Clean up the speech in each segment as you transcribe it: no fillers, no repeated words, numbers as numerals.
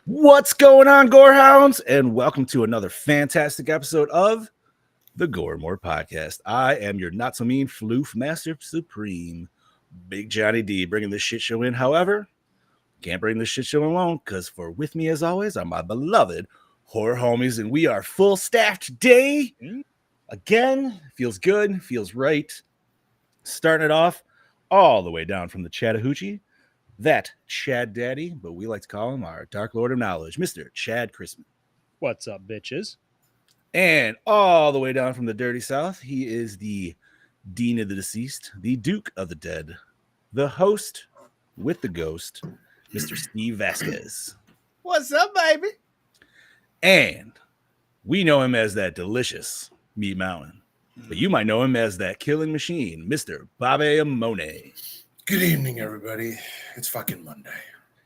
What's going on, Gorehounds? And welcome to another fantastic episode of the Gore More Podcast. I am your not so mean floof master supreme, Big Johnny D, bringing this shit show in. However, can't bring this shit show alone because with me as always are my beloved horror homies, and we are full staff today. Again, feels good, feels right. Starting it off all the way down from the Chattahoochee. That Chad Daddy, but we like to call him our Dark Lord of Knowledge, Mr. Chad Chrisman. What's up, bitches? And all the way down from the Dirty South, he is the Dean of the Deceased, the Duke of the Dead, the host with the ghost, Mr. Steve Vasquez. What's up, baby? And we know him as that delicious Meat Mountain, but you might know him as that killing machine, Mr. Bobby Amone. Good evening, everybody. It's fucking Monday.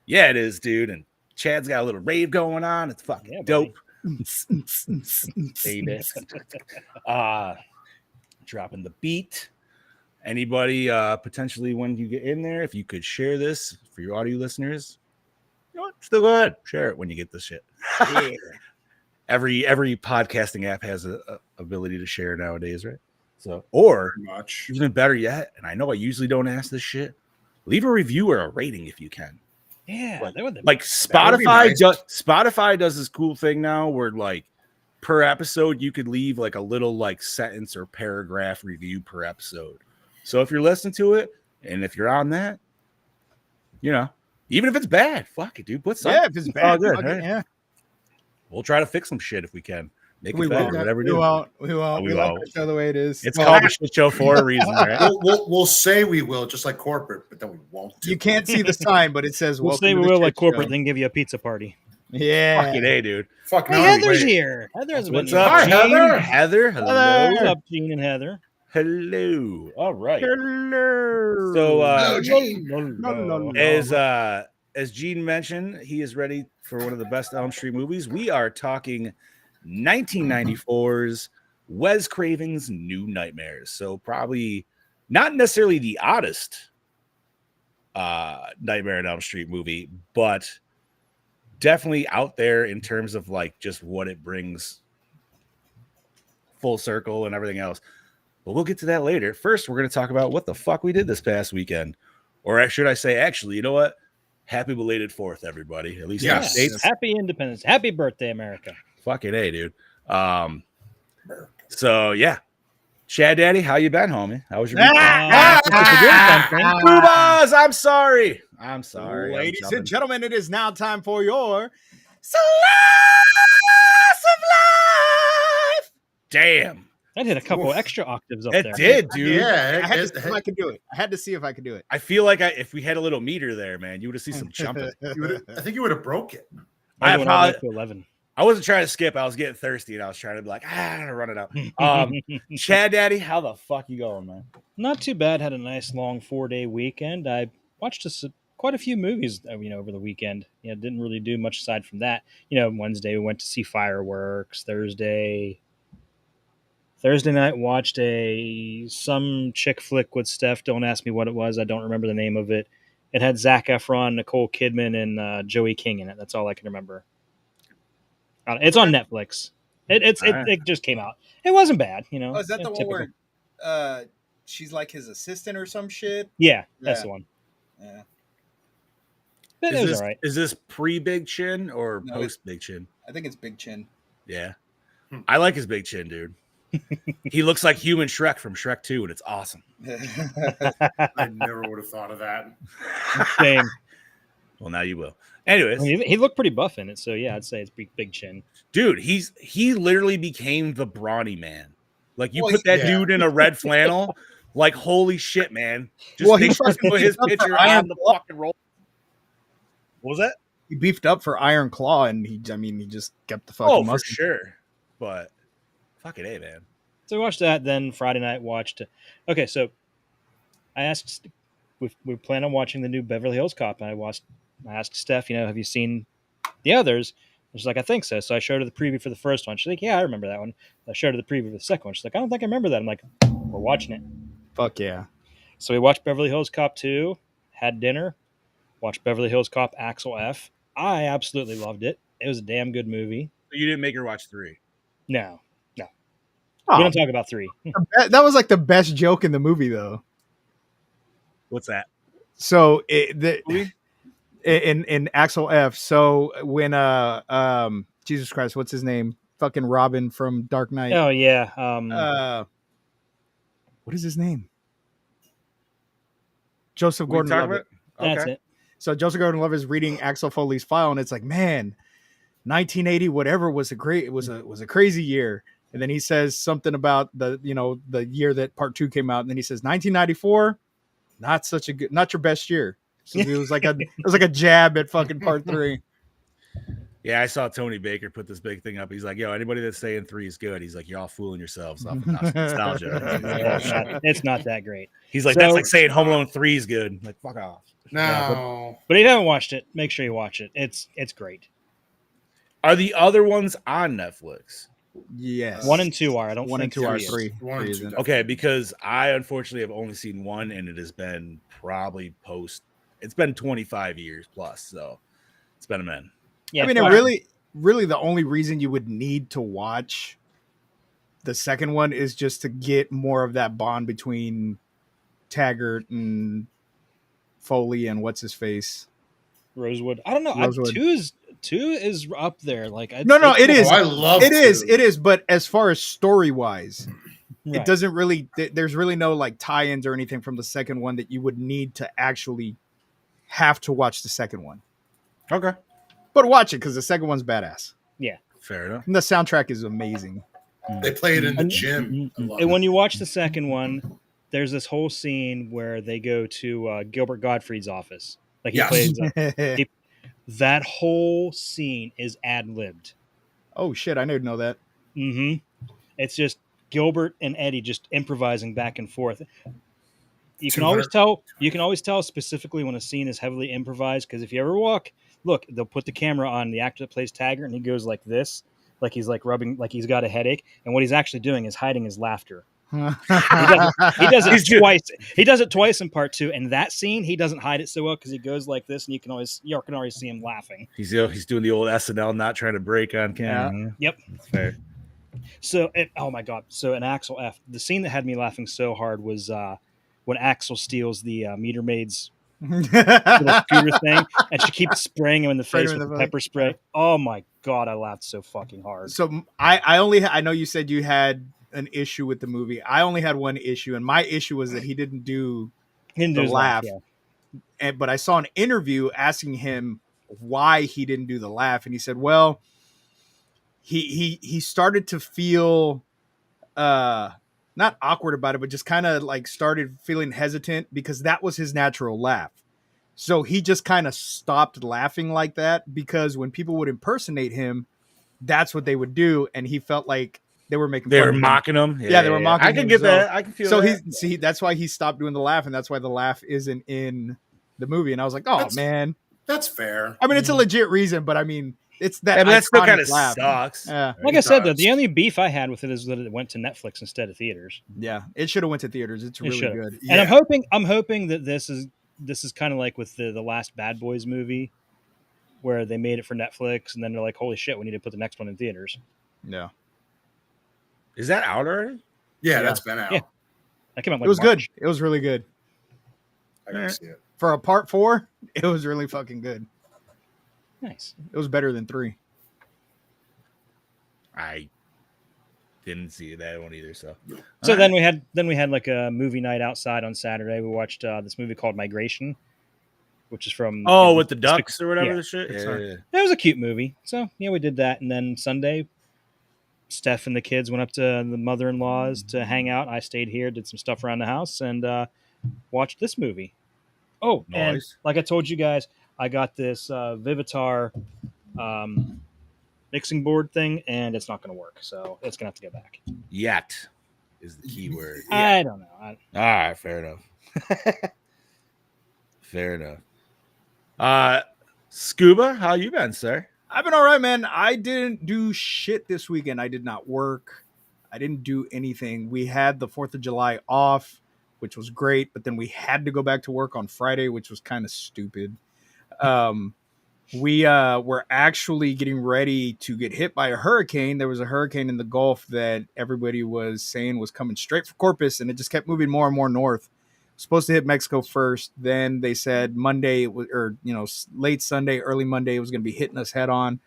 Yeah, it is, dude. And Chad's got a little rave going on. It's fucking dope. Baby. Dropping the beat. Anybody potentially when you get in there, if you could share this for your audio listeners, you know what? Still go ahead. Share it when you get this shit. Yeah. Every podcasting app has a ability to share nowadays, right? So, or even better yet, and I know I usually don't ask this shit, leave a review or a rating if you can. Yeah, like Spotify Spotify does this cool thing now where like per episode you could leave like a little like sentence or paragraph review per episode. So if you're listening to it and if you're on that, you know, even if it's bad, fuck it, dude. Put something. Yeah, if it's bad, good, right? Right? Yeah. We'll try to fix some shit if we can. Make it better, whatever we won't. We like the show the way it is. It's called a shit show for a reason, right? We'll say we will, just like corporate, but then we won't. You can't see the sign, but it says we'll say we will like corporate, then give you a pizza party. Yeah. Fucking A, dude. Fucking hey, Heather's here. Heather's what's up, Hi, Heather? Heather, hello. What's up, Gene and Heather? Hello. All right. Hello. So, as Gene mentioned, he is ready for one of the best Elm Street movies. We are talking 1994's Wes Craven's New Nightmares. So probably not necessarily the oddest Nightmare on Elm Street movie, but definitely out there in terms of like just what it brings full circle and everything else. But we'll get to that later. First, we're going to talk about what the fuck we did this past weekend. Or should I say, actually, you know what? Happy belated 4th, everybody. At least in the States. Happy Independence. Happy birthday, America. Fucking A, dude. So, yeah. Chad Daddy, how you been, homie? How was your weekend? Boobas, I'm sorry. Ladies and gentlemen, it is now time for your Slice of Life. Damn. That hit a couple extra octaves up there. It did, dude. Yeah, I had to see if I could do it. I had to see if I could do it. I feel like if we had a little meter there, man, you would have seen some jumping. I think you would have broke it. I wasn't trying to skip. I was getting thirsty, and I was trying to be like, run it out. Chad Daddy, how the fuck you going, man? Not too bad. Had a nice long 4-day weekend. I watched quite a few movies, over the weekend. Didn't really do much aside from that. Wednesday we went to see fireworks. Thursday night watched some chick flick with Steph. Don't ask me what it was. I don't remember the name of it. It had Zac Efron, Nicole Kidman, and Joey King in it. That's all I can remember. It's on Netflix. It just came out. It wasn't bad, Oh, is that the typical one where she's like his assistant or some shit? Yeah, that's the one. Yeah. But it was all right. Is this pre-Big Chin or post-Big Chin? I think it's Big Chin. Yeah. I like his big chin, dude. He looks like human Shrek from Shrek 2, and it's awesome. I never would have thought of that. Same. Well, now you will. Anyways, he looked pretty buff in it, so yeah, I'd say it's big chin. Dude, he literally became the brawny man. Like you put that dude in a red flannel, like holy shit, man. Just put his picture on the fucking roll. What was that? He beefed up for Iron Claw, and he just kept the fucking muscle. For sure. But fucking A, man. So we watched that. Then Friday night watched. Okay, so I asked, we plan on watching the new Beverly Hills Cop, and I asked Steph, have you seen the others? And she's like, I think so. So I showed her the preview for the first one. She's like, yeah, I remember that one. I showed her the preview for the second one. She's like, I don't think I remember that. I'm like, we're watching it. Fuck yeah. So we watched Beverly Hills Cop 2, had dinner, watched Beverly Hills Cop Axel F. I absolutely loved it. It was a damn good movie. You didn't make her watch 3. No. We Oh, don't talk about 3. that was like the best joke in the movie, though. What's that? So Movie? in Axel F. So when Jesus Christ, what's his name? Fucking Robin from Dark Knight. Oh yeah. What is his name? Joseph We talking Gordon-Levitt. about? That's Okay. it. So Joseph Gordon-Levitt is reading Axel Foley's file, and it's like, man, 1980 whatever was a crazy year. And then he says something about the year that part 2 came out, and then he says 1994, not your best year. So it was like a jab at fucking part 3. Yeah, I saw Tony Baker put this big thing up. He's like, "Yo, anybody that's saying 3 is good," he's like, "You're all fooling yourselves off of nostalgia." He's like, Yeah, it's not that great. He's like, So- "That's like saying Home Alone 3 is good." I'm like, fuck off. No. But if you haven't watched it, make sure you watch it. It's great. Are the other ones on Netflix? Yes. 1 and 2 are. I don't 1 and think 2 are 3 is. 3. One and 3 two, isn't. Okay, because I unfortunately have only seen 1, and it has been probably it's been 25 years plus, so it's been a minute. Yeah, I mean, it watch really the only reason you would need to watch the second one is just to get more of that bond between Taggart and Foley and what's his face. Rosewood. I don't know. Rosewood. 2 is up there. Like No, it is. Oh, I love It is. two. It is. But as far as story wise, Right. it doesn't really. There's really no like tie-ins or anything from the second one that you would need to actually have to watch the second one. Okay, But watch it because the second one's badass. fair enough. And the soundtrack is amazing. They play it in the And- gym. I love And it. when you watch the second one, there's this whole scene where they go to Gilbert Gottfried's office. Like he Yes. plays. That whole scene is ad-libbed. Oh shit! I didn't know that. It's just Gilbert and Eddie just improvising back and forth. You can 200. always tell. You can always tell specifically when a scene is heavily improvised because if you ever look, they'll put the camera on the actor that plays Taggart and he goes like this, like he's like rubbing, like he's got a headache, and what he's actually doing is hiding his laughter. He does it twice. He does it twice in part 2, and that scene he doesn't hide it so well because he goes like this, and you can always see him laughing. He's doing the old SNL, not trying to break on camera. Yep. That's fair. So, oh my god! So in Axel F, the scene that had me laughing so hard was when Axel steals the meter maid's little scooter thing, and she keeps spraying him in the Spraying face him in with the the pepper spray. Oh my god, I laughed so fucking hard. So I know you said you had an issue with the movie. I only had one issue, and my issue was that he didn't do He didn't do the his laugh. yeah. But I saw an interview asking him why he didn't do the laugh, and he said, well, he started to feel not awkward about it, but just kind of like started feeling hesitant because that was his natural laugh. So he just kind of stopped laughing like that because when people would impersonate him, that's what they would do, and he felt like they were making They fun were of him. mocking him. Yeah, they were mocking I him, can get so- that. I can feel So that. that's why he stopped doing the laugh, and that's why the laugh isn't in the movie. And I was like, oh That's- man. That's fair. I mean, it's a legit reason, but I mean, it's that. Yeah, but that still iconic kind of laugh. sucks. Yeah, Like It I said, though, does. the only beef I had with it is that it went to Netflix instead of theaters. yeah. It should have went to theaters. It's really should've. good. And I'm hoping that this is kind of like with the last Bad Boys movie, where they made it for Netflix, and then they're like, "Holy shit, we need to put the next one in theaters." Yeah, Is that out already? Yeah, that's been out. Yeah. That came out like it was March. good. It was really good I gotta see it. for a part 4. It was really fucking good. Nice. It was better than 3. I didn't see that one either. So So All then we had like a movie night outside on Saturday. We watched this movie called Migration, which is from with the ducks or whatever yeah. the shit. Pixar. Yeah. It was a cute movie. So yeah, we did that, and then Sunday, Steph and the kids went up to the mother-in-law's to hang out. I stayed here, did some stuff around the house, and watched this movie. Oh, and Nice. like I told you guys, I got this Vivitar mixing board thing, and it's not going to work. So it's going to have to go back. Yet is the key word. I don't know. All right, fair enough. Fair enough. Scuba, how you been, sir? I've been all right, man. I didn't do shit this weekend. I did not work. I didn't do anything. We had the 4th of July off, which was great, but then we had to go back to work on Friday, which was kind of stupid. we were actually getting ready to get hit by a hurricane. There was a hurricane in the Gulf that everybody was saying was coming straight for Corpus, and it just kept moving more and more north. Supposed to hit Mexico first. Then they said Monday, or late Sunday, early Monday, it was going to be hitting us head on.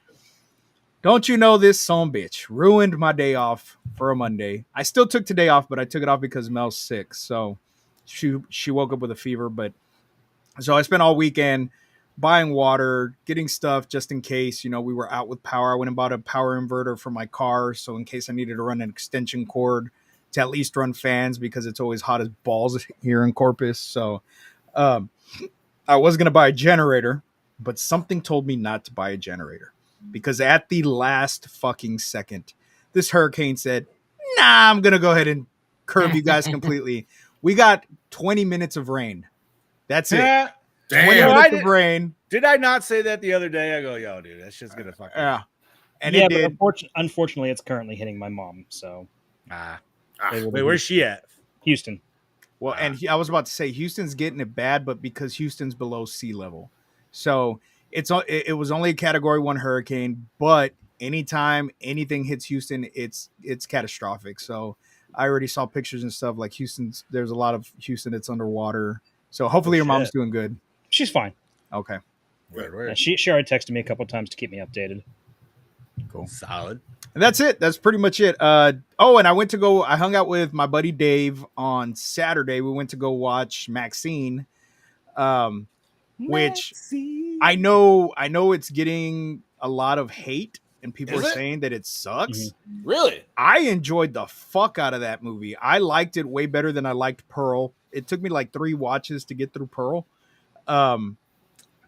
Don't you know this son bitch ruined my day off for a Monday? I still took today off, but I took it off because Mel's sick. So she woke up with a fever. But so I spent all weekend buying water, getting stuff just in case, we were out with power. I went and bought a power inverter for my car. So in case I needed to run an extension cord to at least run fans because it's always hot as balls here in Corpus. So I was going to buy a generator, but something told me not to buy a generator because at the last fucking second, this hurricane said, nah, I'm going to go ahead and curb you guys completely. We got 20 minutes of rain. That's it. Yeah. 20 Damn. minutes of rain. Did I not say that the other day? I go, yo, dude, that's just gonna fucking. Yeah. And yeah, it did. but unfortunately, it's currently hitting my mom. So Wait, where's she at? Houston. Well, and I was about to say Houston's getting it bad, but because Houston's below sea level. So it was only a category 1 hurricane, but anytime anything hits Houston, it's catastrophic. So I already saw pictures and stuff like there's a lot of Houston that's underwater. So hopefully your mom's doing good. She's fine. Okay. Where? She already texted me a couple times to keep me updated. Cool. Solid. And that's it. That's pretty much it. And I hung out with my buddy Dave on Saturday. We went to go watch Maxine, which I know it's getting a lot of hate and people are saying that it sucks. Mm-hmm. Really? I enjoyed the fuck out of that movie. I liked it way better than I liked Pearl. It took me like 3 watches to get through Pearl.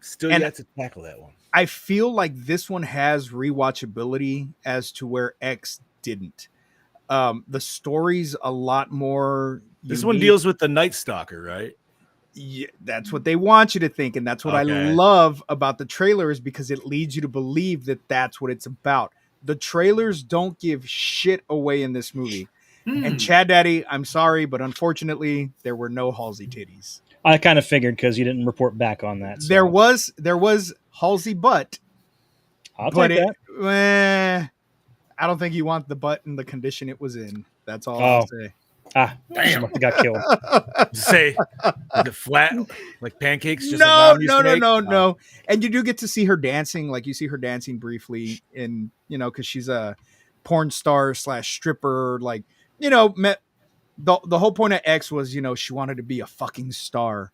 Still yet to tackle that one. I feel like this one has rewatchability as to where X didn't. The story's a lot more. This one deals with the Night Stalker, right? Yeah, that's what they want you to think, and that's what I love about the trailers because it leads you to believe that that's what it's about. The trailers don't give shit away in this movie. And Chad Daddy, I'm sorry, but unfortunately, there were no Halsey titties. I kind of figured because you didn't report back on that. So. There was Halsey butt. I'll take that. I don't think you want the butt in the condition it was in. That's all I'll say. Damn. Must have got killed. Say, is it flat like pancakes? Just No. And you do get to see her dancing. Like you see her dancing briefly in, because she's a porn star / stripper. Like, the whole point of X was, she wanted to be a fucking star.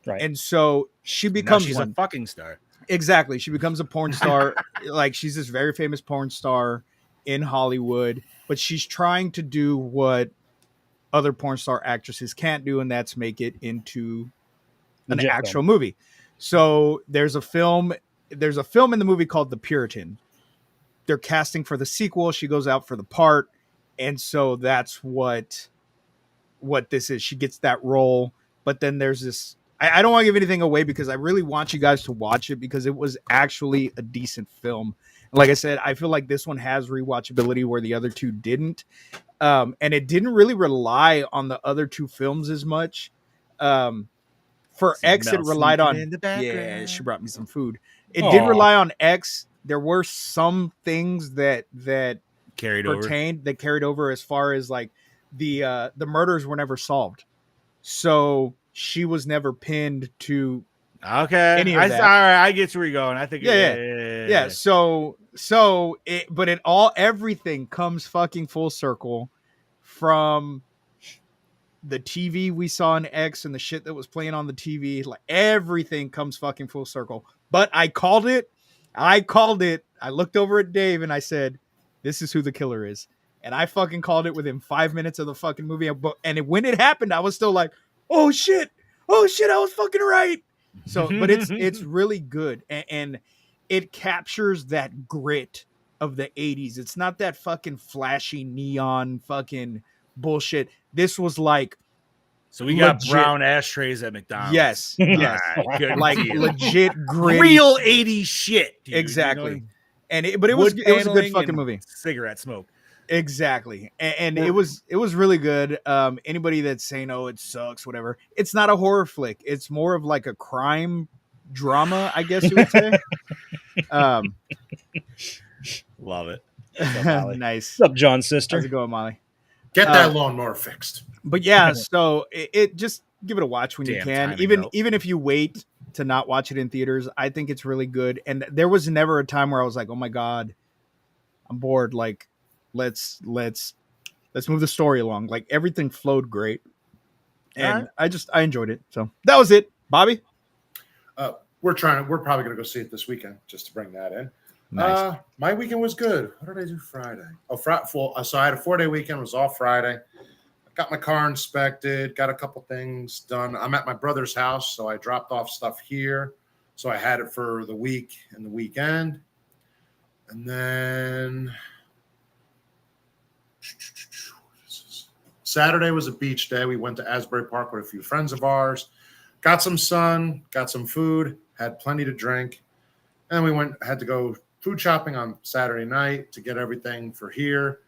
Right. And so she becomes she's a fucking star. Exactly. She becomes a porn star. Like she's this very famous porn star in Hollywood, but she's trying to do what other porn star actresses can't do, and that's make it into an actual movie. So there's a film in the movie called The Puritan. They're casting for the sequel. She goes out for the part. And so that's what this is. She gets that role. But then there's this, I don't want to give anything away because I really want you guys to watch it because it was actually a decent film. Like I said, I feel like this one has rewatchability where the other two didn't. And it didn't really rely on the other 2 films as much. For X, it relied on. Yeah, she brought me some food. It did rely on X. There were some things that carried over as far as like the murders were never solved. So she was never pinned to any of that. All right, I get where you're going. I think yeah. So everything comes fucking full circle from the TV we saw in X and the shit that was playing on the TV. Like everything comes fucking full circle. But I called it. I looked over at Dave and I said, this is who the killer is. And I fucking called it within 5 minutes of the fucking movie. And when it happened, I was still like, oh shit, I was fucking right. So, but it's really good. And it captures that grit of the 80s. It's not that fucking flashy neon fucking bullshit. This was like, so we got brown ashtrays at McDonald's. Yes. Right, like legit gritty. Real 80s shit. Dude, exactly. And it was a good fucking movie. Cigarette smoke. Exactly. And it was really good. Anybody that's saying, oh, it sucks, whatever. It's not a horror flick. It's more of like a crime drama, I guess you would say. Love it. Nice. What's up, John's How's sister? it going, Molly? Get that lawnmower fixed. But yeah, so it just give it a watch when you Damn can. timing, though. Even if you wait to not watch it in theaters, I think it's really good. And there was never a time where I was like, "Oh my god, I'm bored." Like, let's move the story along. Like everything flowed great, and I enjoyed it. So that was it, Bobby. We're probably gonna go see it this weekend, just to bring that in. Nice. My weekend was good. What did I do Friday? So I had a 4-day weekend. It was all Friday. I got my car inspected, got a couple things done. I'm at my brother's house, so I dropped off stuff here. So I had it for the week and the weekend. And then Saturday was a beach day. We went to Asbury Park with a few friends of ours. Got some sun, got some food, had plenty to drink. And we had to go food shopping on Saturday night to get everything for here.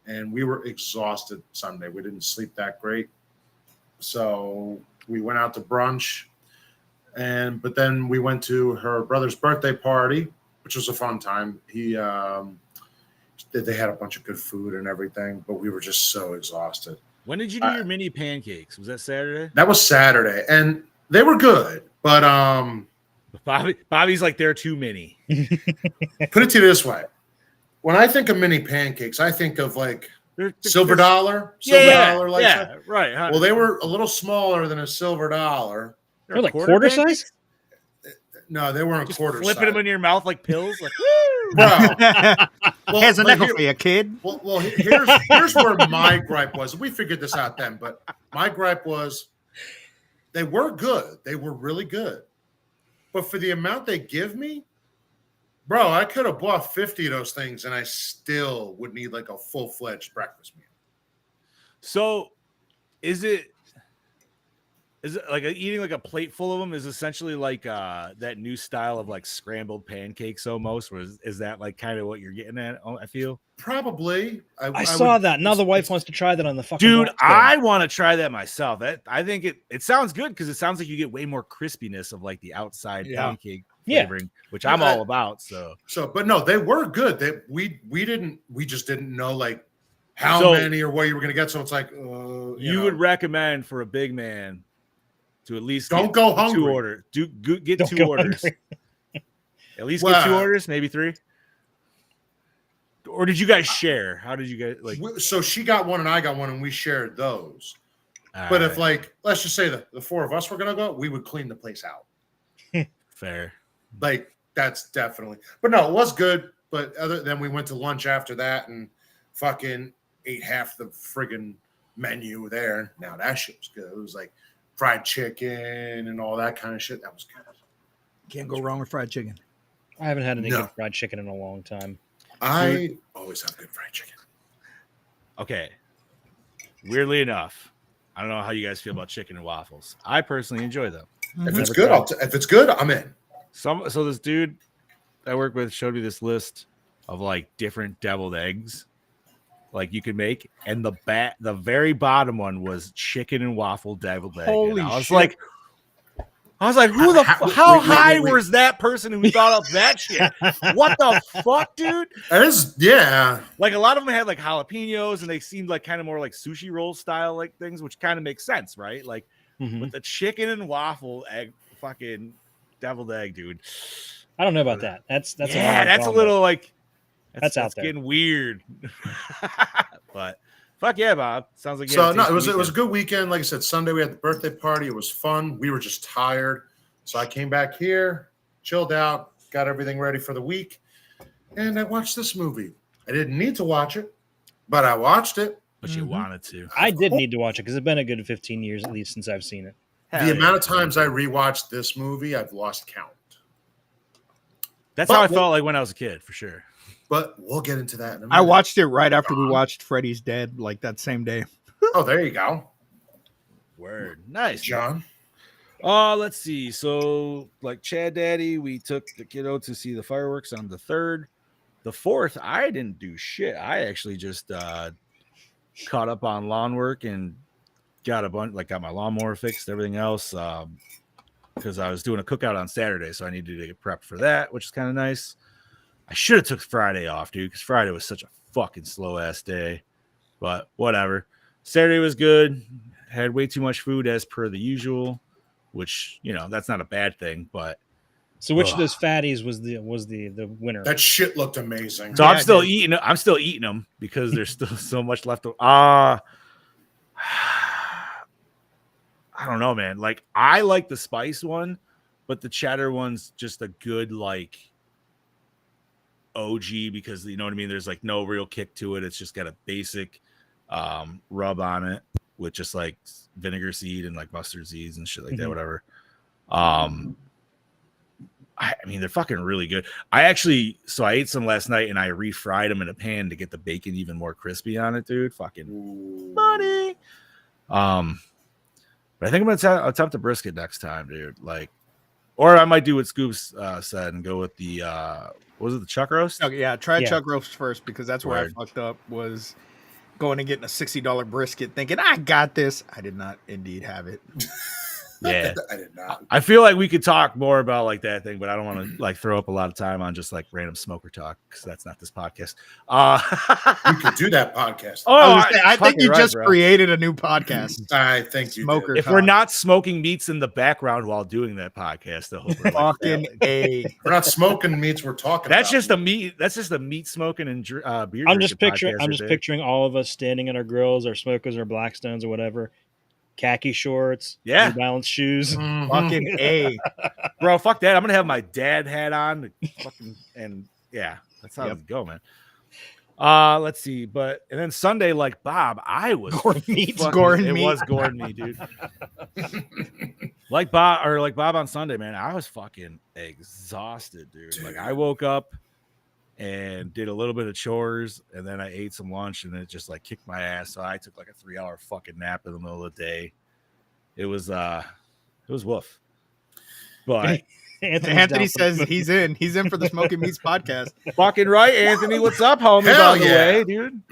And we were exhausted Sunday. We didn't sleep that great. So we went out to brunch. But then we went to her brother's birthday party, which was a fun time. They had a bunch of good food and everything, but we were just so exhausted. When did you do your mini pancakes? Was that Saturday? That was Saturday, and they were good, but Bobby's like, they're too many. Put it to you this way: when I think of mini pancakes, I think of like silver dollar, like that. Right. Well, they were a little smaller than a silver dollar. They're like quarter pancakes? size. No, they weren't Just quarter flipping size. them in your mouth like pills. Like, Bro, Here's a nickel for you, kid. Well, here's where my gripe was. We figured this out then, but my gripe was they were good. They were really good. But for the amount they give me, bro, I could have bought 50 of those things and I still would need like a full-fledged breakfast meal. so is it like eating like a plate full of them is essentially like that new style of like scrambled pancakes almost? Or is that like kind of what you're getting at? I feel Probably. I saw that. Now the wife wants to try that on the fucking dude. box grill. I want to try that myself. I think it sounds good because it sounds like you get way more crispiness of like the outside pancake flavoring, which I'm all about. So, but no, they were good. We just didn't know like how many or what you were going to get. So it's like you would recommend for a big man to at least don't go hungry. 2 orders. Get Don't 2 go orders. hungry. At least get 2 orders, maybe 3. Or did you guys share? How did you guys like? So she got one and I got one, and we shared those. But right. if like, let's just say the 4 of us were gonna go, we would clean the place out. Fair. Like that's definitely. But no, it was good. But other than we went to lunch after that and fucking ate half the friggin' menu there. Now that shit was good. It was like fried chicken and all that kind of shit. That was good. Can't go wrong with fried chicken. I haven't had any good fried chicken in a long time. I always have good fried chicken. Okay. Weirdly enough, I don't know how you guys feel about chicken and waffles. I personally enjoy them. If it's good, if it's good, I'm in. So this dude I work with showed me this list of like different deviled eggs like you could make, and the very bottom one was chicken and waffle deviled egg. Holy I was shit. like, how high was that person who thought up that shit? What the fuck, dude? That is, yeah. Like a lot of them had like jalapenos, and they seemed like kind of more like sushi roll style like things, which kind of makes sense, right? Like with the chicken and waffle egg, fucking deviled egg, dude. I don't know about that. That's a little like that's out there. Getting weird. But fuck yeah, Bob. Sounds like it was a good weekend. Like I said, Sunday we had the birthday party. It was fun. We were just tired, so I came back here, chilled out, got everything ready for the week, and I watched this movie. I didn't need to watch it, but I watched it. But you wanted to. I did need to watch it because it's been a good 15 years at least since I've seen it. The amount of times I rewatched this movie, I've lost count. That's how I felt like when I was a kid, for sure. But we'll get into that in a minute. I watched it right after we watched Freddy's Dead, like that same day. Oh, there you go. Word. Nice. John. Let's see. So, like Chad Daddy, we took the kiddo to see the fireworks on the 3rd. The 4th, I didn't do shit. I actually just caught up on lawn work and got my lawnmower fixed, everything else. because I was doing a cookout on Saturday, so I needed to get prepped for that, which is kind of nice. I should have took Friday off, dude, because Friday was such a fucking slow ass day. But whatever. Saturday was good. Had way too much food as per the usual, which that's not a bad thing. But so which of those fatties was the winner? That shit looked amazing. So I'm still eating. I'm still eating them because there's still so much left. I don't know, man. Like I like the spice one, but the cheddar one's just a good like OG because you know what I mean. There's like no real kick to it. It's just got a basic rub on it with just like vinegar seed and like mustard seeds and shit like that. Whatever. I mean, they're fucking really good. I ate some last night and I refried them in a pan to get the bacon even more crispy on it, dude. Fucking funny. But I think I'm gonna attempt the brisket next time, dude. Like, or I might do what Scoops said and go with the what was it, the chuck roast? Oh, yeah, try chuck roast first because that's where I fucked up. Was going and getting a $60 brisket, thinking I got this. I did not indeed have it. Yeah, I did not. I feel like we could talk more about like that thing, but I don't want to like throw up a lot of time on just like random smoker talk because that's not this podcast. You could do that podcast. I think you just created a new podcast. I think you Smoker did. If we're not smoking meats in the background while doing that podcast, I hope we're fucking We're not smoking meats. We're talking. That's about just a meat. That's just a meat smoking and beer. I'm just picturing all of us standing at our grills, our smokers, our Blackstones, or whatever. Khaki shorts, New Balance shoes. Fucking A. Bro, fuck that. I'm gonna have my dad hat on. And that's how it go, man. Let's see. And then Sunday, like Bob, I was Gore and meat. It was Gore and me, dude. like Bob on Sunday, man. I was fucking exhausted, dude. Like I woke up and did a little bit of chores, and then I ate some lunch, and it just like kicked my ass. So I took like a 3-hour fucking nap in the middle of the day. It was woof. But Anthony says he's in for the Smoking Meats podcast. Fucking right, Anthony. What's up, homie? Hell By the yeah. way, dude.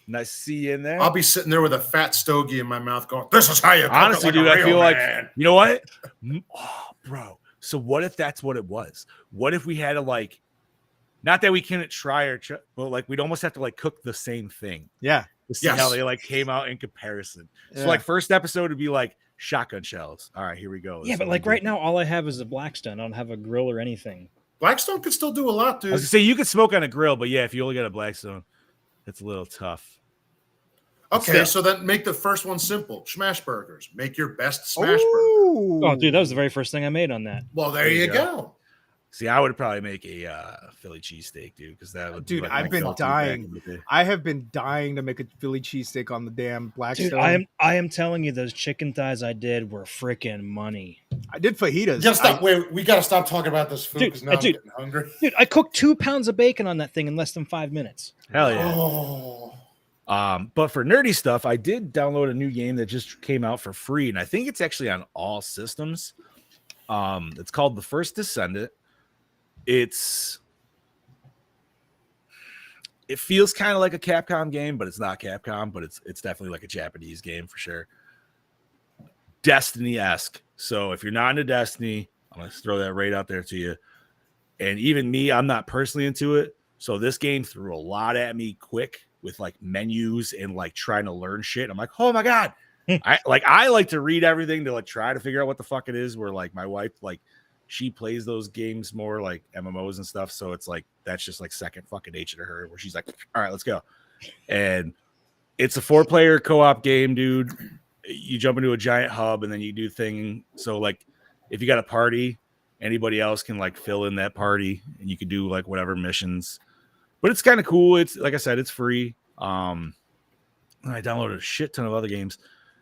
Nice to see you in there. I'll be sitting there with a fat stogie in my mouth, going, "This is how you." Honestly, dude, I feel man. like you know what, bro. So what if that's what it was? What if we had to like, not that we couldn't try but like we'd almost have to like cook the same thing. Yeah. To see how they like came out in comparison. So like first episode would be like shotgun shells. All right, here we go. Yeah, but like right now, all I have is a Blackstone. I don't have a grill or anything. Blackstone could still do a lot, dude. I was gonna say you could smoke on a grill, but yeah, if you only got a Blackstone, it's a little tough. Okay, so then make the first one simple. Smash burgers. Make your best smash burger. Oh, dude, that was the very first thing I made on that. Well, there you go. See, I would probably make a Philly cheesesteak, dude, because that would. Dude, like I've been dying. I have been dying to make a Philly cheesesteak on the damn Blackstone. Dude, I am telling you, those chicken thighs I did were freaking money. I did fajitas. Just stop. Wait, we got to stop talking about this food because now I'm getting hungry. Dude, I cooked 2 pounds of bacon on that thing in less than 5 minutes. Hell yeah. Oh. But for nerdy stuff, I did download a new game that just came out for free, and I think it's actually on all systems. It's called The First Descendant. It feels kind of like a Capcom game, but it's not Capcom, but it's definitely like a Japanese game for sure. Destiny-esque. So if you're not into Destiny, I'm gonna throw that right out there to you. And even me, I'm not personally into it. So this game threw a lot at me quick with like menus and like trying to learn shit. I'm like, oh my God. I like to read everything to like try to figure out what the fuck it is, where like my wife, like she plays those games more like MMOs and stuff. So it's like, that's just like second fucking nature to her, where she's like, all right, let's go. And it's a 4-player co-op game, dude. You jump into a giant hub and then you do thing. So like if you got a party, anybody else can like fill in that party and you can do like whatever missions. But it's kind of cool. It's like I said, it's free. I downloaded a shit ton of other games.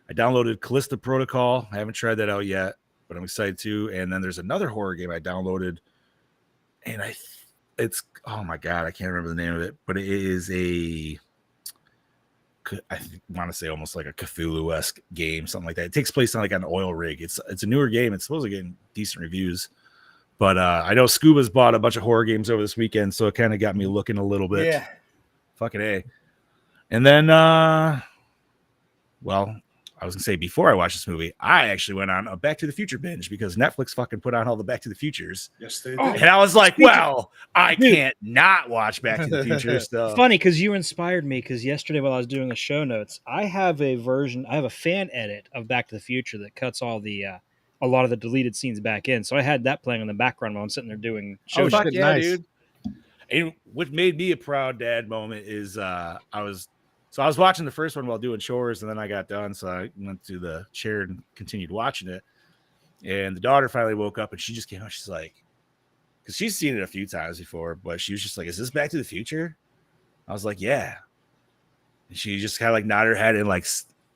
I downloaded Callisto Protocol. I haven't tried that out yet, but I'm excited to. And then there's another horror game I downloaded, and it's oh my God, I can't remember the name of it, but it is I want to say almost like a Cthulhu-esque game, something like that. It takes place on like an oil rig. It's a newer game. It's supposed to get decent reviews. But I know Scuba's bought a bunch of horror games over this weekend, so it kind of got me looking a little bit. Yeah. Fucking A. And then, well, I was gonna say before I watched this movie, I actually went on a Back to the Future binge because Netflix fucking put on all the Back to the Futures, Yes, they did. Oh, and I was like, Speaking- well, I Dude. can't not watch Back to the Future stuff. Funny because you inspired me because yesterday while I was doing the show notes, I have a fan edit of Back to the Future that cuts all the a lot of the deleted scenes back in. So I had that playing in the background while I'm sitting there doing show Oh, notes. Fuck shit, yeah, nice. dude. And what made me a proud dad moment is I was watching the first one while doing chores, and then I got done, so I went to the chair and continued watching it. And the daughter finally woke up, and she just came out. She's like, because she's seen it a few times before, but she was just like, "Is this Back to the Future?" I was like, "Yeah." And she just kind of like nodded her head and like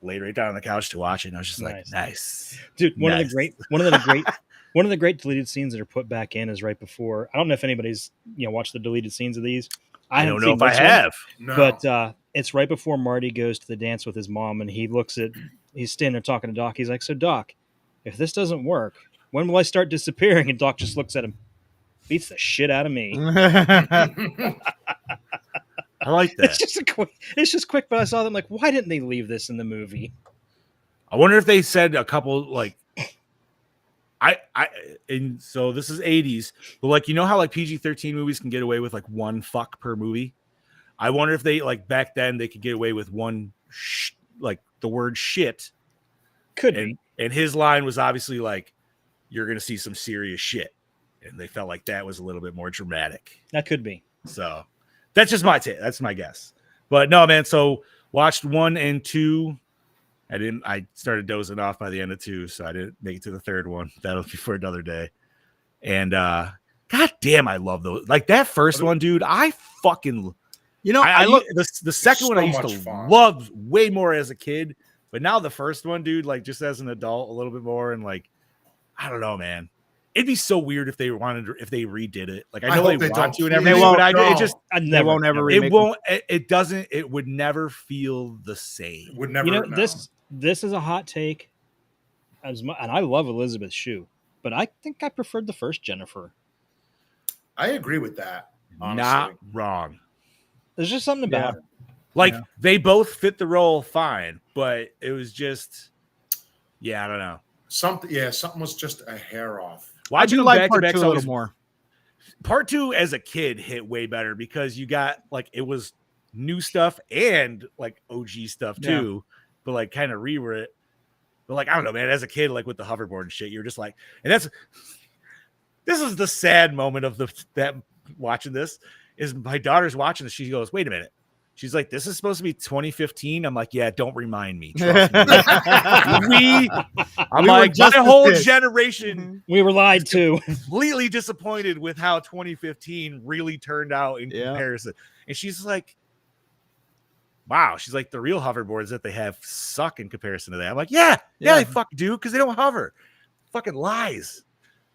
laid right down on the couch to watch it. And I was just like, "Nice, Dude, one of Nice. the great deleted scenes that are put back in is right before. I don't know if anybody's watched the deleted scenes of these. I don't know haven't if I seen this one, have." No. but it's right before Marty goes to the dance with his mom, and he's standing there talking to Doc. He's like, "So Doc, if this doesn't work, when will I start disappearing?" And Doc just looks at him, beats the shit out of me. I like that. It's just quick, but I saw them like, why didn't they leave this in the movie? I wonder if they said a couple like and so this is 80s, but like how like PG-13 movies can get away with like one fuck per movie. I wonder if they like back then they could get away with one like the word shit. Could be. And his line was obviously like, "You're gonna see some serious shit," and they felt like that was a little bit more dramatic. That could be. So that's just my take. That's my guess. But no, man. So watched 1 and 2. I started dozing off by the end of 2, so I didn't make it to the third one. That'll be for another day. And god damn, I love those. Like that first one, dude. I fucking I look the second one I used to love way more as a kid, but now the first one, dude, like just as an adult, a little bit more, and like I don't know, man. It'd be so weird if they redid it. Like I know they want to and everything, but they won't ever remake it won't. It doesn't. It would never feel the same. Would never. This is a hot take, and I love Elizabeth Shue, but I think I preferred the first Jennifer. I agree with that. Honestly. Not wrong. There's just something about it. Like they both fit the role fine, but it was just, I don't know. Something was just a hair off. Why'd you like part 2 a little more? Part 2 as a kid hit way better because you got like it was new stuff and like OG stuff too, but like kind of rewrote it. But like I don't know, man. As a kid, like with the hoverboard and shit, you're just like, and this is the sad moment of that watching this is my daughter's watching this. She goes, "Wait a minute." She's like, "This is supposed to be 2015." I'm like, "Yeah, don't remind me." Trust me. I'm like, my whole generation, we were lied to. Completely disappointed with how 2015 really turned out in comparison. And she's like, "Wow." She's like, "The real hoverboards that they have suck in comparison to that." I'm like, yeah, they fucking do because they don't hover. Fucking lies.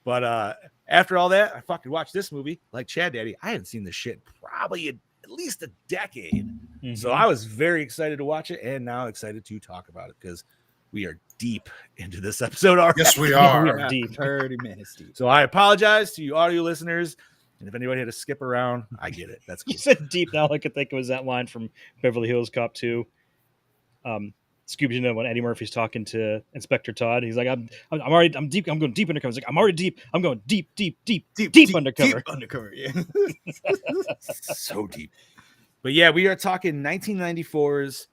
But after all that, I fucking watched this movie like Chad Daddy. I hadn't seen this shit probably at least a decade. Mm-hmm. So I was very excited to watch it and now excited to talk about it because we are deep into this episode already. Yes, we are. We are deep. 30 minutes deep. So I apologize to you audio listeners. And if anybody had to skip around, I get it. That's cool. You said deep. Now I could think it was that line from Beverly Hills Cop 2. Scooby-Doo, when Eddie Murphy's talking to Inspector Todd, he's like, I'm deep. I'm going deep undercover. He's like, I'm already deep. I'm going deep undercover. Deep undercover, yeah. So deep. But yeah, we are talking 1994's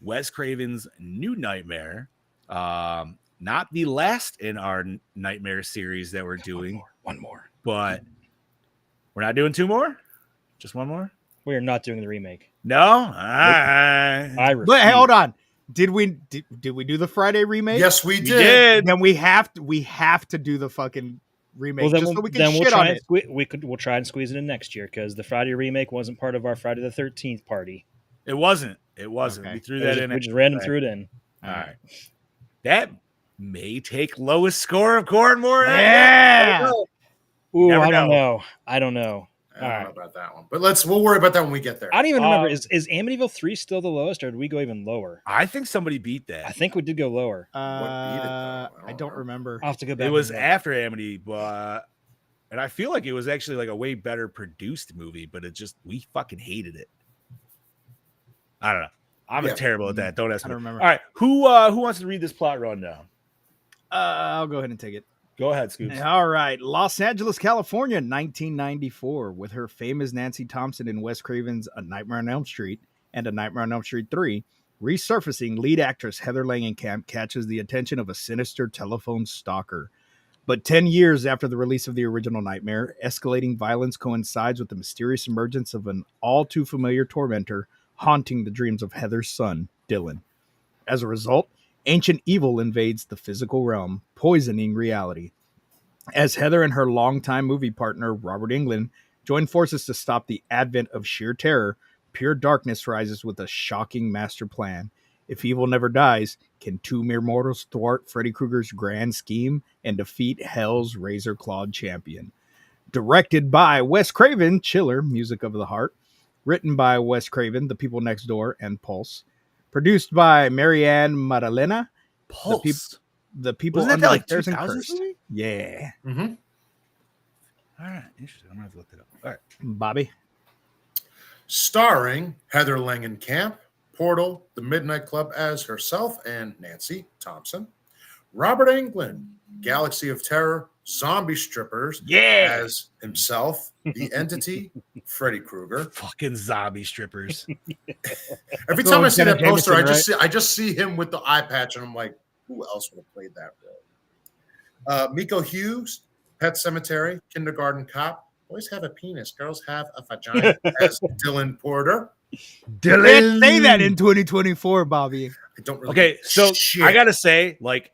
Wes Craven's New Nightmare. Not the last in our Nightmare series that we're doing. One more. But we're not doing 2 more? Just 1 more? We are not doing the remake. No? I But hey, hold on. Did we do the Friday remake? Yes, we did. Then we have to do the fucking remake. Well, then just so we can shit on it. We'll try and squeeze it in next year because the Friday remake wasn't part of our Friday the 13th party. It wasn't. Okay. We threw that in. We just random threw it in. All right. That may take lowest score of Gore and More. Yeah. Ooh, I don't know. I don't know about that one, but we'll worry about that when we get there. I don't even remember. Is Amityville 3 still the lowest, or did we go even lower? I think somebody beat that. I think we did go lower. What beat it, I don't remember. I'll have to go back. It was after Amity, but and I feel like it was actually like a way better produced movie, but we fucking hated it. I don't know. I'm Yeah. terrible at that. Don't ask I me. don't remember. All right, who wants to read this plot rundown? I'll go ahead and take it. Go ahead, Scoops. All right. Los Angeles, California, 1994, with her fame as Nancy Thompson in Wes Craven's A Nightmare on Elm Street and A Nightmare on Elm Street 3, resurfacing lead actress Heather Langenkamp catches the attention of a sinister telephone stalker. But 10 years after the release of the original Nightmare, escalating violence coincides with the mysterious emergence of an all-too-familiar tormentor haunting the dreams of Heather's son, Dylan. As a result, ancient evil invades the physical realm, poisoning reality. As Heather and her longtime movie partner, Robert Englund, join forces to stop the advent of sheer terror, pure darkness rises with a shocking master plan. If evil never dies, can two mere mortals thwart Freddy Krueger's grand scheme and defeat Hell's razor-clawed champion? Directed by Wes Craven, Chiller, Music of the Heart. Written by Wes Craven, The People Next Door, and Pulse. Produced by Marianne Maddalena, Pulse. The People Wasn't Under that the like Stairs and 2000s Cursed. movie? Yeah. Mm-hmm. All right, interesting. I'm gonna have to look that up. All right. Bobby. Starring Heather Langenkamp, Portal, The Midnight Club as herself and Nancy Thompson. Robert Englund, Galaxy of Terror, Zombie Strippers as himself, The Entity, Freddy Krueger. Fucking zombie strippers. Every So time I see Jenna that poster, Jameson, I just see him with the eye patch, and I'm like, who else would have played that role? Miko Hughes, Pet Cemetery, Kindergarten Cop. Boys have a penis, girls have a vagina. As Dylan Porter. You can't say that in 2024, Bobby. I don't really. Okay, so shit. I gotta say, like,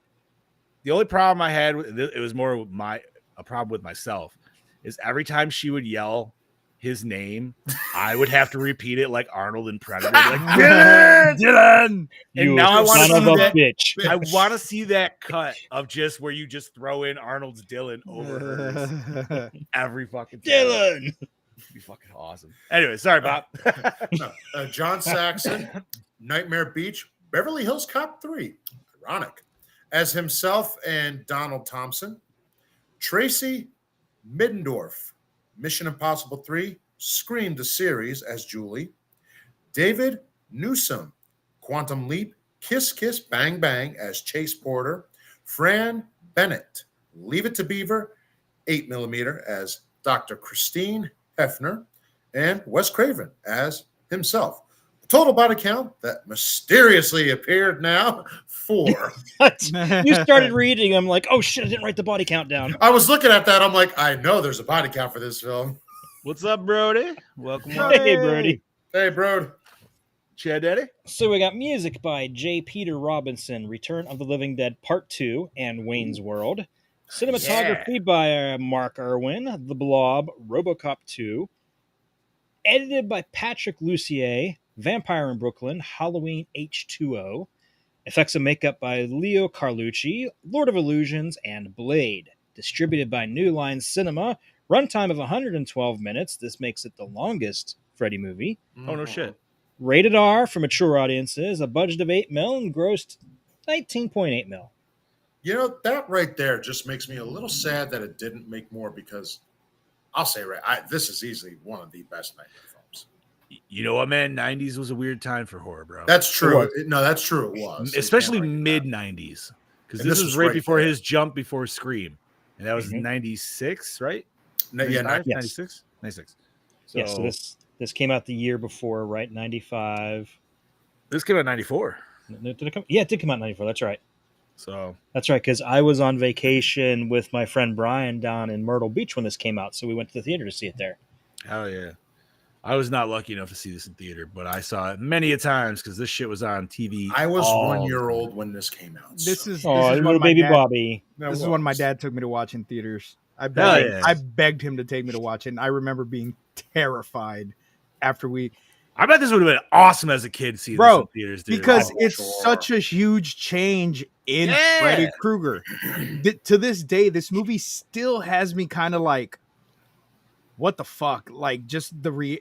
the only problem I had with it was more a problem with myself is every time she would yell his name, I would have to repeat it like Arnold in Predator, like Dylan, Dylan. You And now I want to son of see a that. bitch. I want to see that cut of just where you just throw in Arnold's Dylan over hers every fucking time. Dylan. It'd be fucking awesome. Anyway, sorry, Bob. John Saxon, Nightmare Beach, Beverly Hills Cop 3. Ironic. As himself and Donald Thompson. Tracy Middendorf, Mission Impossible 3, Scream the series as Julie. David Newsom, Quantum Leap, Kiss Kiss Bang Bang as Chase Porter. Fran Bennett, Leave It to Beaver, 8mm as Dr. Christine Hefner. And Wes Craven as himself. Total body count that mysteriously appeared now 4. You started reading. I'm like, oh shit, I didn't write the body count down. I was looking at that. I'm like, I know there's a body count for this film. What's up, Brody? Welcome. Hey, Brody. Hey, bro. Chad Daddy. So we got music by J. Peter Robinson, Return of the Living Dead Part 2, and Wayne's World. Cinematography by Mark Irwin, The Blob, RoboCop 2. Edited by Patrick Lussier, Vampire in Brooklyn, Halloween H2O. Effects and makeup by Leo Carlucci, Lord of Illusions, and Blade. Distributed by New Line Cinema. Runtime of 112 minutes. This makes it the longest Freddy movie. Oh, no shit. Rated R for mature audiences. A budget of $8 million and grossed $19.8 million. You know, that right there just makes me a little sad that it didn't make more because I'll say this is easily one of the best nightmare films. You know what, man? 90s was a weird time for horror, bro. That's true. No, that's true. It was. Especially mid 90s. Because this was right before his jump before Scream. And that was 96, right? Yeah, 96? 96. So, Yeah, so this came out the year before, right? 95. This came out in 94. Did it come? Yeah, it did come out in 94. That's right. So That's right, because I was on vacation with my friend Brian down in Myrtle Beach when this came out, so we went to the theater to see it there. hell yeah. I was not lucky enough to see this in theater, but I saw it many a times because this shit was on TV. I was 1 year old when this came out. This is Oh, little baby Bobby. This is when my dad took me to watch in theaters. I begged him to take me to watch it, and I remember being terrified after we. I bet this would have been awesome as a kid seeing this in theaters, dude. Because it's such a huge change in Freddy Krueger. To this day, this movie still has me kind of like, what the fuck? Like, just the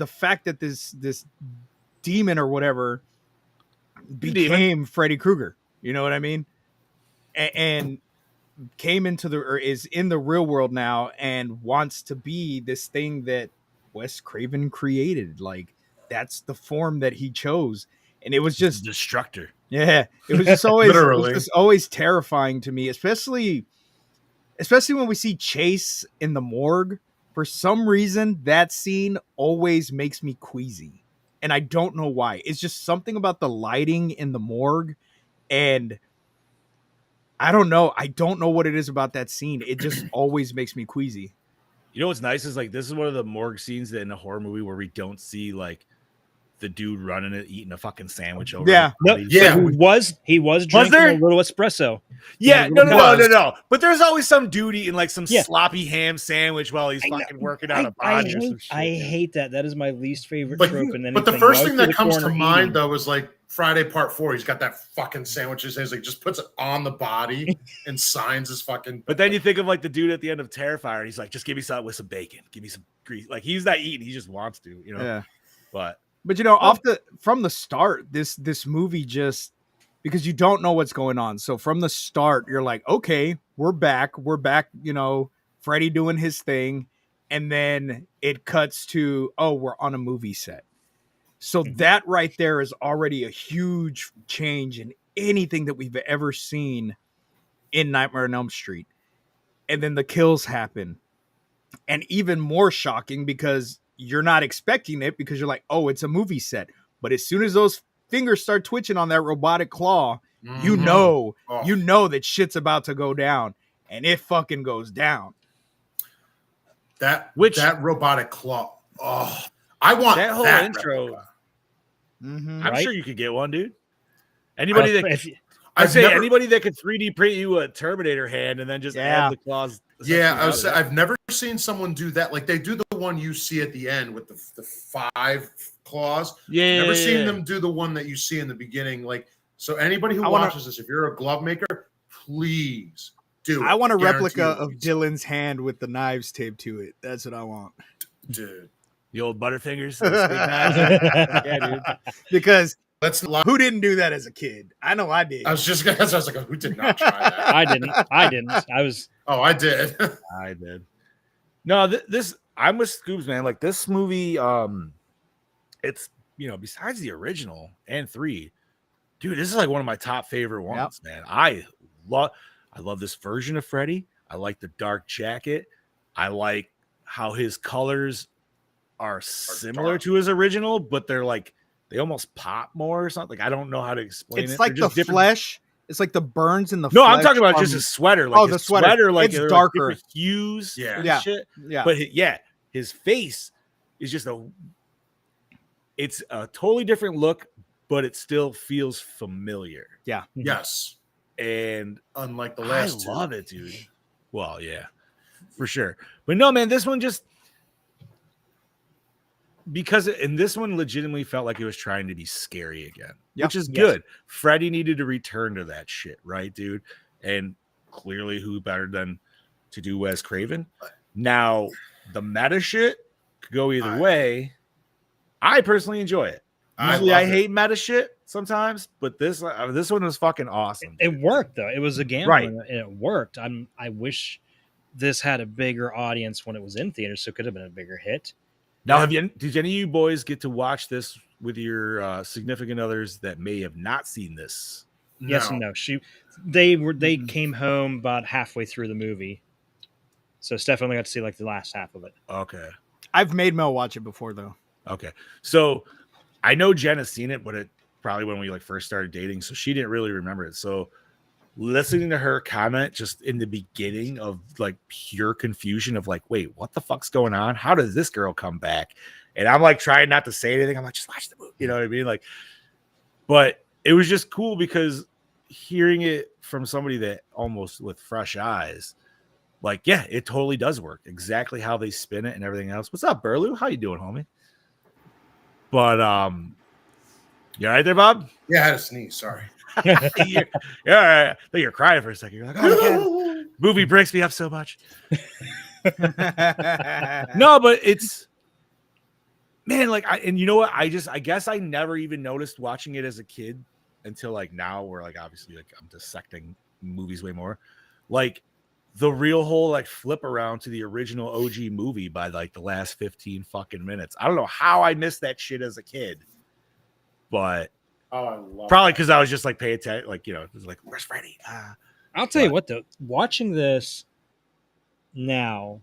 fact that this demon or whatever became Freddy Krueger. You know what I mean? And came into is in the real world now and wants to be this thing that Wes Craven created. Like, that's the form that he chose. And it was just Destructor. yeah, it was just always Literally. it was just always terrifying to me, especially when we see Chase in the morgue. For some reason, that scene always makes me queasy. And I don't know why. It's just something about the lighting in the morgue. And I don't know. I don't know what it is about that scene. It just always makes me queasy. You know what's nice is like this is one of the morgue scenes that in a horror movie where we don't see like the dude running it, eating a fucking sandwich over. Yeah. the No, body. Yeah. he was drinking there? a little espresso. Yeah, Yeah, no. But there's always some dude eating like some Yeah. sloppy ham sandwich while he's I know. fucking working on a body or some shit. I hate that. That is my least favorite But, trope in anything. but the first Go thing to that the comes to corner mind eating. though is like Friday Part 4. He's got that fucking sandwich. He's like just puts it on the body and signs his fucking. But then you think of like the dude at the end of Terrifier, and he's like, just give me something with some bacon, give me some grease. Like he's not eating, he just wants to, you know. Yeah. But you know, from the start, this movie just because you don't know what's going on. So from the start, you're like, okay, we're back, you know, Freddy doing his thing, and then it cuts to, oh, we're on a movie set. So that right there is already a huge change in anything that we've ever seen in Nightmare on Elm Street. And then the kills happen. And even more shocking because you're not expecting it because you're like, oh, it's a movie set. But as soon as those fingers start twitching on that robotic claw, you know that shit's about to go down. And it fucking goes down. That robotic claw. Oh, I want that whole intro. replica. Mm-hmm. I'm Right? sure you could get one, dude. Anybody that If- anybody that could 3D print you a Terminator hand and then just add the claws. Yeah, I've never seen someone do that. Like they do the one you see at the end with the 5 claws. Yeah, Never seen them do the one that you see in the beginning. Like, so anybody who watches this, if you're a glove maker, please do it. I want a Guarantee replica it. of Dylan's hand with the knives taped to it. That's what I want. Dude. The old Butterfingers. The steak knives. Yeah, dude. Because Let's not. who didn't do that as a kid? I know I did. I was like, who did not try that? I didn't. I was. Oh, I did. I did. No, this I'm with Scoobs, man. Like this movie, it's besides the original and 3, dude, this is like one of my top favorite ones, man. I love this version of Freddy. I like the dark jacket. I like how his colors are similar to his original, but they're like they almost pop more or something. Like, I don't know how to explain it. It's like the flesh. It's like the burns in the No, flesh. I'm talking about just a sweater. Like the sweater. Like it's darker. Like hues. Yeah. Shit. Yeah. But his face is just it's a totally different look, but it still feels familiar. Yeah. Yes. And unlike the last two. I love it, dude. Well, yeah, for sure. But no, man, this one just and this one legitimately felt like it was trying to be scary again, which is good. Freddy needed to return to that shit, right, dude? And clearly, who better than to do Wes Craven? Now, the meta shit could go either way. I personally enjoy it. Usually, I hate meta shit sometimes, but this one was fucking awesome. It worked though. It was a gamble, right? And it worked. I wish this had a bigger audience when it was in theaters, so it could have been a bigger hit. Now, did any of you boys get to watch this with your significant others that may have not seen this? Yes and no. They came home about halfway through the movie, so Steph only got to see like the last half of it. Okay, I've made Mel watch it before though. Okay, so I know Jen has seen it, but it probably when we like first started dating, so she didn't really remember it. So listening to her comment just in the beginning of like pure confusion of like, wait, what the fuck's going on? How does this girl come back? And I'm like trying not to say anything. I'm like, just watch the movie. You know what I mean? Like, but it was just cool because hearing it from somebody that almost with fresh eyes, like, yeah, it totally does work. Exactly how they spin it and everything else. What's up, Burloo? How you doing, homie? But you all right there, Bob? Yeah, I had a sneeze. Sorry. You're all right. I thought you were crying for a second. You're like, oh, movie breaks me up so much. No, but it's man, like and you know what? I guess I never even noticed watching it as a kid until like now, where like obviously like I'm dissecting movies way more. Like the real whole like flip around to the original OG movie by like the last 15 fucking minutes. I don't know how I missed that shit as a kid, but Oh, I love Probably that. because I was just like pay attention, like it was like, where's Freddy? I'll tell you But- what, though, watching this now,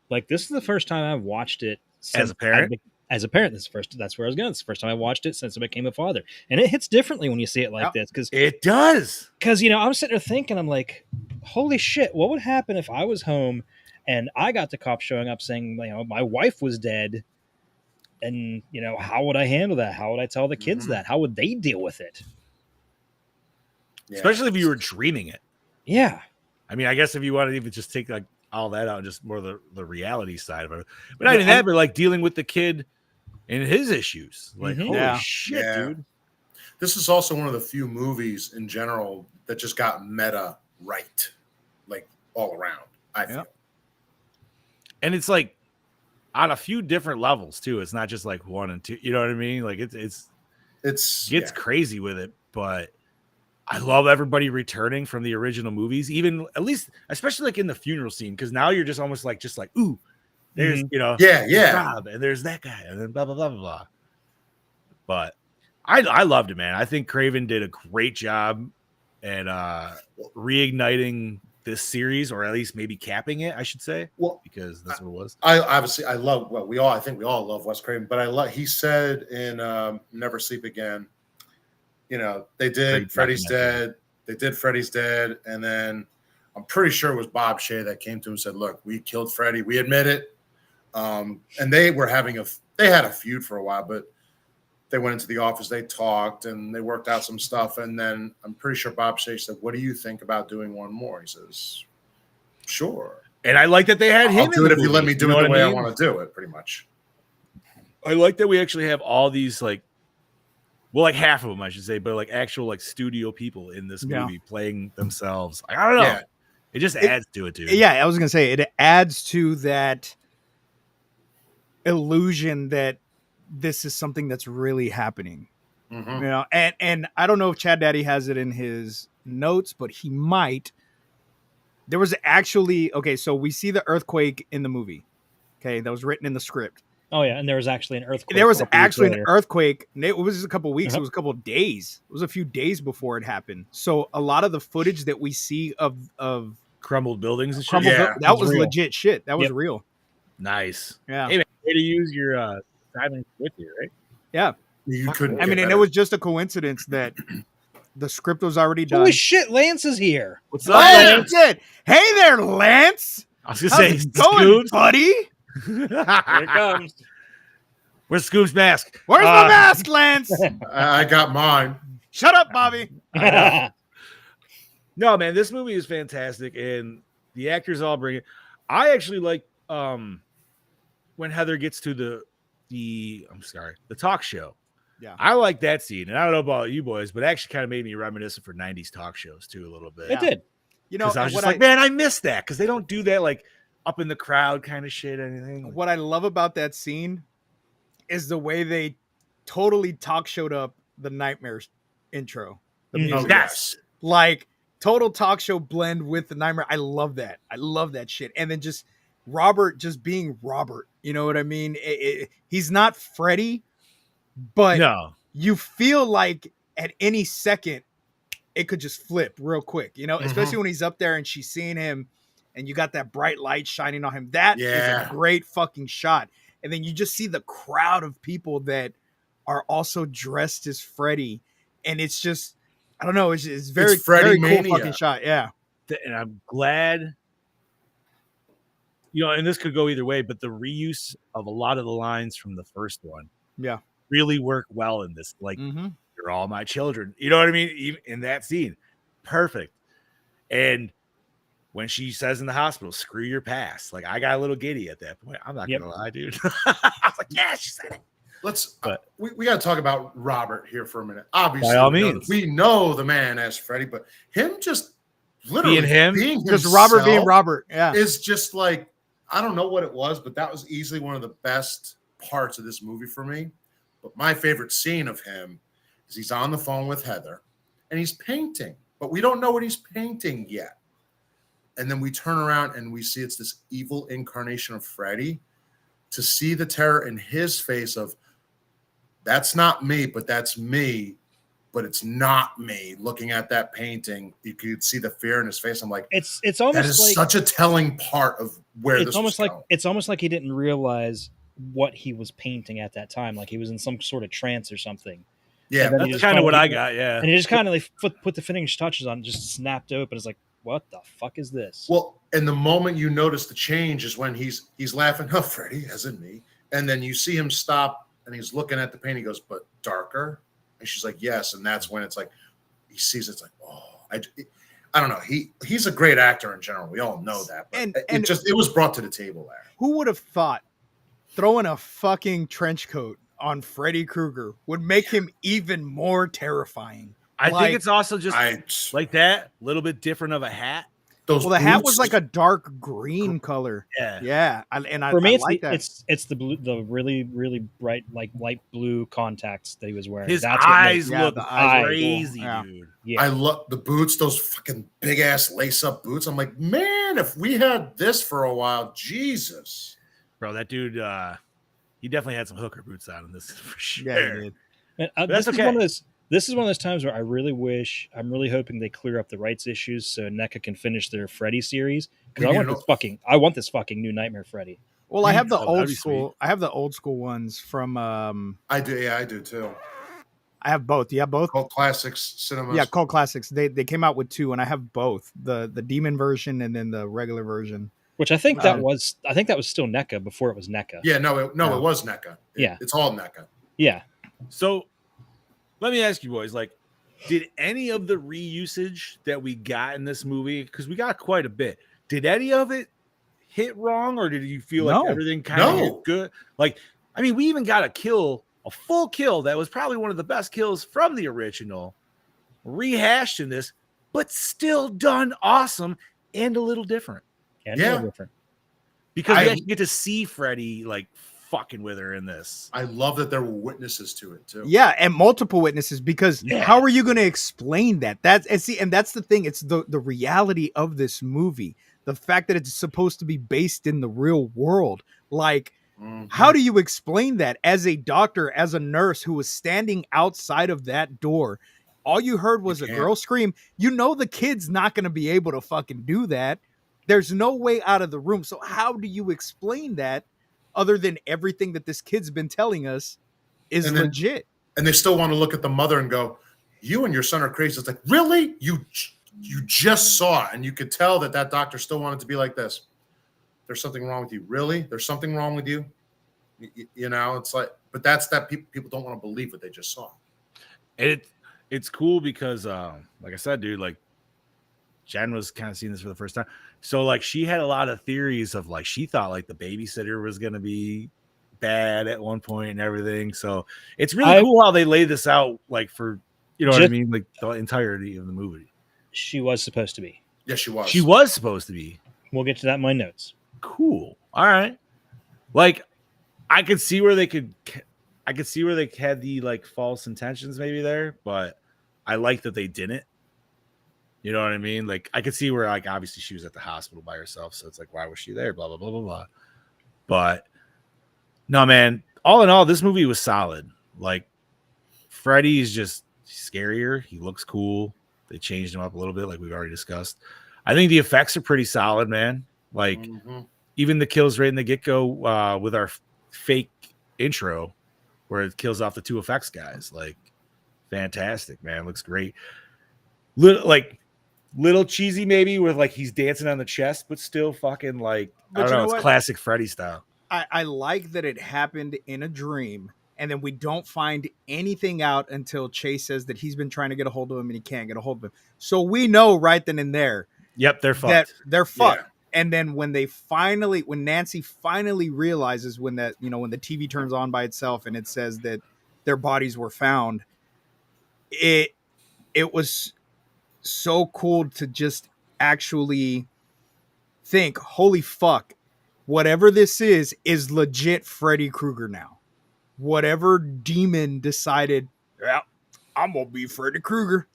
like this is the first time I've watched it As a parent? As a parent, that's where I was going. It's the first time I watched it since I became a father, and it hits differently when you see it like Yep. this It does. because I'm sitting there thinking, I'm like, holy shit, what would happen if I was home and I got the cops showing up saying, my wife was dead, and how would I handle that? How would I tell the kids Mhm. that? How would they deal with it? Yeah. Especially if you were dreaming it. Yeah. I mean, I guess if you wanted to even just take like all that out, just more the reality side of it. But not even that, but like dealing with the kid and his issues. Like, Mhm. holy Yeah. shit, Yeah. dude. This is also one of the few movies in general that just got meta right, like all around. I feel. Yep. And it's like on a few different levels too. It's not just like 1 and 2. You know what I mean? Like it It's gets crazy with it, but I love everybody returning from the original movies, even at least, especially like in the funeral scene, because now you're just almost like ooh, there's yeah. Rob, and there's that guy, and then blah blah blah blah blah. But I loved it, man. I think Craven did a great job at reigniting this series, or at least maybe capping it, I should say. Well, because that's what it was. I love I think we all love Wes Craven, but he said in Never Sleep Again, they did Great Freddy's documentary. Dead, they did Freddy's Dead, and then I'm pretty sure it was Bob Shea that came to him and said, look, we killed Freddy, we admit it. And they were they had a feud for a while, but they went into the office, they talked, and they worked out some stuff. And then I'm pretty sure Bob Shea said, what do you think about doing one more? He says, sure. And I like that they had him. I'll do it if you let me do it the way I mean? want to do it, pretty much. I like that we actually have all these like half of them, I should say, but like actual like studio people in this movie playing themselves. I don't know. Yeah. It just adds to it, dude. Yeah, I was gonna say it adds to that illusion that this is something that's really happening. Mhm. And I don't know if Chad Daddy has it in his notes, but he might. There was actually so we see the earthquake in the movie. Okay, that was written in the script. Oh yeah, and there was actually an earthquake. There was a couple weeks actually an later. earthquake. It was a couple weeks. Uh-huh. It was a couple of days. It was a few days before it happened. So a lot of the footage that we see of Crumbled buildings and shit. crumbled Yeah, that was was real. legit shit. That was Yep. real. Nice. Yeah. Hey man, way to use your timing with you, right? Yeah. You couldn't. I mean, get and it better. was just a coincidence that the script was already done. Holy shit, Lance is here. What's up, Lance! Lance? Hey there, Lance. I was gonna How's say, it going, buddy? Here it comes. Where's Scoop's mask? Where's my mask, Lance? I got mine. Shut up, Bobby. No, man, this movie is fantastic, and the actors all bring it. I actually like when Heather gets to the talk show. Yeah. I like that scene, and I don't know about you boys, but it actually kind of made me reminiscent for '90s talk shows too a little bit. It did. You know, Because I was what just like, man, I miss that because they don't do that like up in the crowd kind of shit. Anything. what I love about that scene is the way they totally talk showed up the Nightmares intro. The Mm. music. Oh, Yes. Like total talk show blend with the Nightmare. I love that. I love that shit. And then just Robert just being Robert. You know what I mean? He's not Freddy, but No. you feel like at any second it could just flip real quick, especially when he's up there and she's seeing him and you got that bright light shining on him. That is Yeah. a great fucking shot. And then you just see the crowd of people that are also dressed as Freddy. And it's just, I don't know, it's very, It's Freddy very cool mania. fucking shot. Yeah. And I'm glad, and this could go either way, but the reuse of a lot of the lines from the first one Yeah. really work well in this. Like, Mm-hmm. you're all my children. You know what I mean? Even in that scene. Perfect. And when she says in the hospital, screw your past, like I got a little giddy at that point. I'm not Yep. gonna lie, dude. I was like, yeah, she said it. Let's. But- We got to talk about Robert here for a minute. Obviously, By all we know- means. we know the man as Freddy, but him just literally Being him? Just Robert being himself Robert. Yeah. is just like, I don't know what it was, but that was easily one of the best parts of this movie for me. But my favorite scene of him is he's on the phone with Heather and he's painting, but we don't know what he's painting yet. And then we turn around and we see it's this evil incarnation of Freddy. To see the terror in his face of, that's not me, but that's me. but it's not me. Looking at that painting, you could see the fear in his face. I'm like, It's almost that is like such a telling part of where this was going. it's almost like he didn't realize what he was painting at that time. Like he was in some sort of trance or something. Yeah, And then he That's just kind of what finally- I got. Yeah. And he just kind of like put the finishing touches on, it, just snapped open. It's like, what the fuck is this? well, and the moment you notice the change is when he's laughing, oh, Freddy, as in me. And then you see him stop and he's looking at the painting. He goes, but darker? And she's like, yes. And that's when it's like, he sees it's like, oh, I don't know. He's a great actor in general. We all know that. But it was brought to the table there. Who would have thought throwing a fucking trench coat on Freddy Krueger would make him even more terrifying? I Like- think it's also just like that, a little bit different of a hat. Those Well, the hat was boots- like a dark green color. Yeah. Yeah, For me, I it's like the, that. it's the blue, the really really bright like light blue contacts that he was wearing. His That's what eyes Yeah, look the eyes are crazy, cool. Yeah. dude. yeah. I love the boots, those fucking big ass lace up boots. I'm like, man, if we had this for a while, Jesus. Bro, that dude, he definitely had some hooker boots on in this for sure. Yeah, he did. And, That's this is okay. one of those. This is one of those times where I'm really hoping they clear up the rights issues so NECA can finish their Freddy series, because I want this fucking new Nightmare Freddy. Well, I have the Oh, that'd old be school. I have the old school ones from. I do, yeah, I do too. I have both. Yeah, both. Cult Classics Cinemas. Yeah, Cult Classics. They came out with two, and I have both the demon version and then the regular version. Which I think that was still NECA before it was NECA. Yeah, it was NECA. Yeah. It's all NECA. Yeah. So let me ask you boys, like, did any of the reusage that we got in this movie, because we got quite a bit, did any of it hit wrong, or did you feel like No. everything kind of No. hit good? Like, I mean, we even got a full kill that was probably one of the best kills from the original, rehashed in this, but still done awesome and a little different. And Yeah. no different. Because I- we actually get to see Freddy like fucking with her in this. I love that there were witnesses to it too. Yeah, and multiple witnesses, because Yeah. how are you going to explain that? That's the thing. It's the reality of this movie. The fact that it's supposed to be based in the real world. Like, Mhm. how do you explain that as a doctor, as a nurse who was standing outside of that door? All you heard was a can't. girl scream. You know the kid's not going to be able to fucking do that. There's no way out of the room. So how do you explain that other than everything that this kid's been telling us is And then- legit? And they still want to look at the mother and go, "You and your son are crazy." It's like, really? You just saw it, and you could tell that doctor still wanted to be like this. There's something wrong with you. Really? There's something wrong with you? You know, it's like, but that's that people don't want to believe what they just saw. It's cool because like I said, dude, like Jen was kind of seeing this for the first time. So like she had a lot of theories of like she thought like the babysitter was gonna be bad at one point and everything. So it's really cool how they lay this out, like for what I mean, like the entirety of the movie. She was supposed to be. Yes, she was. She was supposed to be. We'll get to that in my notes. Cool. All right. Like I could see where they had the like false intentions maybe there, but I like that they didn't. You know what I mean? Like I could see where like obviously she was at the hospital by herself, so it's like why was she there? Blah blah blah blah blah. But no, man. All in all, this movie was solid. Like Freddy is just scarier. He looks cool. They changed him up a little bit, like we've already discussed. I think the effects are pretty solid, man. Like even the kills right in the get-go with our fake intro where it kills off the two effects guys. Like fantastic, man. Looks great. Little cheesy maybe with like he's dancing on the chest, but still fucking like But I don't you know, know it's what? classic Freddy style. I like that it happened in a dream, and then we don't find anything out until Chase says that he's been trying to get a hold of him and he can't get a hold of him. So we know right then and there Yep, they're fucked. that they're fucked. Yeah. And then when Nancy finally realizes when the TV turns on by itself and it says that their bodies were found, it was so cool to just actually think, holy fuck, whatever this is legit Freddy Krueger now. Whatever demon decided, yeah, I'm gonna be Freddy Krueger.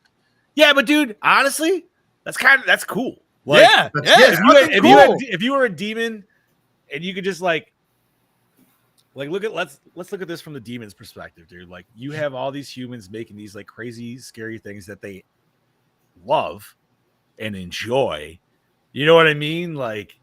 Yeah, but dude, honestly, that's cool. Like, Yeah, that's- yeah, yeah, it's fucking cool. if you were a demon and you could just like Like, let's look at this from the demon's perspective, dude. Like, you have all these humans making these like crazy, scary things that they love and enjoy. You know what I mean? Like,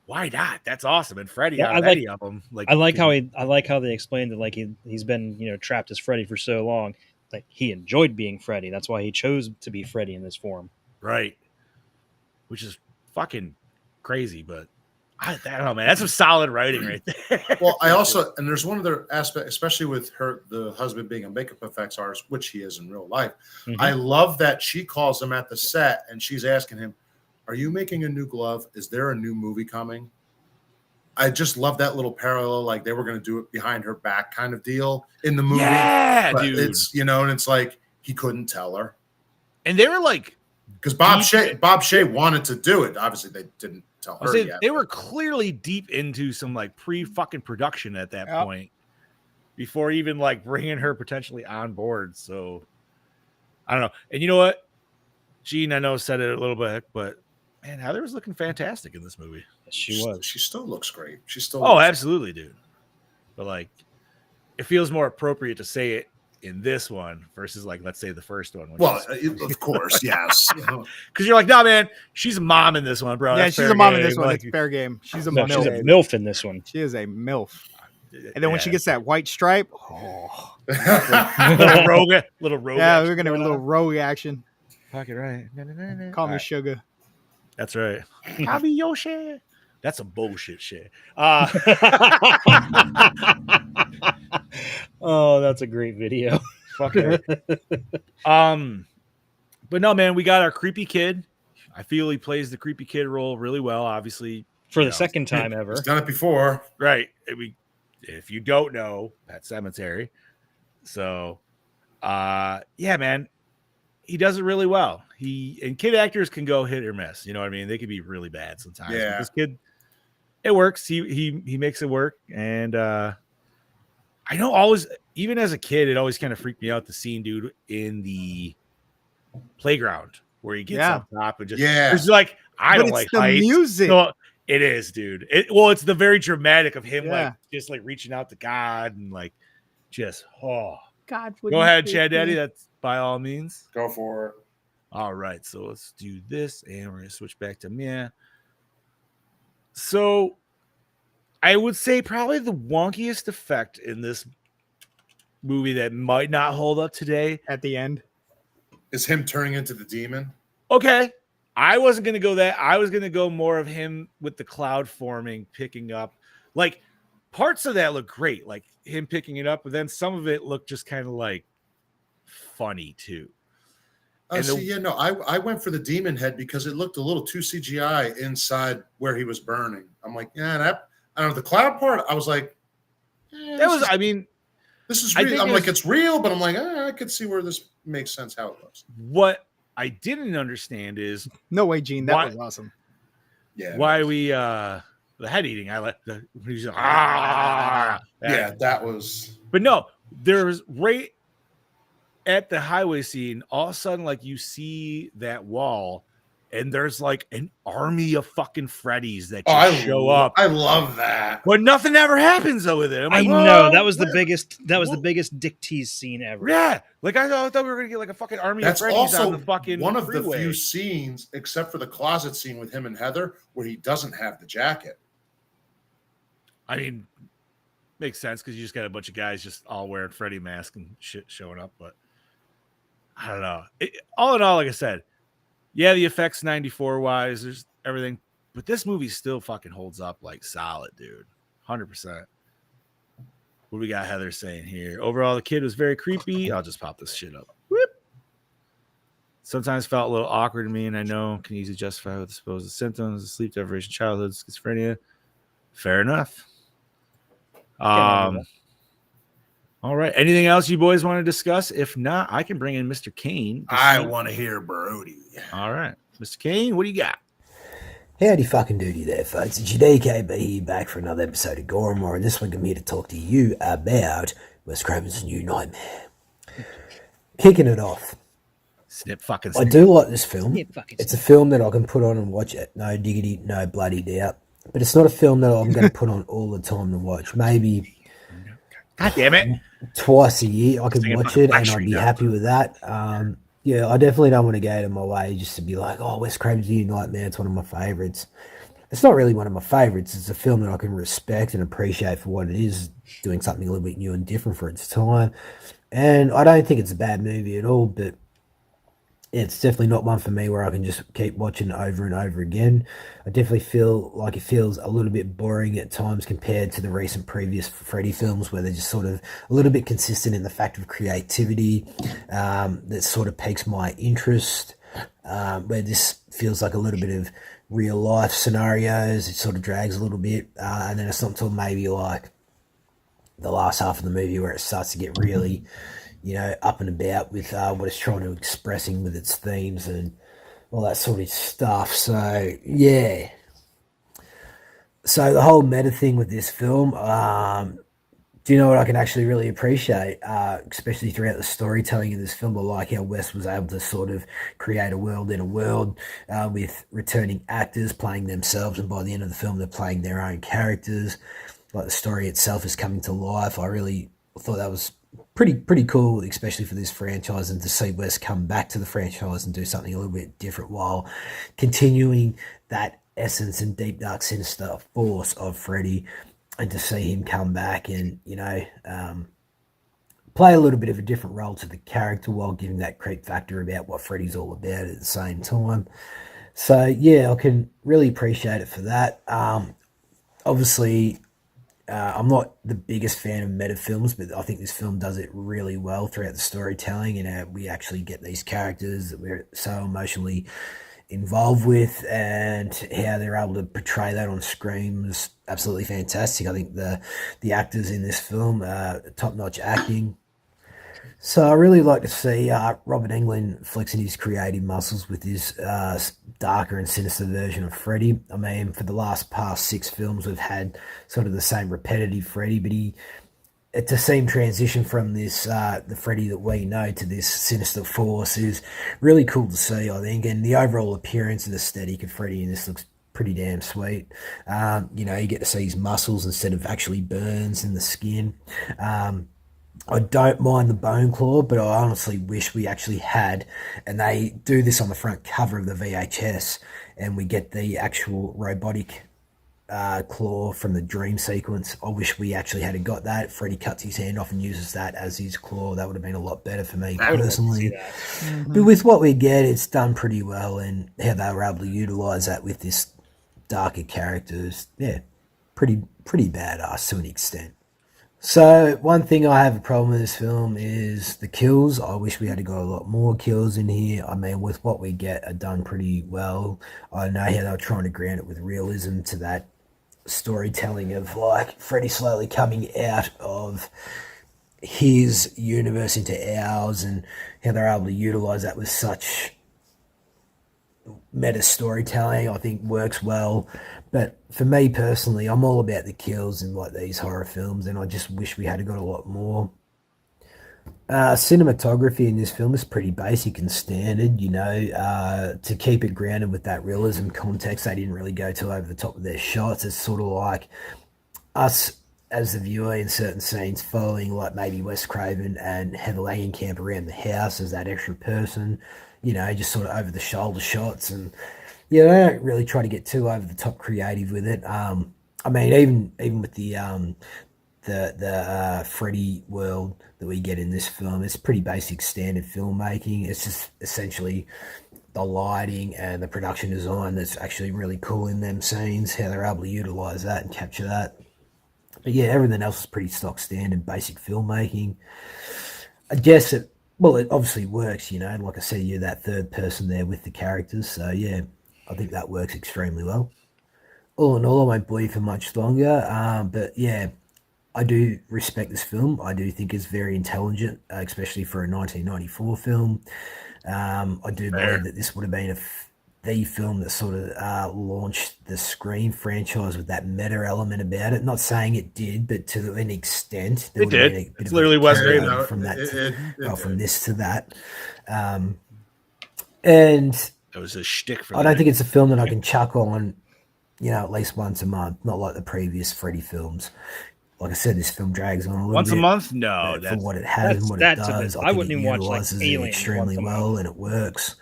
why not? That's awesome. And Freddy Well, out of any of them, like I like how they explained that like he's been trapped as Freddy for so long. Like he enjoyed being Freddy. That's why he chose to be Freddy in this form. right, which is fucking crazy, but I don't know, man. That's some solid writing right there. Well, I also, and there's one other aspect, especially with the husband being a makeup effects artist, which he is in real life. Mhm. I love that she calls him at the set and she's asking him, "Are you making a new glove? Is there a new movie coming?" I just love that little parallel, like they were going to do it behind her back kind of deal in the movie. Yeah, but dude. It's and it's like he couldn't tell her. And they were like, because Bob Shea wanted to do it. Obviously, they didn't tell her yet. They were clearly deep into some like pre-fucking production at that point, before even like bringing her potentially on board. So I don't know. And you know what, Gene, I know said it a little bit, but man, Heather was looking fantastic in this movie. She was. She still looks great. She still. Oh, absolutely, dude. But like, it feels more appropriate to say it in this one versus like, let's say the first one. Well, of course, yes. Because you're like, nah, man, she's a mom in this one, bro. Yeah, That's she's fair a mom game. in this one. Like, It's fair game. She's a No, MILF. she's a MILF in this one. She is a MILF. And then when she gets that white stripe, little rogue. yeah, we're gonna have a little rogue action. Pocket right. Call me sugar. That's right. I'll be your shit. That's a bullshit shit. Oh, that's a great video. Fuck it. But no, man, we got our creepy kid. I feel he plays the creepy kid role really well. Obviously, For the second time ever. He's done it before, right? If you don't know, Pet Cemetery. So, yeah, man, he does it really well. And kid actors can go hit or miss. You know what I mean? They can be really bad sometimes. Yeah. But this kid, it works. He makes it work. And I know always, even as a kid, it always kind of freaked me out the scene, dude, in the playground where he gets up top and just it's like I don't like heights. Music. No, it is, dude. It's the very dramatic of him like just like reaching out to God and like just God. Go ahead, Chad Daddy. That's by all means. go for it. All right, so let's do this, and we're gonna switch back to Mia. So, I would say probably the wonkiest effect in this movie that might not hold up today At the end. Is him turning into the demon. Okay, I wasn't gonna go that. I was gonna go more of him with the cloud forming, picking up. Like parts of that look great, like him picking it up, but then some of it looked just kind of like funny too. I went for the demon head because it looked a little too CGI inside where he was burning. I'm like, I don't know. The cloud part, I was like, this is real. I'm like, it's real, but I'm like, I could see where this makes sense how it looks. What I didn't understand is no way, Gene. That was awesome. Yeah. Why we the head eating? I let the that was. But no, there was right at the highway scene. All of a sudden, like you see that wall, and there's like an army of fucking Freddies that just show up. I love that. But nothing ever happens with it. I know that was the biggest. That was the biggest dick tease scene ever. Yeah, like I thought we were gonna get like a fucking army of Freddies also on the fucking one of freeway. the few scenes, except for the closet scene with him and Heather, where he doesn't have the jacket. I mean, makes sense because you just got a bunch of guys just all wearing Freddy masks and shit showing up. But I don't know. All in all, like I said, yeah, the effects 94 wise, there's everything, but this movie still fucking holds up like solid, dude. 100%. What we got Heather saying here? Overall, the kid was very creepy. I'll just pop this shit up. Whoop. Sometimes felt a little awkward to me, and I know can easily justify with the supposed symptoms of sleep deprivation, childhood schizophrenia. Fair enough. All right. Anything else you boys want to discuss? If not, I can bring in Mr. Kane. I want to hear Brody. All right. Mr. Kane, what do you got? Howdy fucking doody there, folks. It's your DKB here back for another episode of Gore, and this week I'm here to talk to you about Wes Craven's New Nightmare. Kicking it off. Snip. I do like this film. It's a film that I can put on and watch it. No diggity, no bloody doubt. But it's not a film that I'm going to put on all the time to watch. Maybe God damn it. twice a year. I could Singing watch fucking it and Backstreet I'd be now. happy with that. Yeah, I definitely don't want to go out of my way just to be like, oh, Wes Craven's New Nightmare, it's one of my favorites. It's not really one of my favorites. It's a film that I can respect and appreciate for what it is, doing something a little bit new and different for its time. And I don't think it's a bad movie at all, but it's definitely not one for me where I can just keep watching it over and over again. I definitely feel like it feels a little bit boring at times compared to the recent previous Freddy films where they're just sort of a little bit consistent in the fact of creativity that sort of piques my interest. Where this feels like a little bit of real life scenarios, it sort of drags a little bit, and then it's not until maybe like the last half of the movie where it starts to get really, up and about with what it's trying to expressing with its themes and all that sort of stuff. So yeah. So the whole meta thing with this film, do you know what I can actually really appreciate, especially throughout the storytelling of this film? I like how Wes was able to sort of create a world in a world with returning actors playing themselves, and by the end of the film, they're playing their own characters. Like the story itself is coming to life. I really thought that was pretty cool, especially for this franchise, and to see Wes come back to the franchise and do something a little bit different while continuing that essence and deep dark sinister force of Freddy, and to see him come back and play a little bit of a different role to the character while giving that creep factor about what Freddy's all about at the same time. So yeah, I can really appreciate it for that. Obviously, I'm not the biggest fan of meta films, but I think this film does it really well throughout the storytelling, and we actually get these characters that we're so emotionally involved with, and how they're able to portray that on screen was absolutely fantastic. I think the actors in this film, top-notch acting. So I really like to see Robert Englund flexing his creative muscles with his darker and sinister version of Freddy. I mean, for the past 6 films, we've had sort of the same repetitive Freddy, but to see him transition from this the Freddy that we know to this sinister force is really cool to see, I think. And the overall appearance and aesthetic of Freddy in this looks pretty damn sweet. You get to see his muscles instead of actually burns in the skin. I don't mind the bone claw, but I honestly wish we actually had, and they do this on the front cover of the VHS, and we get the actual robotic claw from the dream sequence. I wish we actually had got that. Freddy cuts his hand off and uses that as his claw. That would have been a lot better for me personally. But with what we get, it's done pretty well, and how they were able to utilize that with this darker characters, yeah, pretty badass to an extent. So one thing I have a problem with this film is the kills. I wish we had got a lot more kills in here. I mean, with what we get are done pretty well. I know how they were trying to ground it with realism to that storytelling of like Freddy slowly coming out of his universe into ours, and how they're able to utilize that with such meta storytelling, I think works well. But for me personally, I'm all about the kills in like these horror films, and I just wish we had got a lot more. Cinematography in this film is pretty basic and standard, to keep it grounded with that realism context. They didn't really go too over the top of their shots. It's sort of like us as the viewer in certain scenes following like maybe Wes Craven and Heather Langenkamp around the house as that extra person, just sort of over the shoulder shots. And yeah, they don't really try to get too over the top creative with it. I mean, even with the Freddy world that we get in this film, it's pretty basic standard filmmaking. It's just essentially the lighting and the production design that's actually really cool in them scenes, how they're able to utilize that and capture that. But yeah, everything else is pretty stock standard basic filmmaking. I guess it obviously works, like I said, you're that third person there with the characters. So yeah, I think that works extremely well. All in all, I won't bore you for much longer. But yeah, I do respect this film. I do think it's very intelligent, especially for a 1994 film. I do believe that this would have been the film that sort of launched the Scream franchise with that meta element about it. Not saying it did, but to an extent, it did. It's literally Wes Craven from that from this to that. And that was a shtick for I don't think it's a film that I can chuck on, at least once a month. Not like the previous Freddy films. like I said, this film drags on a little Once bit. a month? No, But for that's what it has and what it that's a does, bit- I I think wouldn't it even watch, like, utilizes it Alien extremely once a well, month. and it works.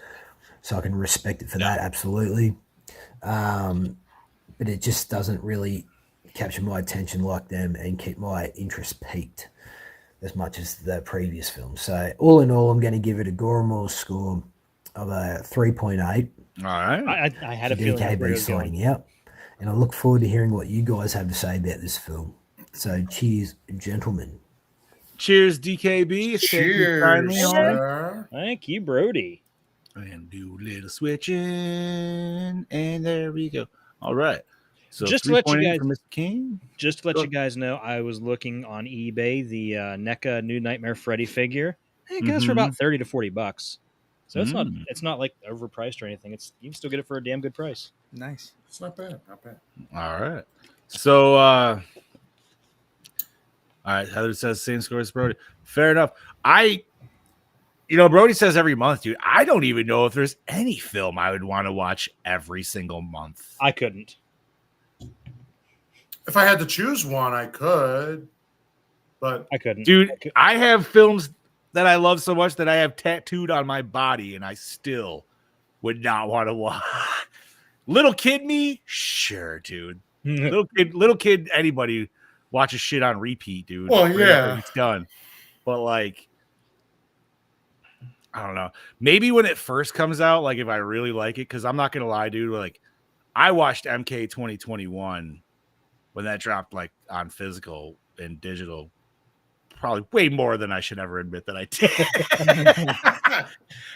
So I can respect it for that, absolutely. But it just doesn't really capture my attention like them and keep my interest peaked as much as the previous film. So all in all, I'm going to give it a Gormore score of a 3.8. all right. I had a feeling that's where it DKB was going. signing out. And I look forward to hearing what you guys have to say about this film. So cheers, gentlemen. Cheers, DKB. Thank you Cheers, kindly, homie. sir. Thank you, Brody. And do a little switching, and there we go. All right. So Just to let you 3.8 guys- for Mr. King. Just to let Go. you guys know, I was looking on eBay the NECA New Nightmare Freddy figure. It goes for about $30 to $40. So it's not like overpriced or anything. You can still get it for a damn good price. Nice. It's not bad. Not bad. All right. So, all right. Heather says same score as Brody. Fair enough. Brody says every month, dude. I don't even know if there's any film I would want to watch every single month. I couldn't. If I had to choose one, I could, but I couldn't. Dude, I have films that I love so much that I have tattooed on my body, and I still would not want to watch. Little kid me? Sure, dude. little kid, anybody watches shit on repeat, dude. Well, Right yeah. after it's done. But like, I don't know. Maybe when it first comes out, like if I really like it, because I'm not gonna lie, dude. Like, I watched MK 2021 when that dropped, like on physical and digital, probably way more than I should ever admit that I did.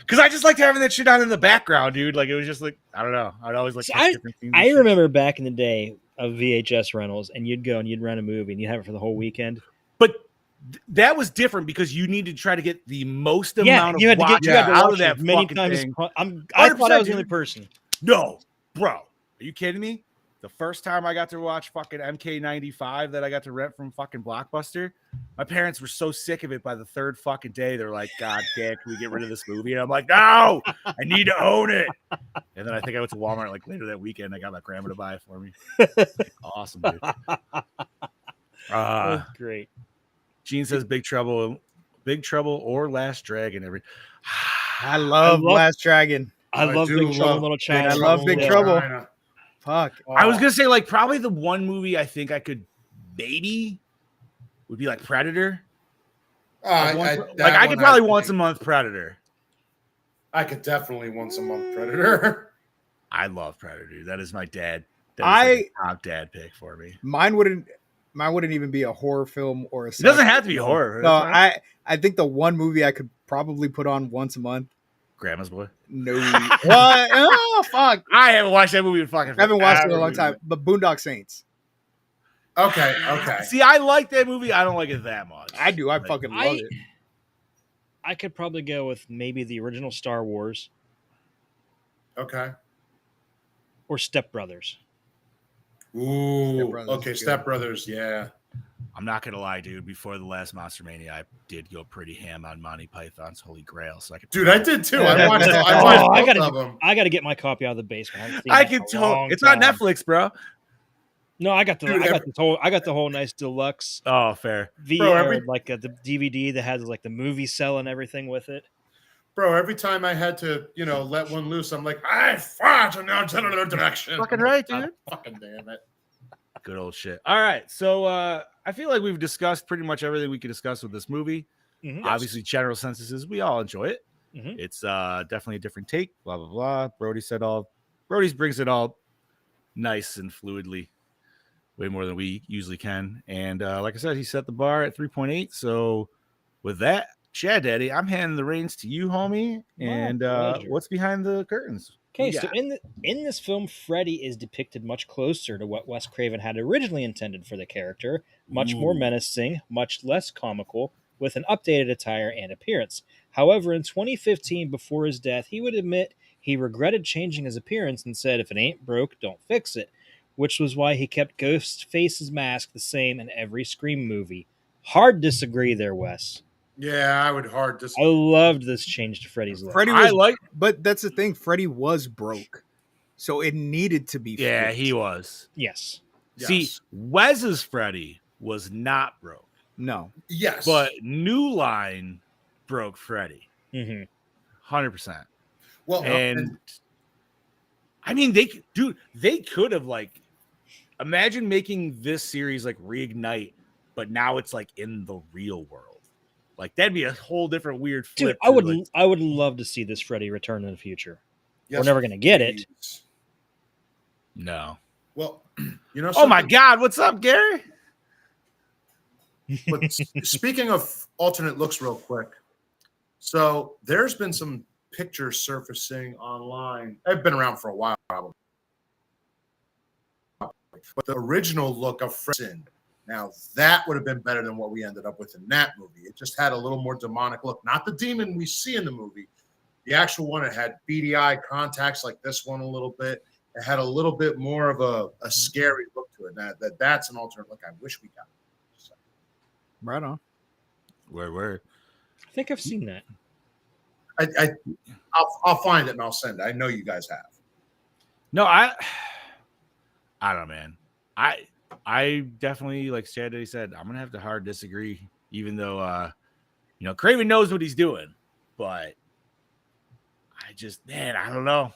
Because I just liked having that shit on in the background, dude. Like it was just like, I don't know. I'd always like So catch different scenes. and I shit. remember back in the day of VHS rentals, and you'd go and you'd rent a movie and you'd have it for the whole weekend. But that was different because you needed to try to get the most Yeah, amount of you had to watch get out out of that many fucking times. thing. I thought I was the 100%, only dude. person. No, bro. Are you kidding me? The first time I got to watch fucking MK95 that I got to rent from fucking Blockbuster, my parents were so sick of it by the third fucking day. They're like, God damn, can we get rid of this movie? And I'm like, no, I need to own it. And then I think I went to Walmart like later that weekend. I got my grandma to buy it for me. Awesome, dude. That's great. Gene says Big Trouble or Last Dragon. I love Last Dragon. I love do Big Trouble love in Little Dude, China. I love Big Yeah. Trouble. China. Fuck. I was gonna say like probably the one movie I think I could maybe would be like Predator. I could probably once a month Predator. I could definitely once a month Predator. I love Predator. That is my dad. Top dad pick for me. Mine wouldn't even be a horror film or a. It doesn't have to be horror. No, I think the one movie I could probably put on once a month. Grandma's Boy. No. What? Oh fuck! I haven't watched that movie in fucking. I haven't watched it in a forever, long time. dude. But Boondock Saints. Okay. See, I like that movie. I don't like it that much. I do. I Like, fucking love it. I could probably go with maybe the original Star Wars Okay. or Step Brothers. Ooh. Step Brothers Okay. is good. Step Brothers. Yeah. I'm not gonna lie, dude. Before the last Monster Mania, I did go pretty ham on Monty Python's Holy Grail. So I could, Dude, I did too. Yeah. I watched I both of them. I got to get my copy out of the basement. I haven't seen I it in can a tell. long It's not time. Netflix, bro. No, I got Dude, I got the whole nice deluxe Oh, fair. VR, like the DVD that has like the movie cell and everything with it. Bro, every time I had to, let one loose, I'm like, I fought in another direction. Fucking right, dude. Fucking damn it. Good old shit. All right, so I feel like we've discussed pretty much everything we could discuss with this movie. Mhm. Obviously, general census is we all enjoy it. Mhm. It's definitely a different take. Blah blah blah. Brody's brings it all nice and fluidly, way more than we usually can. And like I said, he set the bar at 3.8. So with that, Chad Daddy, I'm handing the reins to you, homie. My And pleasure. what's behind the curtains? Okay, Yeah. so in this film, Freddy is depicted much closer to what Wes Craven had originally intended for the character, much more Ooh. menacing, much less comical, with an updated attire and appearance. However, in 2015, before his death, he would admit he regretted changing his appearance and said, "If it ain't broke, don't fix it," which was why he kept Ghostface's mask the same in every Scream movie. Hard disagree there, Wes. Yeah, I would hard I disagree. loved this change to Freddy's look. Freddy I was, like. but that's the thing. Freddy was broke, so it needed to be. Yeah, fixed. he was. Yes. See, Yes. Wes's Freddy was not broke. No. Yes. But New Line broke Freddy. Mm-hmm. 100%. Well, And I mean, they could have like, imagine making this series like Reignite, but now it's like in the real world. Like that'd be a whole different weird flip. Dude, I would love to see this Freddy return in the future. yes, We're never going to get it. please. No. Well, you know. Oh my something? God! What's up, Gary? But speaking of alternate looks, real quick. So there's been some pictures surfacing online. I've been around for a while, probably. But the original look of Freddy, now that would have been better than what we ended up with in that movie. It just had a little more demonic look. Not the demon we see in the movie. The actual one, it had beady eye contacts like this one a little bit. It had a little bit more of a scary look to it. That's an alternate look I wish we got. So. Right on. Where? I think I've seen that. I'll find it and I'll send it. I know you guys have. No, I don't know, man. I definitely, like Chad Daddy said, I'm gonna have to hard disagree, even though Craven knows what he's doing, but I don't know.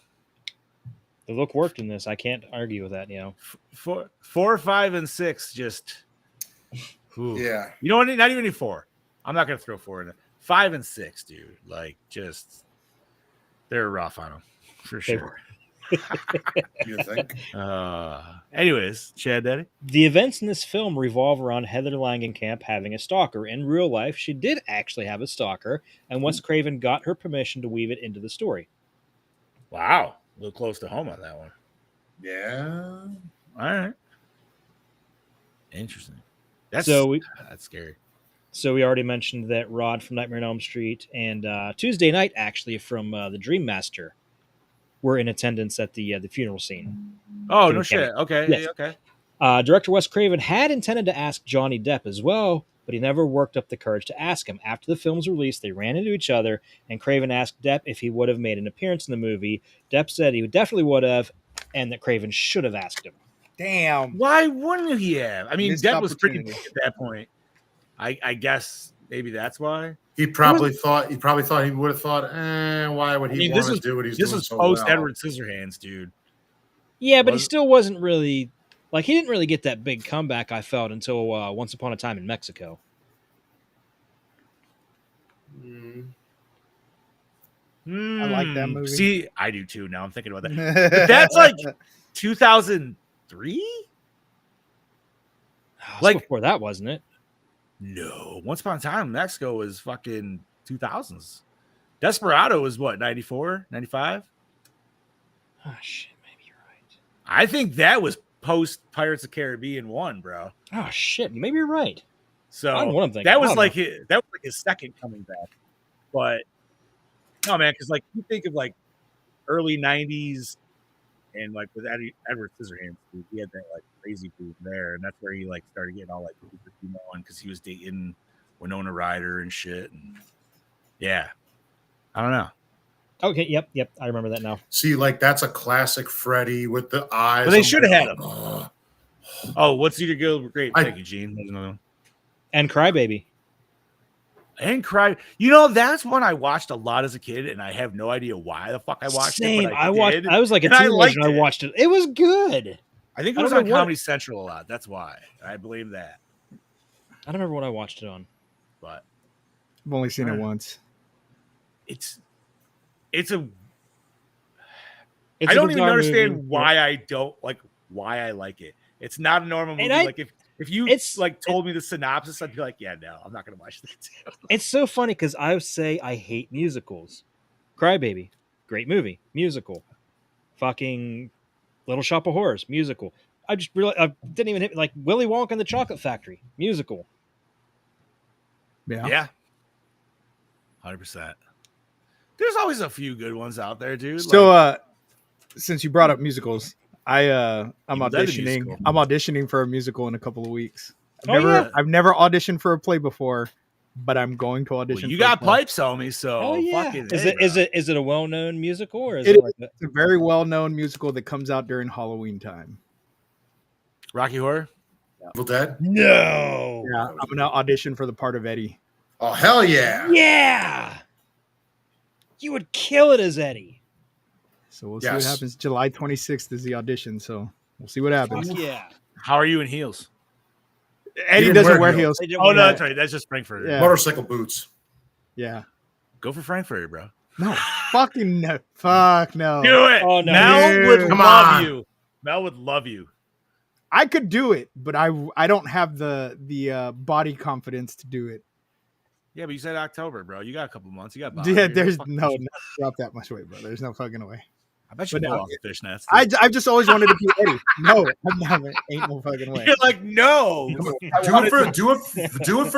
The look worked in this. I can't argue with that. 4, 5, and 6 just. Yeah. You know what? Not even 4. I'm not gonna throw 4 in it. 5 and 6, dude. Like, just they're rough on them for sure. You think? Anyways, Chad Daddy. The events in this film revolve around Heather Langenkamp having a stalker. In real life, she did actually have a stalker, and Wes Craven got her permission to weave it into the story. Wow, a little close to home on that one. Yeah. All right. Interesting. That's scary. So we already mentioned that Rod from Nightmare on Elm Street and Tuesday Night, actually, from the Dream Master, were in attendance at the funeral scene. Oh, no shit. Okay. Yes. Okay. Director Wes Craven had intended to ask Johnny Depp as well, but he never worked up the courage to ask him. After the film's release, they ran into each other, and Craven asked Depp if he would have made an appearance in the movie. Depp said he definitely would have, and that Craven should have asked him. Damn. Why wouldn't he have? I mean, Missed Depp was pretty opportunity. big at that point. I guess maybe that's why. He probably thought he would have thought, why would he want to do what he's doing? This was so post well? Edward Scissorhands, dude. Yeah, but he still wasn't really he didn't really get that big comeback, I felt, until Once Upon a Time in Mexico. I like that movie. See, I do too. Now I'm thinking about that. But that's like 2003. Like before that, wasn't it? No, Once Upon a Time in Mexico was fucking 2000s. Desperado was what, 94, 95? Oh shit, maybe you're right. I think that was post Pirates of the Caribbean 1, bro. Oh shit, maybe you're right. So I don't know what I'm thinking. that was like his second coming back. But no, man, because like you think of like early 90s and like with Edward Scissorhands, dude, he had that like crazy food there, and that's where he like started getting all like on because he was dating Winona Ryder and shit. And yeah, I don't know. Okay, yep, I remember that now. See, like that's a classic Freddy with the eyes. But they should have had him. Oh, what's your good? Great, thank you, Gene. There's another one. And Crybaby. And Cry. You know, that's one I watched a lot as a kid, and I have no idea why the fuck I watched it. But I was like a and teenager and I watched it. It was good. I think it was on Comedy Central a lot. That's why. I believe that. I don't remember what I watched it on. But I've only seen it once. It's a I don't even understand movie. why I don't like why I like it. It's not a normal movie. Like if you told me the synopsis, I'd be like, yeah, no, I'm not gonna watch that too. It's so funny because I say I hate musicals. Crybaby, great movie, musical. Fucking Little Shop of Horrors, musical. I didn't even hit like Willy Wonka and the Chocolate Factory, musical. Yeah. 100%. There's always a few good ones out there, dude. So, since you brought up musicals, I'm auditioning. I'm auditioning for a musical in a couple of weeks. I've never auditioned for a play before, but I'm going to audition. Well, you got pipes on me, so fucking is it a well-known musical or it's a very well-known musical that comes out during Halloween time? Rocky Horror? Evil Dead. No. Yeah, I'm gonna audition for the part of Eddie. Oh hell yeah! Yeah. You would kill it as Eddie. So we'll see what Yes. happens. July 26th is the audition, so we'll see what happens. Fuck yeah. How are you in heels? Eddie didn't doesn't wear wear heels. heels. They didn't Oh wear no, that. that's right. That's just Frankfurt. Yeah. Motorcycle boots. Yeah. Go for Frankfurt, bro. No, fucking no. Fuck no. Do it. Oh, no. Mel would Come love on. you. Mel would love you. I could do it, but I don't have the body confidence to do it. Yeah, but you said October, bro. You got a couple months. You got. Yeah, You're there's fucking- no drop that much weight, bro. There's no fucking way. I bet you but pull no, off the fishnets. I've just always wanted to be Eddie. No, I'm not. Ain't no fucking way. You're like, no. Do it for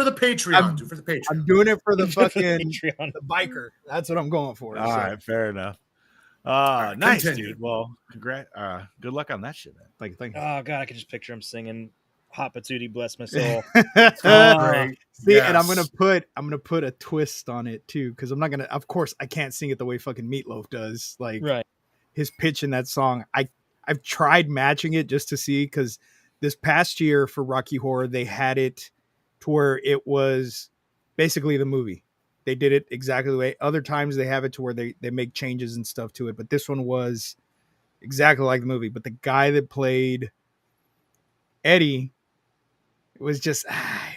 the Patreon. I'm- Do it for the Patreon. I'm doing it for the fucking Patreon. the biker. That's what I'm going for. All so. right, fair enough. right, Nice, continue. dude. Well, congrats. Good luck on that shit, man. Thank you. Oh god, I could just picture him singing "Hot Patootie, Bless My Soul." Great. See, and I'm Yes. gonna put a twist on it too, because I'm not gonna. Of course, I can't sing it the way fucking Meatloaf does. Like Right. his pitch in that song. I've tried matching it just to see, because this past year for Rocky Horror they had it to where it was basically the movie. They did it exactly the way. Other times they have it to where they make changes and stuff to it, but this one was exactly like the movie. But the guy that played Eddie, it was just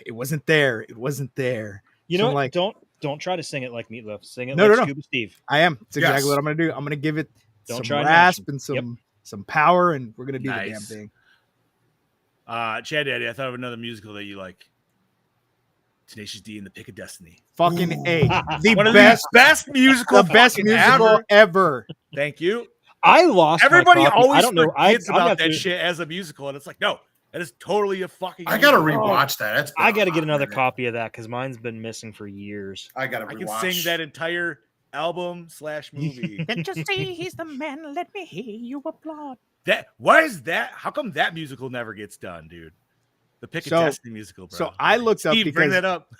it wasn't there. It wasn't there. You So know I'm what? like, Don't try to sing it like Meatloaf. Sing it No, like no. Scuba Steve. I am. It's exactly Yes. what I'm gonna do. I'm gonna give it Don't some try to rasp match and some power, and we're gonna do the damn Nice. thing. Chad Daddy, I thought of another musical that you like. Tenacious D and the Pick of Destiny. Fucking Ooh. A. The One of best, the best musical. the best fucking musical ever. Thank you. I lost. Everybody my copy. always I don't know. forgets I'm gonna about have that to- shit as a musical, and it's like, no, that is totally a fucking. I gotta musical. rewatch that. That's been I a got to hot get another minute. copy of that because mine's been missing for years. I gotta I rewatch. can sing that entire album/movie. Can't you see he's the man? Let me hear you applaud. That why is that? How come that musical never gets done, dude? The Pick So- of Destiny musical, bro. so I looked up Steve, bring because- that up.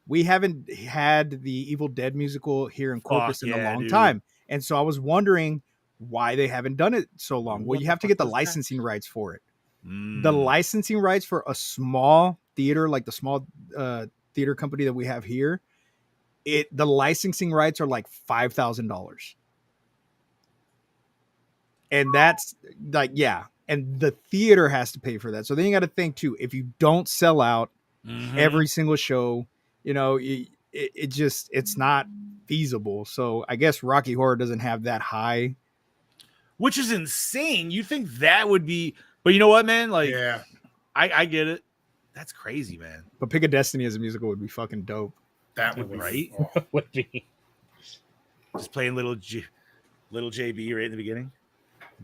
we haven't had the Evil Dead musical here in Corpus in a yeah, long dude. time, and so I was wondering why they haven't done it so long. Well, What you the have to fuck get the was that? licensing rights for it. The Mm. licensing rights for a small theater, like the small theater company that we have here, the licensing rights are like $5,000, and that's like, yeah, and the theater has to pay for that. So then you got to think too, if you don't sell out Mhm. every single show, you know, it's not feasible. So I guess Rocky Horror doesn't have that high. Which is insane. You think that would be, but you know what, man? Like, Yeah. I get it. That's crazy, man. But Pick a Destiny as a musical would be fucking dope. That would be Right? oh. Would be. Just playing little JB right in the beginning.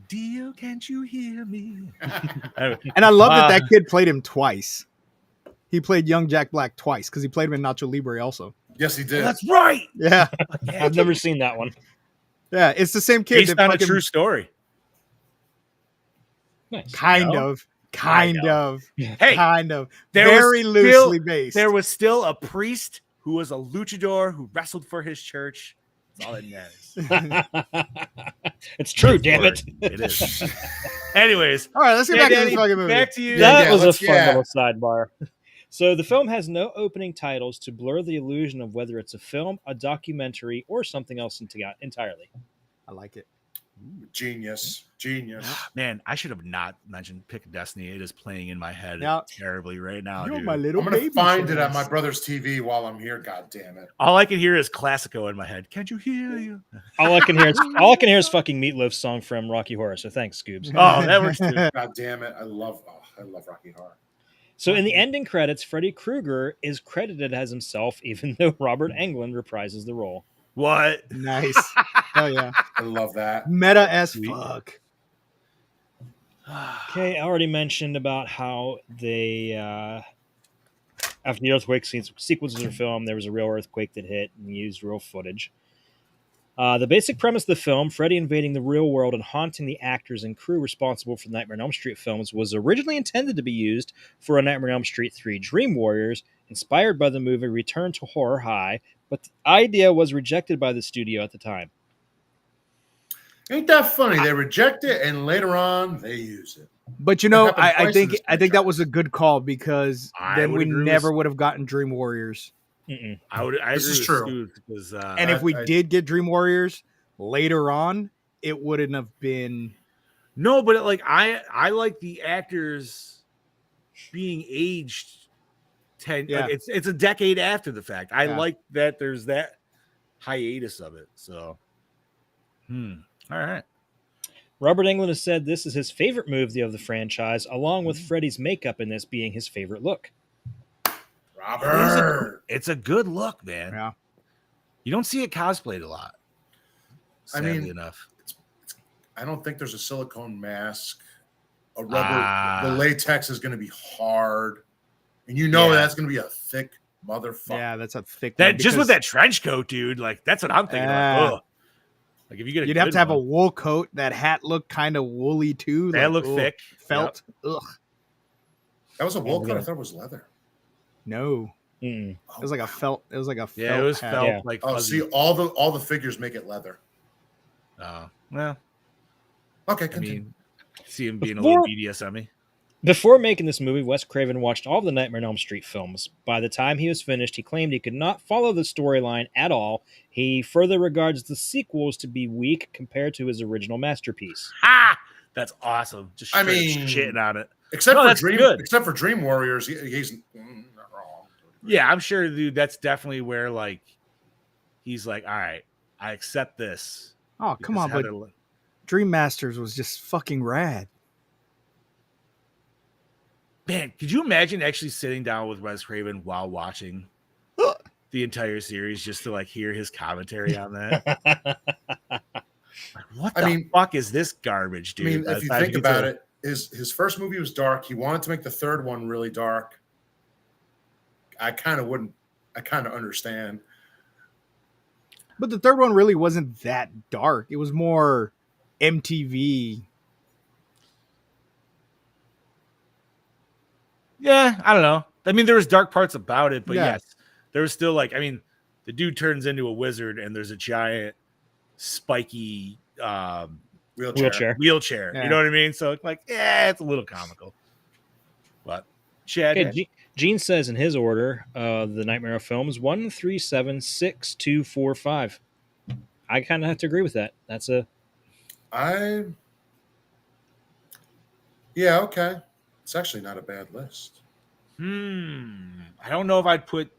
Dio, can't you hear me? Anyway, And I love that kid played him twice. He played young Jack Black twice because he played him in Nacho Libre also. Yes, he did. that's right. Yeah. Yeah, I've never seen that one. Yeah. It's the same kid. based that on a fucking- true story. Nice. Kind know? of. Kind of. Hey, Kind of. there was Very still- loosely based. there was still a priest who was a luchador who wrestled for his church. That's all it matters. It's true, damn it. It is. Anyways, All right, let's get yeah, back to Danny, this fucking movie. back to you. That Yeah, was a let's- fun yeah. little sidebar. So the film has no opening titles to blur the illusion of whether it's a film, a documentary, or something else entirely. I like it. Genius. Genius. Man, I should have not mentioned Pick of Destiny. It is playing in my head Now- terribly right now, You're dude. my little I'm gonna baby. find it Shaz. on my brother's TV while I'm here. God damn it. All I can hear is Classico in my head. Can't you hear you? All I can hear is fucking Meatloaf's song from Rocky Horror. So thanks, Scoobs. Oh, that works too. God damn it. I love Rocky Horror. So in the ending credits, Freddy Krueger is credited as himself, even though Robert Englund reprises the role. What? Nice. Hell yeah. I love that. Meta as Sweet. fuck. Okay, I already mentioned about how they, after the earthquake sequences are filmed, there was a real earthquake that hit and used real footage. The basic premise of the film, Freddy invading the real world and haunting the actors and crew responsible for the Nightmare on Elm Street films, was originally intended to be used for a Nightmare on Elm Street 3 Dream Warriors, inspired by the movie Return to Horror High, but the idea was rejected by the studio at the time. Ain't that funny? They reject it and later on they use it. But you know, happened I twice in think this that was a franchise. good call because I then would we agree with- never would have gotten Dream Warriors. Mm-mm. I This agree is with true. Stu because And if we I- did get Dream Warriors later on, it wouldn't have been. no, but like I like the actors being aged 10. Yeah. Like it's a decade after the fact. I Yeah. like that there's that hiatus of it. So, all right. Robert Englund has said this is his favorite movie of the franchise, along with Freddy's makeup in this being his favorite look. Robert. It's a good look, man. Yeah. You don't see it cosplayed a lot. I Sadly mean, enough. I don't think there's a silicone mask. A rubber, the latex is going to be hard, and you know Yeah. that's going to be a thick motherfucker. Yeah, that's a thick That one just with because that trench coat, dude. Like that's what I'm thinking. Like, like if you get, you'd have to have a wool coat. That hat looked kind of woolly too. that like, look ugh, thick. Felt. Ugh. That was a wool we're coat. I gonna- thought it was leather. No, Mm-mm. it was like a felt. It was like a felt. Yeah, it was hat. felt Yeah. like Oh, fuzzy. see, all the figures make it leather. Well, Okay, I continue. mean, see him being a Before- little BDSM-y. Before making this movie, Wes Craven watched all of the Nightmare on Elm Street films. By the time he was finished, he claimed he could not follow the storyline at all. He further regards the sequels to be weak compared to his original masterpiece. Ha! That's awesome. Just I straight mean- shitting on it. except no, for that's Dream, good. except for Dream Warriors, he's not wrong. Yeah, I'm sure, dude. That's definitely where like he's like, all right, I accept this. Oh come because on, how but they're- Dream Masters was just fucking rad. man, could you imagine actually sitting down with Wes Craven while watching the entire series just to like hear his commentary on that? Like, what I the mean- fuck is this garbage, I dude? mean, By if the you time think get to about the- it, his first movie was dark. He wanted to make the third one really dark. I kind of understand. But the third one really wasn't that dark. It was more MTV. yeah, I don't know. I mean, there was dark parts about it, but Yeah. yes, there was still like, I mean, the dude turns into a wizard and there's a giant spiky wheelchair. Yeah. You know what I mean? So like, yeah, it's a little comical. But Chad, Okay, Gene says in his order, the Nightmare films 1, 3, 7, 6, 2, 4, 5. I kind of have to agree with that. That's a Yeah, okay. It's actually not a bad list. I don't know if I'd put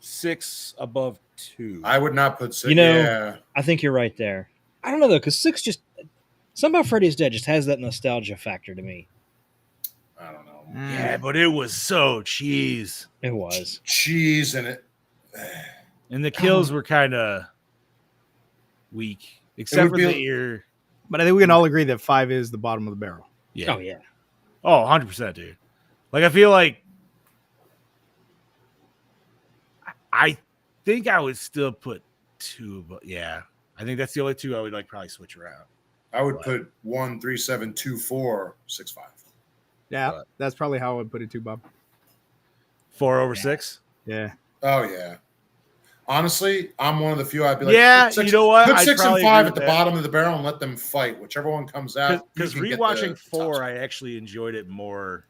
6 above 2. I would not put six. You know- yeah. I think you're right there. I don't know though, because 6 just somehow Freddy's Dead just has that nostalgia factor to me. I don't know. Yeah, but it was so cheese. It was. Cheese in it. And the kills were kind of weak. Except for be- the ear. But I think we can all agree that 5 is the bottom of the barrel. Yeah. Oh yeah. Oh, 100%, dude. Like, I feel like I think I would still put 2, but yeah. I think that's the only 2 I would like probably switch around. I would put 1, 3, 7, 2, 4, 6, 5. Yeah, But- that's probably how I would put it too, Bob. 4 over 6? Yeah. Oh yeah. Honestly, I'm one of the few. I'd be like, Yeah, put six, you know what? Put I'd 6 and probably 5 agree at the with that. bottom of the barrel and let them fight. Whichever one comes out. Because you can get rewatching the 4, top I actually enjoyed it more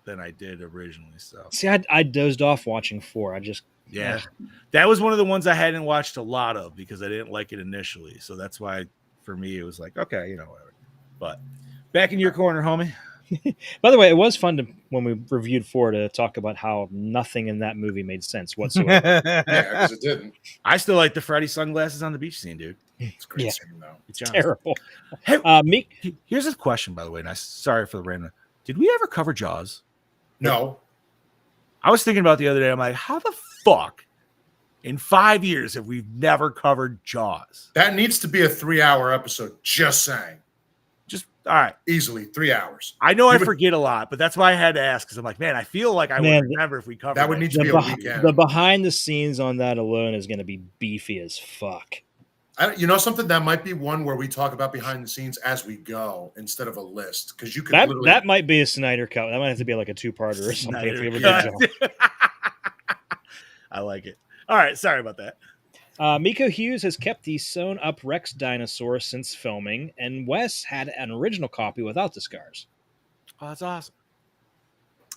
than I did originally. So See, I dozed off watching 4. I just yeah, that was one of the ones I hadn't watched a lot of because I didn't like it initially. So that's why for me it was like, okay, you know, whatever. But back in your corner, homie. By the way, it was fun to when we reviewed 4 to talk about how nothing in that movie made sense whatsoever. Yeah, because it didn't. I still like the Freddy sunglasses on the beach scene, dude. It's a great Yeah. scene though. It's honest. Terrible. Hey, Meek, here's a question, by the way, and sorry for the random. Did we ever cover Jaws? No, I was thinking about the other day. I'm like, how the fuck in 5 years have we never covered Jaws? that needs to be a 3-hour episode. Just saying, Just all right. easily 3 hours. I know I You would- forget a lot, but that's why I had to ask because I'm like, man, I feel like I Man, would remember if we covered That would need to the, be a beh- weekend. the behind the scenes on that alone is going to be beefy as fuck. You know something that might be one where we talk about behind the scenes as we go instead of a list because you could That literally. that might be a Snyder cut. That might have to be like a 2-parter or something. If we ever Snyder did Jaws. cut. I like it. All right, sorry about that. Miko Hughes has kept the sewn up Rex dinosaur since filming, and Wes had an original copy without the scars. Oh, that's awesome.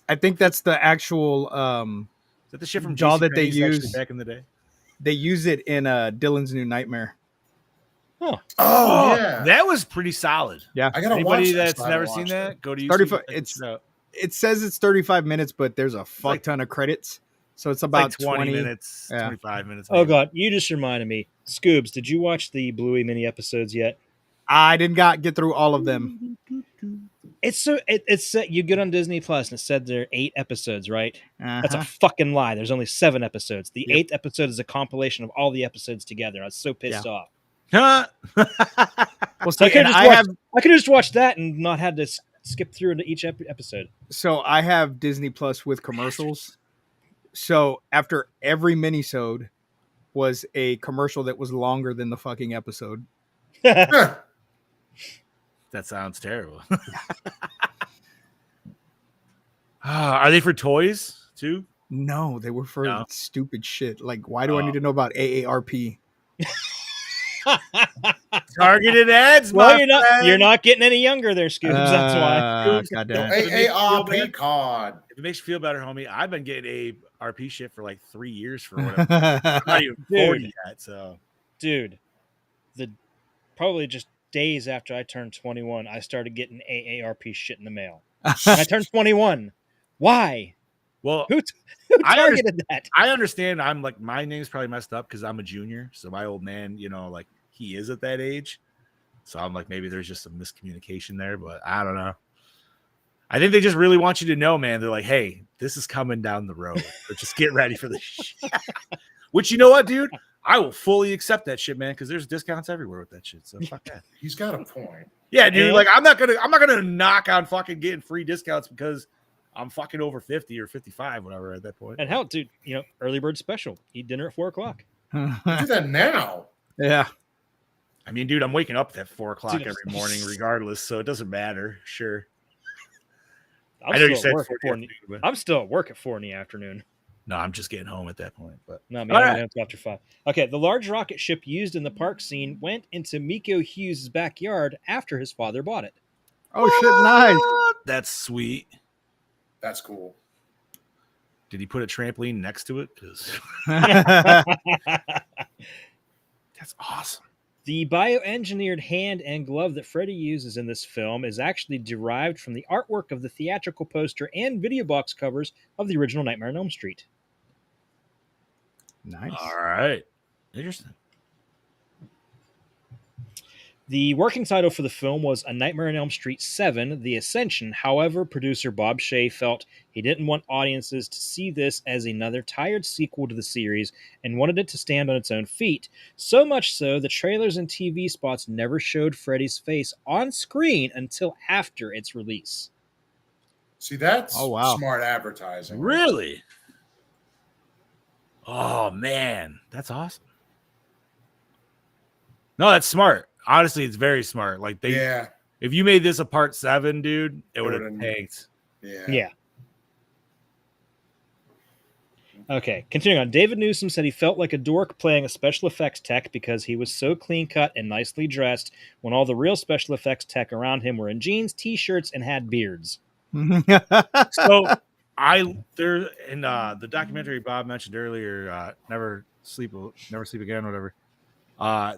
I think that's the actual Is that the shit from doll that they JCPenney's actually use. back in the day? They use it in Dylan's New Nightmare. Oh, Oh, yeah. That was pretty solid. Yeah, I gotta Anybody watch that. that's So I haven't never seen watched that, it. go to YouTube. 35 and check it out. it says it's 35 minutes, but there's a fuck like- ton of credits. So it's It's about like 20 minutes, yeah. 25 minutes. oh maybe. God! You just reminded me. Scoobs, did you watch the Bluey mini episodes yet? I didn't get through all of them. It's so it's you get on Disney Plus and it said there are 8 episodes, right? That's a Uh-huh. fucking lie. There's only 7 episodes. The Yep. 8th episode is a compilation of all the episodes together. I was so pissed off. Huh? Well, So I see, could and have just watched that and not had to skip through into each episode. so I have Disney Plus with commercials. So after every minisode was a commercial that was longer than the fucking episode. Huh. That sounds terrible. Are they for toys too? No, they were for No. stupid shit. Like, why do I need to know about AARP? Targeted ads, Well, my friend. you're not getting any younger there, Scoobs. That's why. Goddamn. AARP card. If it makes you feel better, homie, I've been getting AARP shit for like 3 years for whatever. I'm not even 40 Dude. yet, so Dude, probably just days after I turned 21, I started getting AARP shit in the mail. And I turned 21. Why? well, Who I targeted that? I understand. I'm like, my name's probably messed up because I'm a junior. So my old man, like he is at that age. So I'm like, maybe there's just some miscommunication there, but I don't know. I think they just really want you to know, man. They're like, hey, this is coming down the road. So just get ready for this shit. Which, you know what, dude? I will fully accept that shit, man, because there's discounts everywhere with that shit. So fuck that. He's got a point. Yeah, dude. And- Like, I'm not gonna knock on fucking getting free discounts because I'm fucking over 50 or 55, whatever at that point. And hell, dude, early bird special. Eat dinner at 4:00. Do that now. Yeah. I mean, dude, I'm waking up at 4 o'clock Dude, every morning, regardless, so it doesn't matter. Sure. I'm I know you still said at work 4 at 4 in the- but I'm still at work at 4 in the afternoon. no, I'm just getting home at that point. But No, man, All I'm right. down until after 5. Okay, the large rocket ship used in the park scene went into Miko Hughes' backyard after his father bought it. Oh, shit. Nice. What? That's sweet. That's cool. Did he put a trampoline next to it? Because that's awesome. The bioengineered hand and glove that Freddy uses in this film is actually derived from the artwork of the theatrical poster and video box covers of the original Nightmare on Elm Street. Nice. All right. Interesting. The working title for the film was A Nightmare on Elm Street 7, The Ascension. However, producer Bob Shea felt he didn't want audiences to see this as another tired sequel to the series and wanted it to stand on its own feet. So much so, the trailers and TV spots never showed Freddy's face on screen until after its release. See, that's Oh, wow. smart advertising. Really? Oh, man. That's awesome. No, that's smart. Honestly, it's very smart. Like, Yeah. if you made this a part 7, dude, it would have would've- tanked. Yeah. Yeah. Okay, continuing on. David Newsom said he felt like a dork playing a special effects tech because he was so clean cut and nicely dressed when all the real special effects tech around him were in jeans, t-shirts, and had beards. So there in the documentary Bob mentioned earlier, Never Sleep Again, whatever.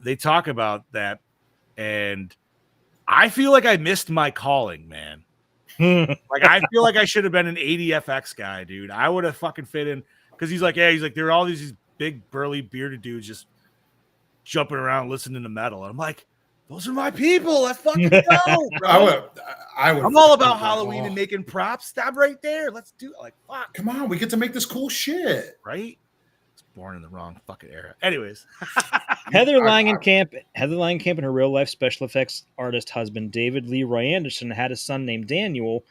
They talk about that, and I feel like I missed my calling, man. Like, I feel like I should have been an 80FX guy, dude. I would have fucking fit in because he's like, there are all these big burly bearded dudes just jumping around listening to metal. And I'm like, those are my people. Let's fucking go, bro. I would. I'm all about Halloween and making props. Stop right there. Let's do it. Like, fuck, Come on, we get to make this cool shit. right? It's born in the wrong fucking era. Anyways, Heather Langenkamp and her real life special effects artist husband David Leroy Anderson had a son named Daniel,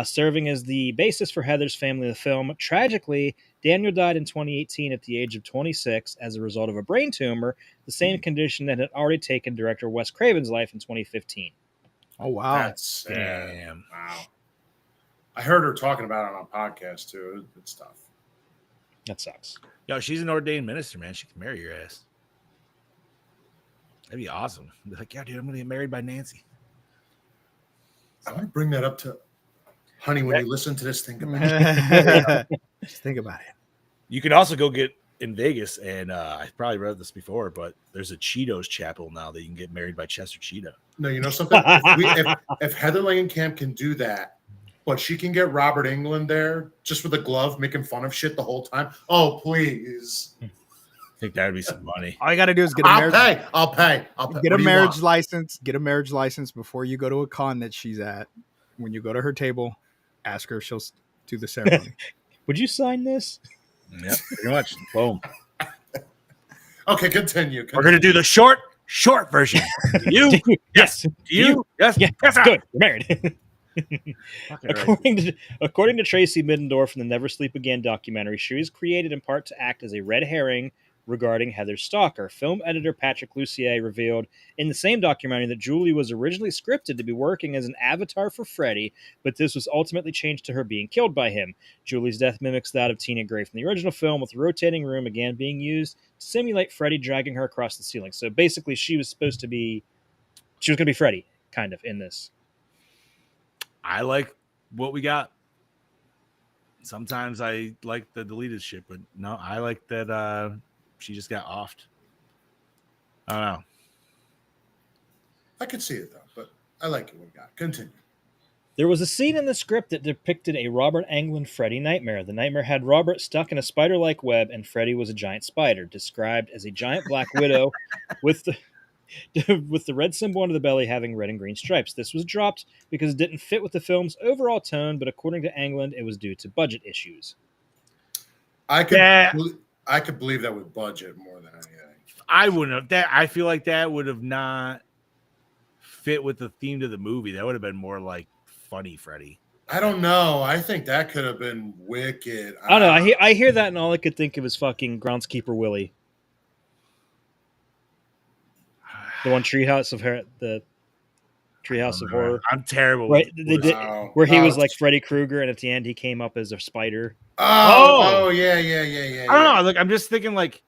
serving as the basis for Heather's family of the film. Tragically, Daniel died in 2018 at the age of 26 as a result of a brain tumor, the same condition that had already taken director Wes Craven's life in 2015. Oh, wow. That's sad. damn. Wow. I heard her talking about it on a podcast too. It's tough. That sucks. Yo, she's an ordained minister, man. She can marry your ass. That'd be awesome. Be like, yeah, dude, I'm gonna get married by Nancy. I want to bring that up to Honey, when you listen to this, think about it. Just think about it. You can also go get in Vegas, and I probably read this before, but there's a Cheetos chapel now that you can get married by Chester Cheeto. No, you know something? If Heather Langenkamp can do that, but she can get Robert Englund there just with a glove making fun of shit the whole time. Oh, please. I think that would be some money. All you got to do is get a marriage. I'll pay. Get a marriage license. Get a marriage license before you go to a con that she's at. When you go to her table, ask her if she'll do the ceremony. Would you sign this? Yep, pretty much. Boom. Okay, continue. We're gonna do the short version. You? Yes. You? Yes. Yeah. Yes. Good. You're married. Right. According to Tracy Middendorf in the Never Sleep Again documentary, she was created in part to act as a red herring regarding Heather Stalker. Film editor Patrick Lussier revealed in the same documentary that Julie was originally scripted to be working as an avatar for Freddy, but this was ultimately changed to her being killed by him. Julie's death mimics that of Tina Gray from the original film, with the rotating room again being used to simulate Freddy dragging her across the ceiling. So basically, she was going to be Freddy, kind of, in this. I like what we got. Sometimes I like the deleted shit, but no, I like that she just got offed. I don't know. I could see it though, but I like it. What we got. Continue. There was a scene in the script that depicted a Robert Englund Freddy nightmare. The nightmare had Robert stuck in a spider-like web, and Freddy was a giant spider, described as a giant black widow with the red symbol under the belly having red and green stripes. This was dropped because it didn't fit with the film's overall tone, but according to Englund, it was due to budget issues. I could believe that with budget more than anything. I wouldn't have that. I feel like that would have not fit with the theme of the movie. That would have been more like funny Freddy. I don't know. I think that could have been wicked. I don't know. I hear that, and all I could think of is fucking Groundskeeper Willie. The one Treehouse of Horror. I'm terrible. Right? They did where he was like Freddy Krueger, and at the end he came up as a spider. Oh yeah. I don't know. Like I'm just thinking like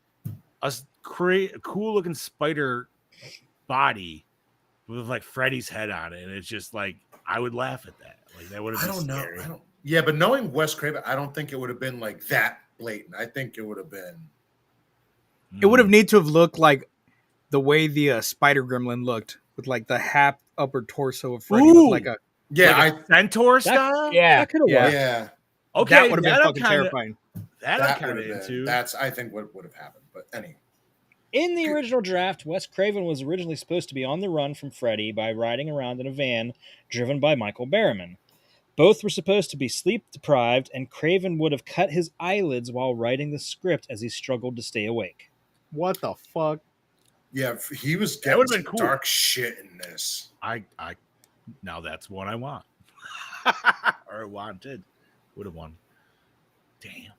a cool looking spider body with like Freddy's head on it, and it's just like I would laugh at that. Like that would have been scary. Yeah, but knowing Wes Craven, I don't think it would have been like that blatant. I think it would have been. It would have need to have looked like the way the spider gremlin looked, with like the half upper torso of Freddy, with like a centaur style. Yeah, yeah. Okay, that would have been fucking terrifying. That I'm kind of into. That's I think what would have happened. But anyway. In the original draft, Wes Craven was originally supposed to be on the run from Freddy by riding around in a van driven by Michael Berryman. Both were supposed to be sleep-deprived, and Craven would have cut his eyelids while writing the script as he struggled to stay awake. What the fuck? Yeah, he was getting some dark shit in this. I now that's what I want. Or wanted. Would have won. Damn.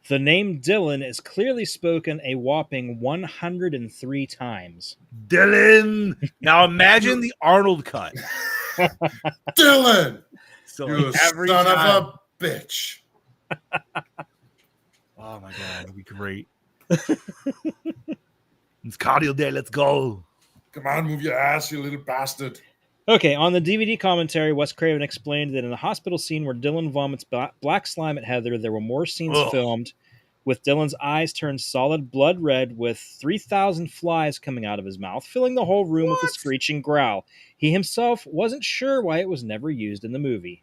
The name Dylan is clearly spoken a whopping 103 times. Dylan! Now imagine the Arnold cut. Dylan! So you like every son time. of a bitch. Oh my god, that'd be great. It's cardio day, let's go. Come on, move your ass, you little bastard. Okay, on the DVD commentary, Wes Craven explained that in the hospital scene where Dylan vomits black slime at Heather, there were more scenes filmed with Dylan's eyes turned solid blood red with 3,000 flies coming out of his mouth, filling the whole room with a screeching growl. He himself wasn't sure why it was never used in the movie.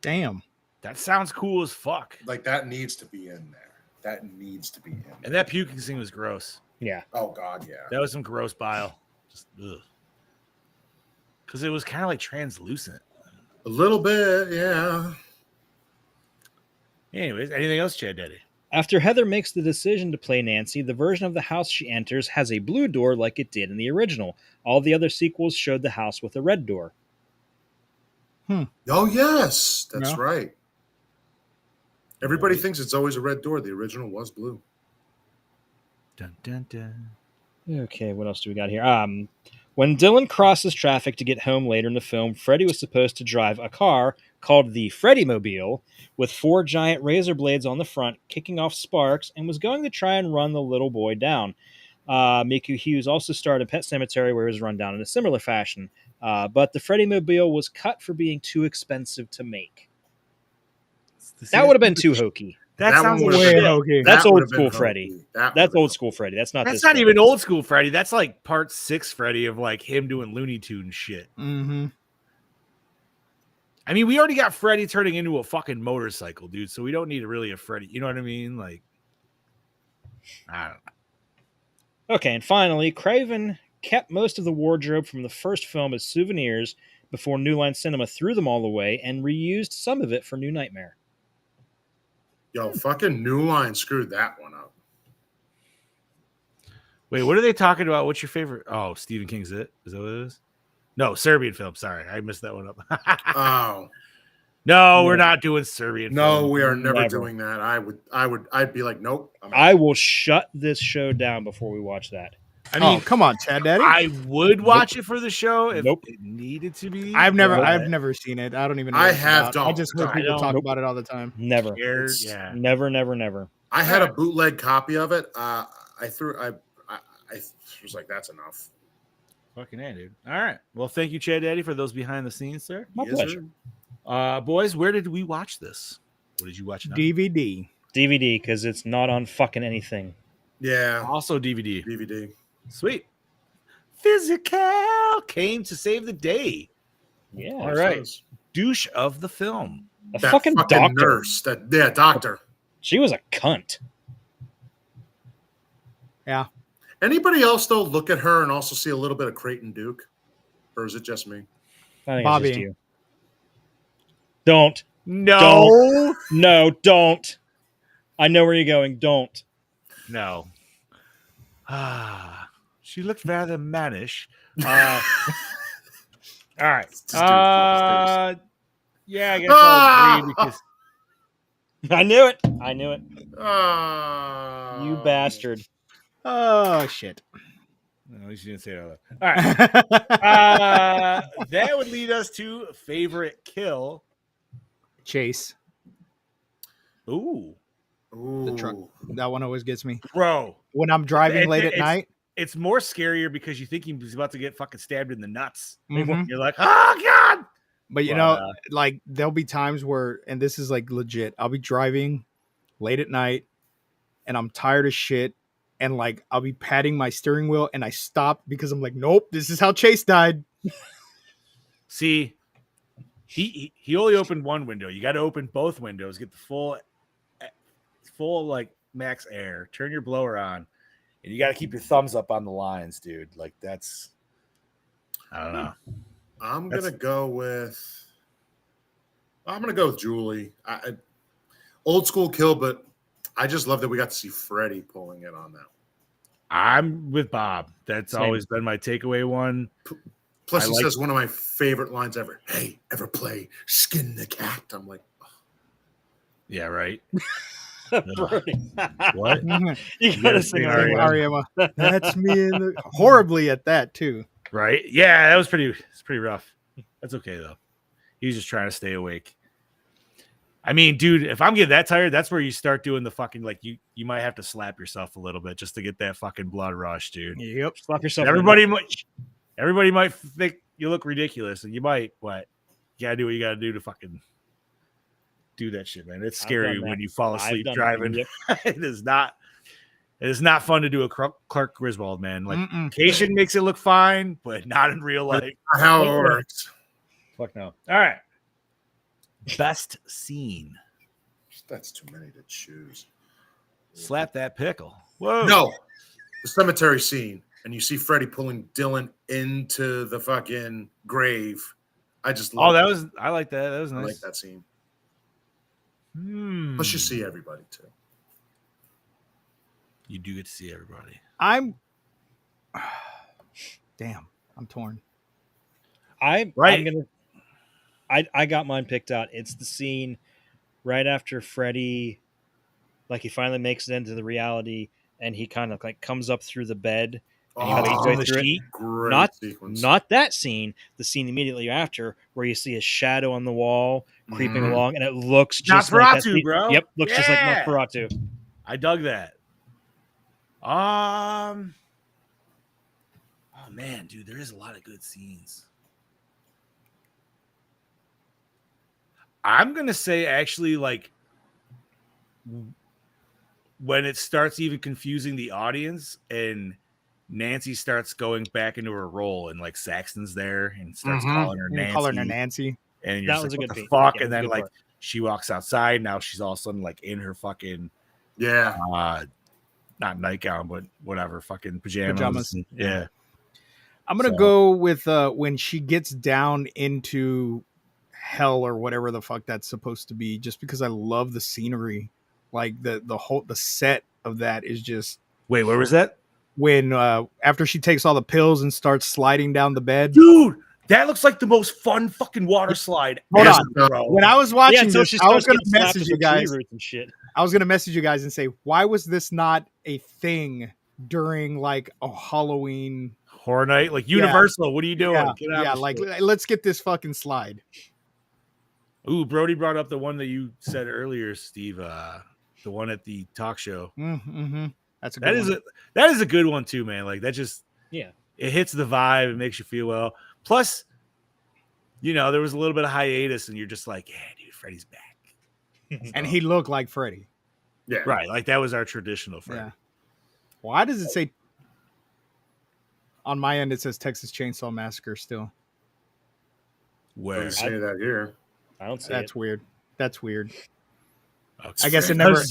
Damn. That sounds cool as fuck. Like, that needs to be in there. That needs to be in there. And that puking scene was gross. Yeah. Oh, God, yeah. That was some gross bile. Just, ugh. Because it was kind of like translucent. A little bit, yeah. Anyways, anything else, Chad Daddy? After Heather makes the decision to play Nancy, the version of the house she enters has a blue door like it did in the original. All the other sequels showed the house with a red door. Oh, yes. That's right. Everybody thinks it's always a red door. The original was blue. Dun, dun, dun. Okay, what else do we got here? When Dylan crosses traffic to get home later in the film, Freddy was supposed to drive a car called the Freddy-mobile with 4 giant razor blades on the front, kicking off sparks, and was going to try and run the little boy down. Mickey Hughes also starred in Pet Sematary, where he was run down in a similar fashion. But the Freddy Mobile was cut for being too expensive to make. See, That would have been too hokey. That That sounds one like would've shit. been hokey. That's That old would've been school hokey. Freddy. That That's would've old been school Freddy. That's not That's this not Freddy. even old school Freddy. That's like part 6 Freddy of like him doing Looney Tunes shit. Mm-hmm. I mean, we already got Freddy turning into a fucking motorcycle, dude. So we don't need really a Freddy. You know what I mean? Like, I don't know. Okay, and finally, Craven kept most of the wardrobe from the first film as souvenirs before New Line Cinema threw them all away and reused some of it for New Nightmare. Yo, fucking New Line screwed that one up. Wait, what are they talking about? What's your favorite? Oh, Stephen King's It? Is that what it is? No, Serbian film. Sorry, I messed that one up. Oh No, we're not doing Serbian no, film. we are never Never. doing that. I'd be like, nope. I'm out. I will shut this show down before we watch that. I mean, Come on, Chad Daddy. I would watch it for the show if Nope. it needed to be. I've never but seen it. I don't even know. I what it's have about. I don't. just heard I people don't. talk Nope. about it all the time. Never. scared, It's- yeah. Never, never, never. I had a bootleg copy of it. I was like, that's enough. Fucking A, dude. All right. Well, thank you, Chad Daddy, for those behind the scenes, sir. My Yes, pleasure. sir. Boys, where did we watch this? What did you watch? Now? DVD. DVD, because it's not on fucking anything. Yeah, Also DVD. DVD. Sweet. Physical came to save the day. Yeah. All right. Douche of the film. A That fucking doctor. nurse. Doctor. She was a cunt. Yeah. Anybody else though look at her and also see a little bit of Creighton Duke, or is it just me? I think Bobby. it's just you. Don't. No. No, don't. I know where you're going. Don't. No. She looked rather mannish. All right. This dude fucking Yeah, I guess I'll agree because I knew it. I knew it. Oh, You bastard. Oh shit. at least you didn't say it out loud. All right. That would lead us to favorite kill. Chase. Ooh, Ooh. The truck. That one always gets me. bro. When I'm driving It- late at it's- night. It's more scarier because you think he's about to get fucking stabbed in the nuts. Mhm. You're like, oh god. But you But, know, like there'll be times where, and this is like legit, I'll be driving late at night and I'm tired of shit. And like I'll be patting my steering wheel and I stop because I'm like, nope, this is how Chase died. See, he only opened one window. You got to open both windows, get the full like max air, turn your blower on, and you got to keep your thumbs up on the lines, dude. Like that's, I don't know. I'm That's- gonna go with Julie. Old school kill, but I just love that we got to see Freddie pulling it on that. I'm with Bob. That's Same. always been my takeaway one. Plus, I he like- says one of my favorite lines ever. Hey, ever play Skin the Cat? I'm like, Yeah, right. Brody. What? You gotta sing sing Ariana. Ariana. Ariema. That's me in the horribly at that too. Right? Yeah, that was it's pretty rough. That's okay though. He was just trying to stay awake. I mean, dude, if I'm getting that tired, that's where you start doing the fucking like you might have to slap yourself a little bit just to get that fucking blood rush, dude. Yep. Slap yourself. Everybody might think you look ridiculous, and you might, but you gotta do what you gotta do to fucking do that shit, man. It's I've scary done that. when you fall I've asleep done that. driving. Yep. It is not fun to do a Clark Griswold, man. Like Mm-mm. Cation makes it look fine, but not in real life. how it works. Fuck no. All right. Best scene. That's too many to choose. Slap that pickle. Whoa. No, the cemetery scene, and you see Freddie pulling Dylan into the fucking grave. I just Oh, love I like that. That was I nice. like that scene. Hmm. Plus, you see everybody too. You do get to see everybody. I'm damn. I'm torn. I'm Right. gonna. I got mine picked out. It's the scene right after Freddy, like he finally makes it into the reality, and he kind of like comes up through the bed. And he Oh, makes his way through it. sheet. Great Not sequence. Not that scene. The scene immediately after, where you see a shadow on the wall creeping Mhm. along, and it looks just like that Nosferatu, scene. bro. Yep, looks just like Yeah. Nosferatu. I dug that. Oh man, dude, there is a lot of good scenes. I'm gonna say actually, like, when it starts even confusing the audience and Nancy starts going back into her role and like Saxton's there and starts calling her You're Nancy, calling her Nancy. and you're That just was like, a what good the beat. fuck? Yeah, And that was a then good like part. she walks outside. Now she's all of a sudden like in her fucking Yeah. not nightgown, but whatever, fucking pajamas. Pajamas. And, yeah. I'm gonna So- go with when she gets down into hell or whatever the fuck that's supposed to be, just because I love the scenery. Like the set of that is just Wait, where was that? when after she takes all the pills and starts sliding down the bed. Dude, that looks like the most fun fucking water slide Hold ever, on. bro. When I was Yeah, watching until this, she I was starts gonna getting slapped message with you the tree guys. roots and shit. I was gonna message you guys and say, why was this not a thing during like a Halloween? Horror Night, like Universal. What are you doing? Yeah, Get out yeah. of Like, shit. let's get this fucking slide. Ooh, Brody brought up the one that you said earlier, Steve. The one at the talk show. Mm-hmm. That's a good That is one. that is a good one too, man. Like that just Yeah. it hits the vibe. It makes you feel well. Plus, you know, there was a little bit of hiatus, and you're just like, yeah, dude, Freddy's back. And he looked like Freddy. Yeah. Right, like that was our traditional Freddy. Yeah. Why does it say on my end? It says Texas Chainsaw Massacre still. Where Doesn't say that here. I don't see That's it. weird. That's weird. Okay. I guess it never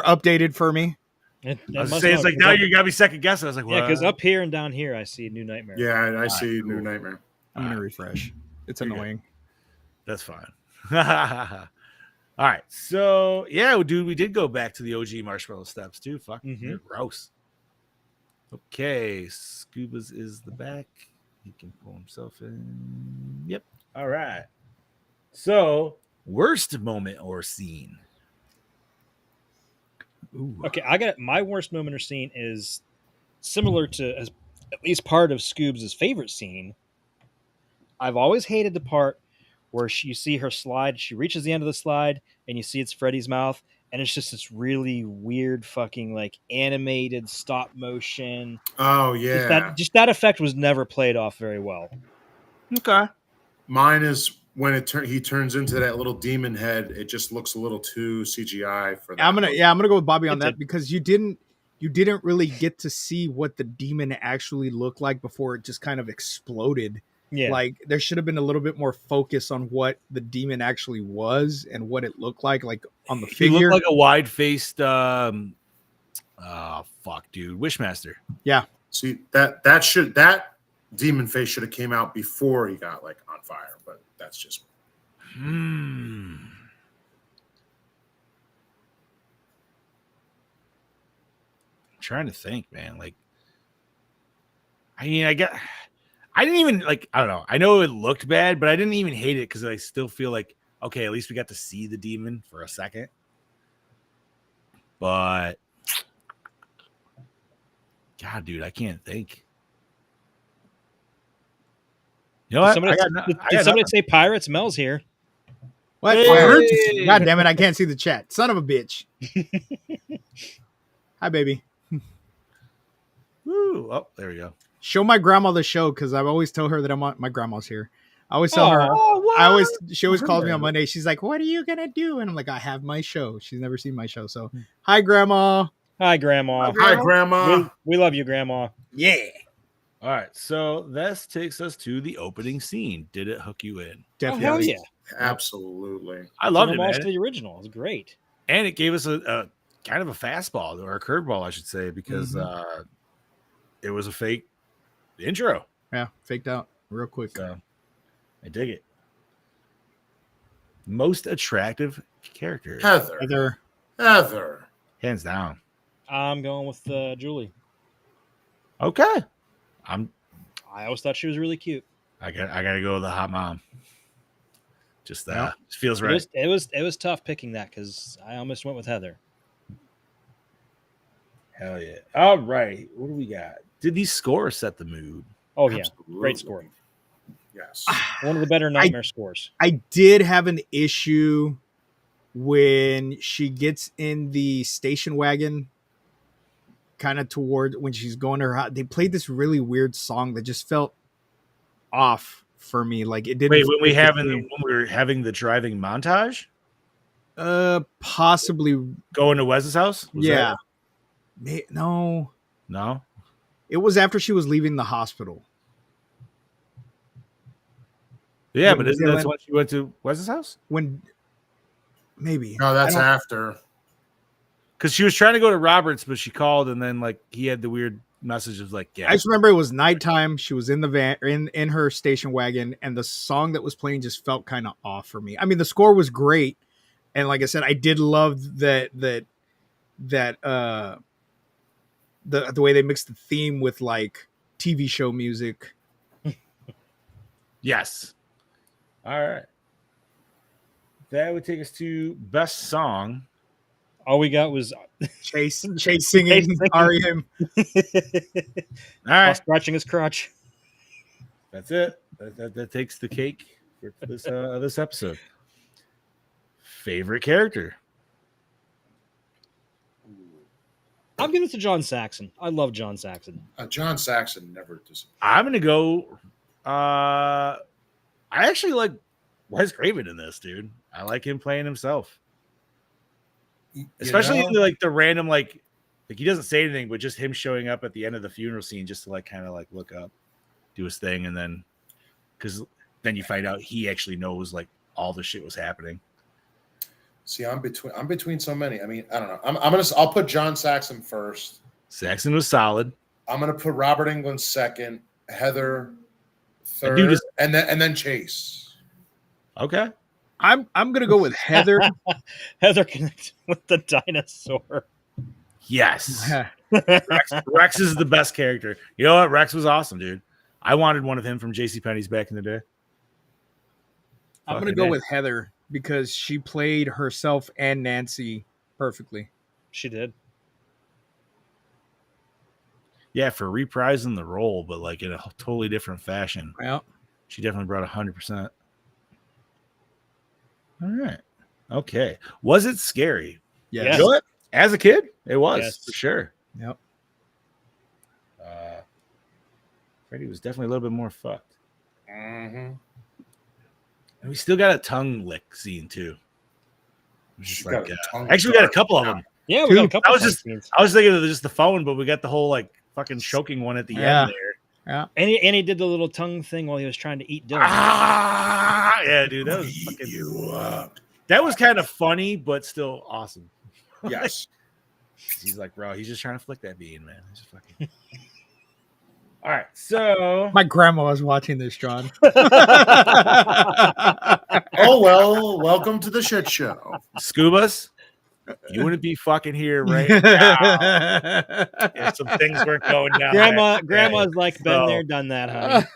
updated for me. I was saying, it's like now you got me second guessing. I was like, Yeah, because what? up here and down here, I see New Nightmare. Yeah, I see New Nightmare. I'm gonna refresh. It's You're good. annoying. That's fine. All right, so yeah, dude, we did go back to the OG marshmallow steps too. Fuck, they're gross. Okay, Scuba's is the back. He can pull himself in. Yep. All right. So, worst moment or scene. Ooh. Okay, I got my worst moment or scene is similar to as at least part of Scoobs' favorite scene. I've always hated the part where you see her slide. She reaches the end of the slide, and you see it's Freddy's mouth, and it's just this really weird, fucking like animated stop motion. Oh yeah. Just that effect was never played off very well. Okay. Mine is when he turns into that little demon head. It just looks a little too CGI for that. I'm gonna go with Bobby on It that did. because you didn't really get to see what the demon actually looked like before it just kind of exploded. Yeah, Like there should have been a little bit more focus on what the demon actually was and what it looked like on the He figure. looked like a wide-faced fuck, dude, Wishmaster. Yeah. See that demon face should have came out before he got like on fire, but that's just I'm trying to think, man. Like, I mean, I didn't even like. I don't know. I know it looked bad, but I didn't even hate it because I still feel like okay, at least we got to see the demon for a second. But God, dude, I can't think. You know what? Did somebody say Pirates? Mel's here. What? Hey! I heard you. God damn it! I can't see the chat. Son of a bitch. Hi, baby. Woo. Oh, there we go. Show my grandma the show because I always tell her that my grandma's here. I always tell her. She always calls me on Monday. She's like, "What are you gonna do?" And I'm like, "I have my show." She's never seen my show, so hi, grandma. Hi, Grandma. hi, Grandma. We love you, Grandma. Yeah, All right, so this takes us to the opening scene. Did it hook you in? definitely. Oh, hell yeah. Absolutely. I loved it, Homage man. to the original. It was great. And it gave us a kind of a fastball or a curveball, I should say, because it was a fake intro. Yeah, faked out real quick. So I dig it. Most attractive character, Heather. hands down. I'm going with Julie. Okay, I always thought she was really cute. I gotta go with the hot mom. Just feels right. It was tough picking that because I almost went with Heather. Hell yeah! All right, what do we got? Did these scores set the mood? Oh yeah, Absolutely. great score. Yes. One of the better Nightmare scores. I did have an issue when she gets in the station wagon, kind of toward when she's going to her house. They played this really weird song that just felt off for me. Like it didn't. Wait, when we feel were having the driving montage, possibly. going to Wes's house. Was Yeah. that- No, no. it was after she was leaving the hospital. Yeah, When but isn't that Dylan- when she went to Wes's house? When maybe No, that's I don't- after. Because she was trying to go to Roberts, but she called, and then like he had the weird message of like, yeah, I just remember it was nighttime. She was in the van, in her station wagon, and the song that was playing just felt kind of off for me. I mean, the score was great, and like I said, I did love that the way they mixed the theme with like TV show music. yes. All right. That would take us to best song. All we got was Chase singing Chase singing. REM. All while right, scratching his crotch. that's it. That takes the cake for this episode. Favorite character? I'm giving it to John Saxon. I love John Saxon. John Saxon never disappointed. I'm gonna go. I actually like Wes Craven in this, dude. I like him playing himself, especially in the random like he doesn't say anything, but just him showing up at the end of the funeral scene just to like kind of like look up, do his thing, and then because then you find out he actually knows like all the shit was happening. See, I'm between so many. I mean, I don't know. I'll put John Saxon first. Saxon was solid. I'm gonna put Robert Englund second, Heather third, dude is- and then Chase. Okay. I'm gonna go with Heather. Heather connected with the dinosaur. Yes. Rex is the best character. You know what? Rex was awesome, dude. I wanted one of him from JCPenney's back in the day. I'm gonna Fucking go A. with Heather because she played herself and Nancy perfectly. She did. Yeah, for reprising the role, but like in a totally different fashion. Yeah. She definitely brought 100%. All right. Okay. Was it scary? Yes. Yeah. You know what? As a kid, it was Yes. for sure. Yep. Freddy was definitely a little bit more fucked. Mm-hmm. And we still got a tongue lick scene too. Just She like, got a tongue actually, we got a dart. couple of them. Yeah, we got a couple. I was of just- scenes. I was thinking of just the phone, but we got the whole like fucking choking one at the Yeah. end there. And he did the little tongue thing while he was trying to eat Dylan. Ah, yeah, dude, that was fucking. You up. That was kind of funny, but still awesome. Yes. He's like, bro, he's just trying to flick that bean, man. He's just fucking. All right, so My grandma was watching this, John. Oh well, welcome to the shit show. Scubas, you wouldn't be fucking here right now if some things weren't going down. Grandma's like been So- there, done that,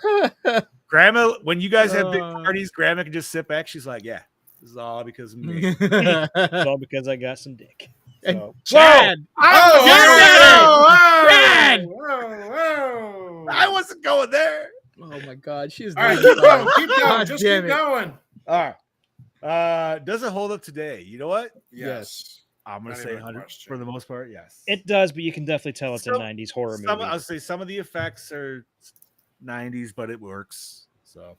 honey. Grandma, when you guys have big Uh. parties, Grandma can just sit back. She's like, yeah, this is all because of me. It's all because I got some dick. So, Chad. Oh, Dad! whoa. I wasn't going there. Oh my God, she's. All right, keep going. Keep going. God Just damn keep it. going. All right. Does it hold up today? You know what? Yes. I'm gonna Not say even a 100 question. for the most part. Yes. It does, but you can definitely tell it's a Some- 90s horror Some, movie. I'll say some of the effects are 90s, but it works. So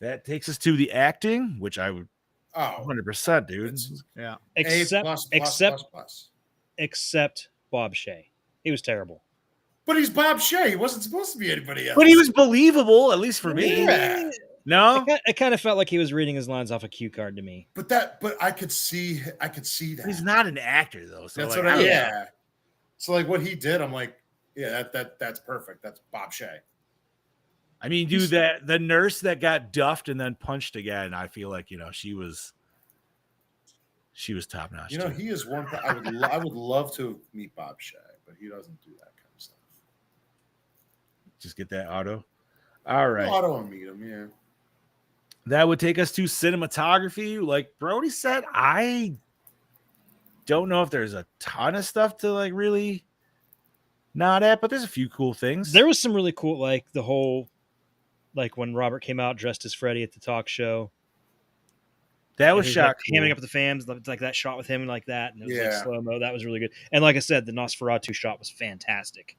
that takes us to the acting, which I would Oh, 100%, dude. It's- Yeah. Except, plus. except Bob Shea. He was terrible. But he's Bob Shea. He wasn't supposed to be anybody else. But he was believable, at least for me. Yeah. No, It kind of felt like he was reading his lines off a cue card to me. But I could see that. he's not an actor though. So That's like, what I don't know. yeah. So like what he did, I'm like, yeah, that's perfect. That's Bob Shea. I mean, dude, that the nurse that got duffed and then punched again, I feel like she was top notch. You know, he is one. I would love to meet Bob Shea, but he doesn't do that kind of stuff. Just get that auto. All right. Auto and meet him, yeah. That would take us to cinematography. Like Brody said, I don't know if there's a ton of stuff to like really nod at, but there's a few cool things. There was some really cool, like the whole, like when Robert came out dressed as Freddy at the talk show. that And was he shot like, cool. hamming up the fans, like that shot with him and like that, and it was like Yeah. slow mo. That was really good. And like I said, the Nosferatu shot was fantastic.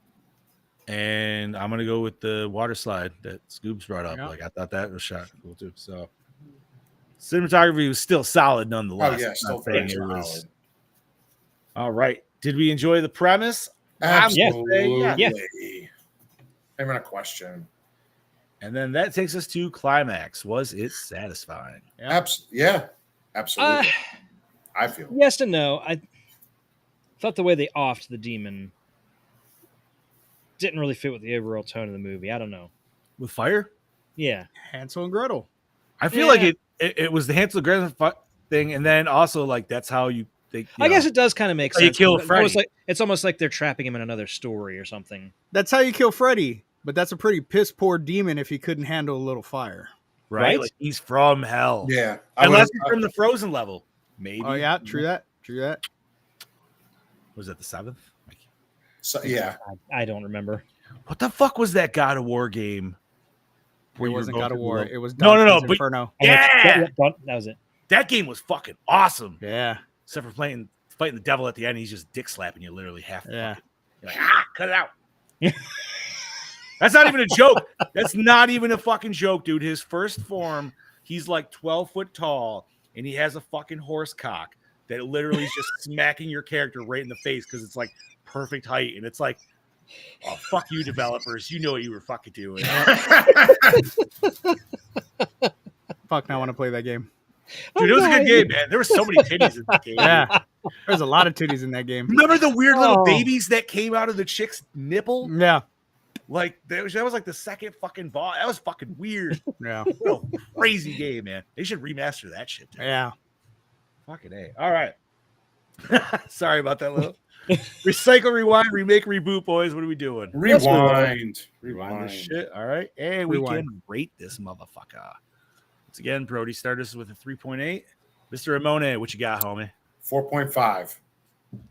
And I'm gonna go with the water slide that Scoops brought up. Yeah. Like I thought that was shot cool too. So cinematography was still solid nonetheless. Oh yeah, I'm still not very saying it was- solid. All right. Did we enjoy the premise? Absolutely. Yeah. Even a question. And then that takes us to climax. Was it satisfying? Yeah, absolutely. I feel. Yes and no. I thought the way they offed the demon didn't really fit with the overall tone of the movie. I don't know. With fire? Yeah. Hansel and Gretel. I feel Yeah. like it was the Hansel and Gretel thing, and then also like that's how I guess it does kind of make how you sense. kill It's almost like they're trapping him in another story or something. That's how you kill Freddy. But that's a pretty piss poor demon if he couldn't handle a little fire. right? Like he's from hell. Yeah. Unless he's from the frozen level. Maybe. Oh yeah, true that. Was it the 7th? So, yeah. I don't remember. What the fuck was that God of War game? It where you were wasn't going God of through War. the- It was No, Dante's but- Inferno. Yeah! That was it. That game was fucking awesome. Yeah. Except for fighting the devil at the end, he's just dick slapping you literally half the Yeah. fucking. You're like, cut it out. That's not even a joke. That's not even a fucking joke, dude. His first form, he's like 12 foot tall, and he has a fucking horse cock that literally is just smacking your character right in the face because it's like perfect height. And it's like, oh, fuck you, developers. You know what you were fucking doing. Fuck, now I want to play that game. Dude, it was a good game, man. There were so many titties in that game. Yeah. There's a lot of titties in that game. Remember the weird little Oh. babies that came out of the chick's nipple? Yeah. Like that was like the second fucking ball. That was fucking weird. Yeah. What a crazy game, man. They should remaster that shit. Dude. Yeah. Fucking A. All right. Sorry about that little recycle, rewind, remake, reboot, boys. What are we doing? Rewind. Rewind this shit. All right. And we Rewind. can rate this motherfucker. Once again, Brody started us with a 3.8. Mr. Ramone, what you got, homie? 4.5.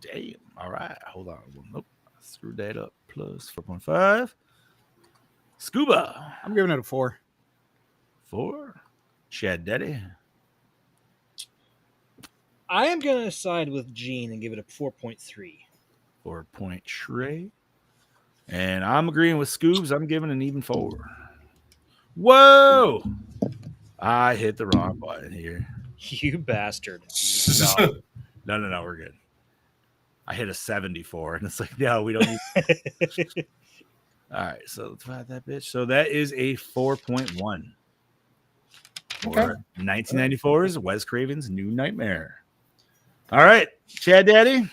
Damn. All right. Hold on. Nope. Screw that up. Plus 4.5. Scuba. I'm giving it a 4. 4. Chad Daddy. I am going to side with Gene and give it a 4.3. 4-point Trey. And I'm agreeing with Scoobs. I'm giving an even 4. Whoa! I hit the wrong button here. You bastard. No, we're good. I hit a 74, and it's like, no, we don't need. All right, so let's find that bitch. So that is a 4.1 for Okay. 1994's Wes Craven's New Nightmare. All right, Chad Daddy,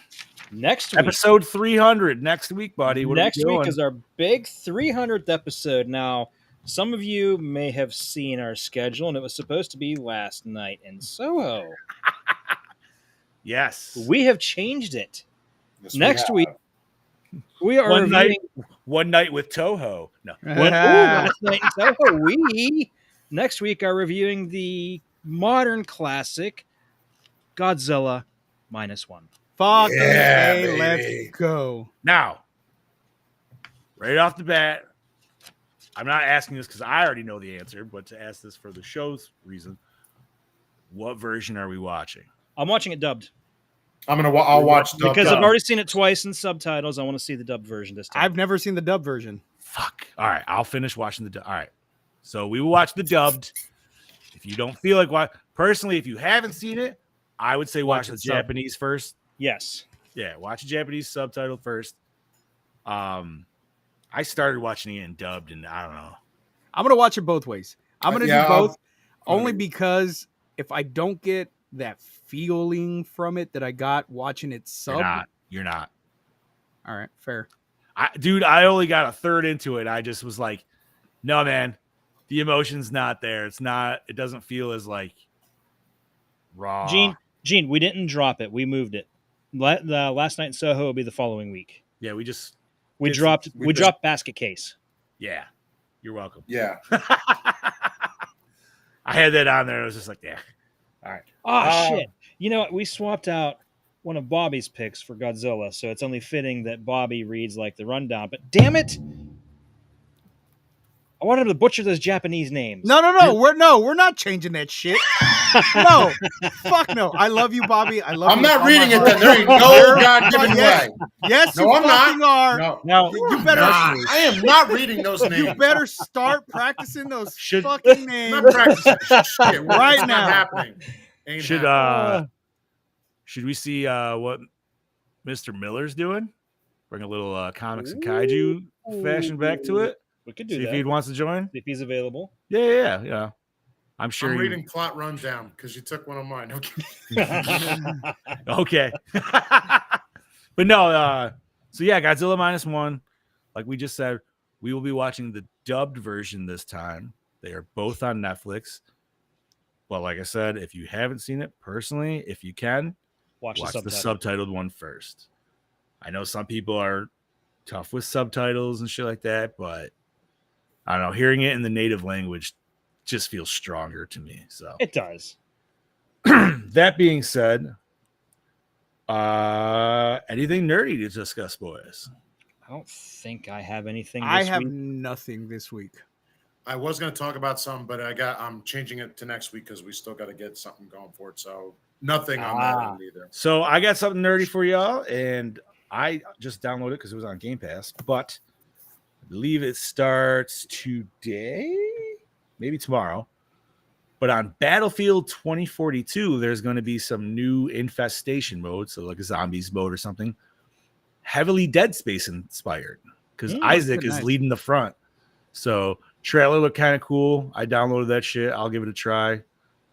Next week. episode 300 next week, buddy. What Next are we week doing? is our big 300th episode. Now, some of you may have seen our schedule, and it was supposed to be last night in Soho. Yes, We have changed it. Yes, Next have. week, we are one night, reviewing one night with Toho. No, last night in Soho. We next week are reviewing the modern classic Godzilla -1. Fuck Yeah, yeah, baby. let's go. now, right off the bat, I'm not asking this because I already know the answer, but to ask this for the show's reason, what version are we watching? I'm watching it dubbed I'll watch dub because dub. I've already seen it twice in subtitles. I want to see the dubbed version this time. I've never seen the dub version. Fuck. All right, I'll finish watching the dub. All right, so we will watch the dubbed. If you don't feel like personally, if you haven't seen it, I would say watch the it sub. Japanese first. Yes. Yeah, watch the Japanese subtitle first. I started watching it in dubbed, and I don't know. I'm gonna watch it both ways. I'm gonna Yeah, do both I'll- only because if I don't get that feeling from it that I got watching it sub, You're not. all right, fair. Dude, I only got a third into it. I just was like, no, man, the emotion's not there. It's not. It doesn't feel as like raw. Gene, we didn't drop it. We moved it. The last night in Soho will be the following week. Yeah, we just. We It's- dropped we we just- dropped Basket Case. Yeah, you're welcome. Yeah. I had that on there. I was just like, yeah. All right. Oh shit. You know what? We swapped out one of Bobby's picks for Godzilla, so it's only fitting that Bobby reads like the rundown. But damn it! I wanted to butcher those Japanese names. No. We're not changing that shit. No, fuck no. I love you, Bobby. I love you. I'm not with all my reading it. heart. Then there ain't no God-given Yes. way. Yes, No, you I'm fucking not. are. No, Now, You better. Nah, I am not reading those names. You better start practicing those Should- fucking I'm names. not practicing shit Right it's now. Not happening. Ain't Should happening. should we see what Mr. Miller's doing? Bring a little comics and kaiju fashion back to it. we could do See if that. he wants to join. If he's available. Yeah. I'm sure. I'm reading plot rundown because you took one of mine. Okay. Okay. But no, so yeah, Godzilla -1. Like we just said, we will be watching the dubbed version this time. They are both on Netflix. But like I said, if you haven't seen it personally, if you can, Watch the the subtitled one first. I know some people are tough with subtitles and shit like that, but I don't know. Hearing it in the native language just feels stronger to me. So It does. that being said, anything nerdy to discuss, boys? I don't think I have anything. I This have week. nothing this week. I was going to talk about some, but I'm changing it to next week because we still got to get something going for it. So nothing on that end either. So I got something nerdy for y'all, and I just downloaded it because it was on Game Pass, but I believe it starts today, maybe tomorrow. But on Battlefield 2042, there's going to be some new infestation mode, so like a zombies mode or something, heavily Dead Space inspired, because Isaac is nice. leading the front. So trailer looked kind of cool. I downloaded that shit. I'll give it a try.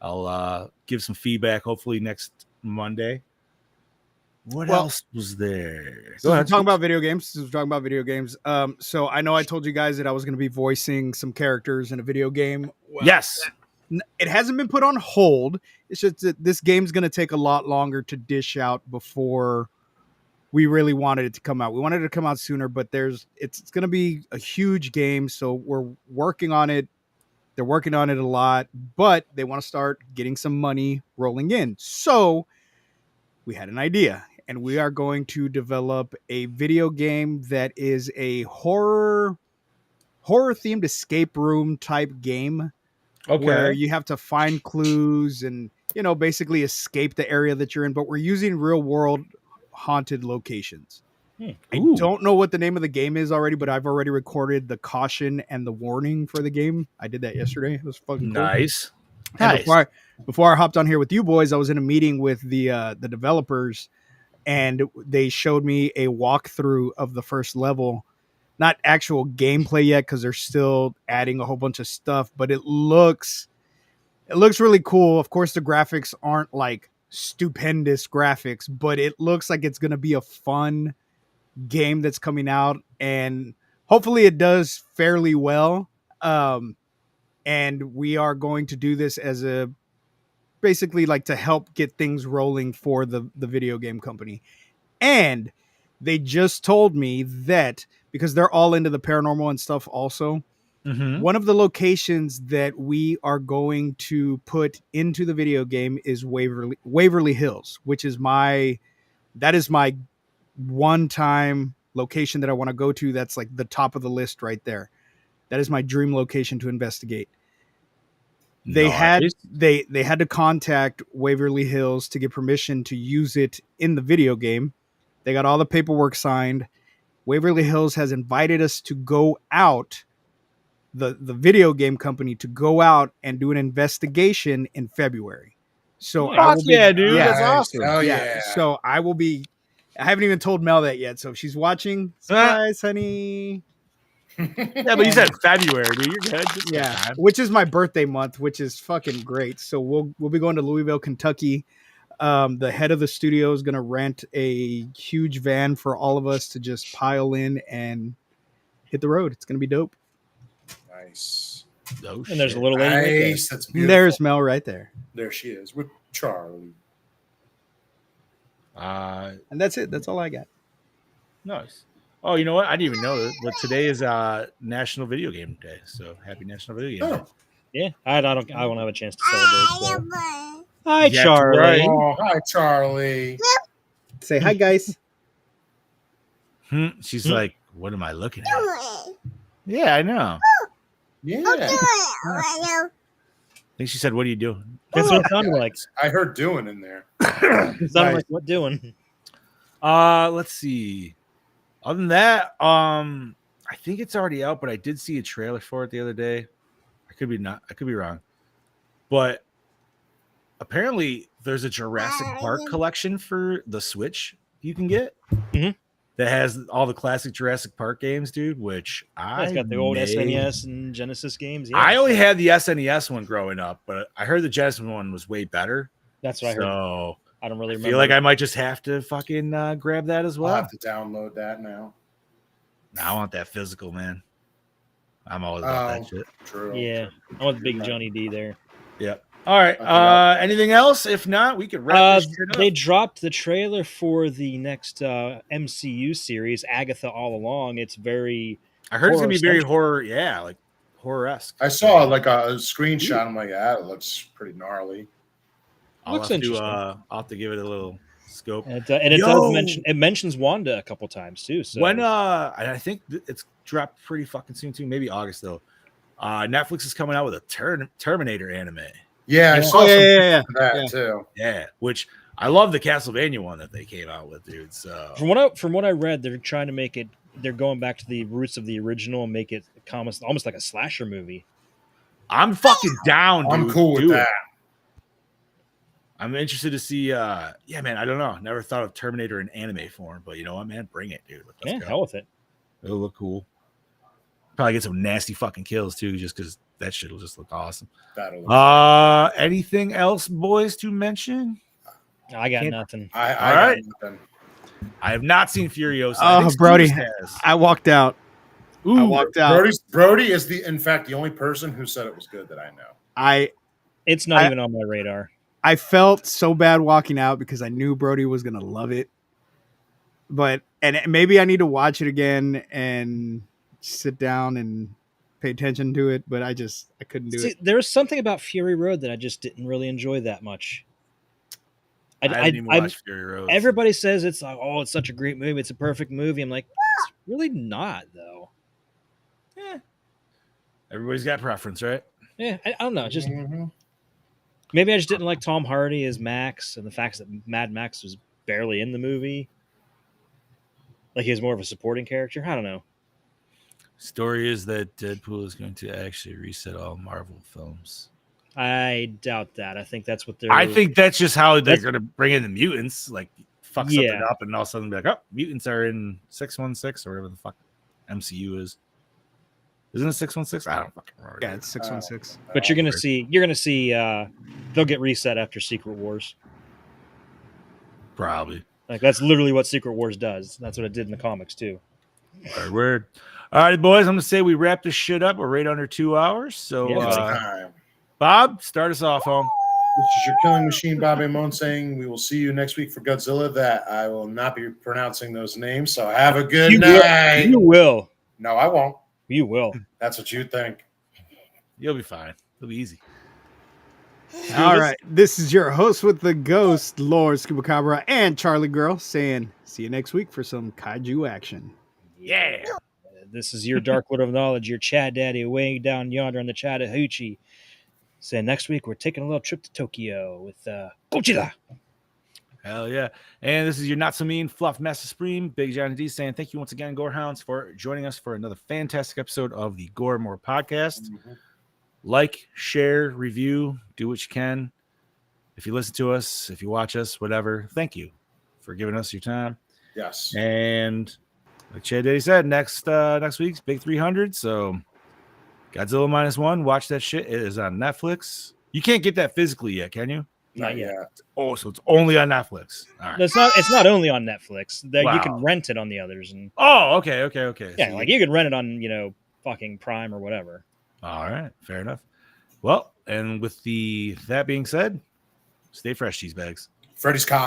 I'll give some feedback hopefully next Monday. What else was there? So we're talking about video games. So I know I told you guys that I was going to be voicing some characters in a video game. Well, Yes. it hasn't been put on hold. It's just that this game's going to take a lot longer to dish out before we really wanted it to come out. We wanted it to come out sooner, but it's going to be a huge game, so we're working on it. They're working on it a lot, but they want to start getting some money rolling in. So we had an idea, and we are going to develop a video game that is a horror themed escape room type game. Okay. Where you have to find clues and, basically escape the area that you're in, but we're using real world haunted locations. I don't know what the name of the game is already, but I've already recorded the caution and the warning for the game. I did that yesterday. It was fucking cool. Nice. And before I hopped on here with you boys, I was in a meeting with the developers, and they showed me a walkthrough of the first level. Not actual gameplay yet because they're still adding a whole bunch of stuff, but it looks really cool. Of course, the graphics aren't like stupendous graphics, but it looks like it's going to be a fun game that's coming out, and hopefully it does fairly well. And we are going to do this as basically like to help get things rolling for the video game company. And they just told me that because they're all into the paranormal and stuff also, one of the locations that we are going to put into the video game is Waverly Hills, which is my one-time location that I want to go to. That's like the top of the list right there. That is my dream location to investigate. They had to contact Waverly Hills to get permission to use it in the video game. They got all the paperwork signed. Waverly Hills has invited us to go out, the video game company, to go out and do an investigation in February. So I will be, dude. yeah, That's awesome. Oh, yeah. yeah. So I will be. I haven't even told Mel that yet. So if she's watching, surprise, honey. Yeah, but you said February, dude. You're good. Just Yeah, time. which is my birthday month, which is fucking great. So we'll be going to Louisville, Kentucky. The head of the studio is going to rent a huge van for all of us to just pile in and hit the road. It's going to be dope. Nice. Oh, And there's a little lady right there. Nice. That's beautiful. There's Mel right there. There she is with Charlie. And that's it. That's all I got. Nice. Oh, you know what? I didn't even know that. But today is National Video Game Day. So happy National Video Game Day. Oh, Yeah, I won't have a chance to celebrate. So. Hi, Yeah, Charlie. right. oh, hi, Charlie. Say hi, guys. She's like, what am I looking at? Yeah, I know. Yeah. I think she said, "What are you doing?" That's what it sounded like. I heard doing in there. It sounded like what doing? Let's see. Other than that, I think it's already out, but I did see a trailer for it the other day. I could be wrong. But apparently there's a Jurassic Park collection for the Switch you can get Mhm. that has all the classic Jurassic Park games, dude, which It's got the old SNES and Genesis games. Yeah, I only had the SNES one growing up, but I heard the Genesis one was way better. that's what I heard. So I don't really I remember. feel like I might just have to fucking grab that as I'll well. have to download that now. I want that physical, man. I'm always about that shit. True. Yeah, I want the big Johnny D there. Yep. All right. Anything else? If not, we could wrap this shit up. They dropped the trailer for the next MCU series, Agatha All Along. It's very. I heard it's gonna be very horror-centric. horror, yeah, like horror-esque. I saw like a screenshot. I'm like, it looks pretty gnarly. Looks I'll have to give it a little scope. And it does mentions Wanda a couple times too. So When and I think it's dropped pretty fucking soon too, maybe August though. Netflix is coming out with a Terminator anime. Yeah, I saw yeah. that too. Yeah, which I love the Castlevania one that they came out with, dude. So from what I read, they're trying to make it. They're going back to the roots of the original and make it almost like a slasher movie. I'm fucking down, dude. I'm cool with that. I'm interested to see. Yeah, man. I don't know. Never thought of Terminator in anime form, but you know what, man? Bring it, dude. Let's go. Hell with it. It'll look cool. Probably get some nasty fucking kills too, just because that shit will just look awesome. Anything else, boys, to mention? I got nothing. All right. Nothing. I have not seen Furiosa. Oh, Brody, I walked out. Ooh, I walked out. Brody is in fact the only person who said it was good that I know. It's not even on my radar. I felt so bad walking out because I knew Brody was gonna love it. But maybe I need to watch it again and sit down and pay attention to it, but I couldn't do it. There was something about Fury Road that I just didn't really enjoy that much. I haven't even watched Fury Road. Everybody says it's like, oh, it's such a great movie. It's a perfect movie. I'm like, it's really not, though. Yeah. Everybody's got preference, right? Yeah, I don't know. Just maybe I just didn't like Tom Hardy as Max, and the fact that Mad Max was barely in the movie. Like he was more of a supporting character. I don't know. Story is that Deadpool is going to actually reset all Marvel films. I doubt that. I think that's what they're. I think that's just how they're going to bring in the mutants, like fuck something up, and all of a sudden be like, "Oh, mutants are in 616 or whatever the fuck MCU is." Isn't it 616? I don't fucking remember. Yeah, it's 616. But you're gonna see. They'll get reset after Secret Wars. Probably. Like that's literally what Secret Wars does. That's what it did in the comics too. Word. All right, boys. I'm gonna say we wrap this shit up. We're right under 2 hours. So, time. Bob, start us off, home. This is your killing machine, Bobby Moan, saying we will see you next week for Godzilla. That I will not be pronouncing those names. So have a good night. You will. No, I won't. You will. That's what you think. You'll be fine. It'll be easy. All right. This is your host with the ghost, Lord Scubacabra, and Charlie Girl saying, see you next week for some kaiju action. Yeah. This is your Dark Lord of Knowledge, your Chad Daddy, way down yonder on the Chattahoochee. Saying next week we're taking a little trip to Tokyo with Godzilla. Hell yeah. And this is your Not So Mean Fluff Master Supreme, Big Johnny D, saying thank you once again, Gorehounds, for joining us for another fantastic episode of the Gore More podcast. Like, share, review, do what you can. If you listen to us, if you watch us, whatever, thank you for giving us your time. Yes. And like Chad Daddy said, next week's Big 300. So Godzilla -1, watch that shit. It is on Netflix. You can't get that physically yet, can you? Not yet. Oh, so it's only on Netflix. All right. It's not only on Netflix. Wow. You can rent it on the others. And okay. yeah, so like you can rent it on fucking Prime or whatever. All right, fair enough. Well, and with that being said, stay fresh, cheese bags. Freddy's cock.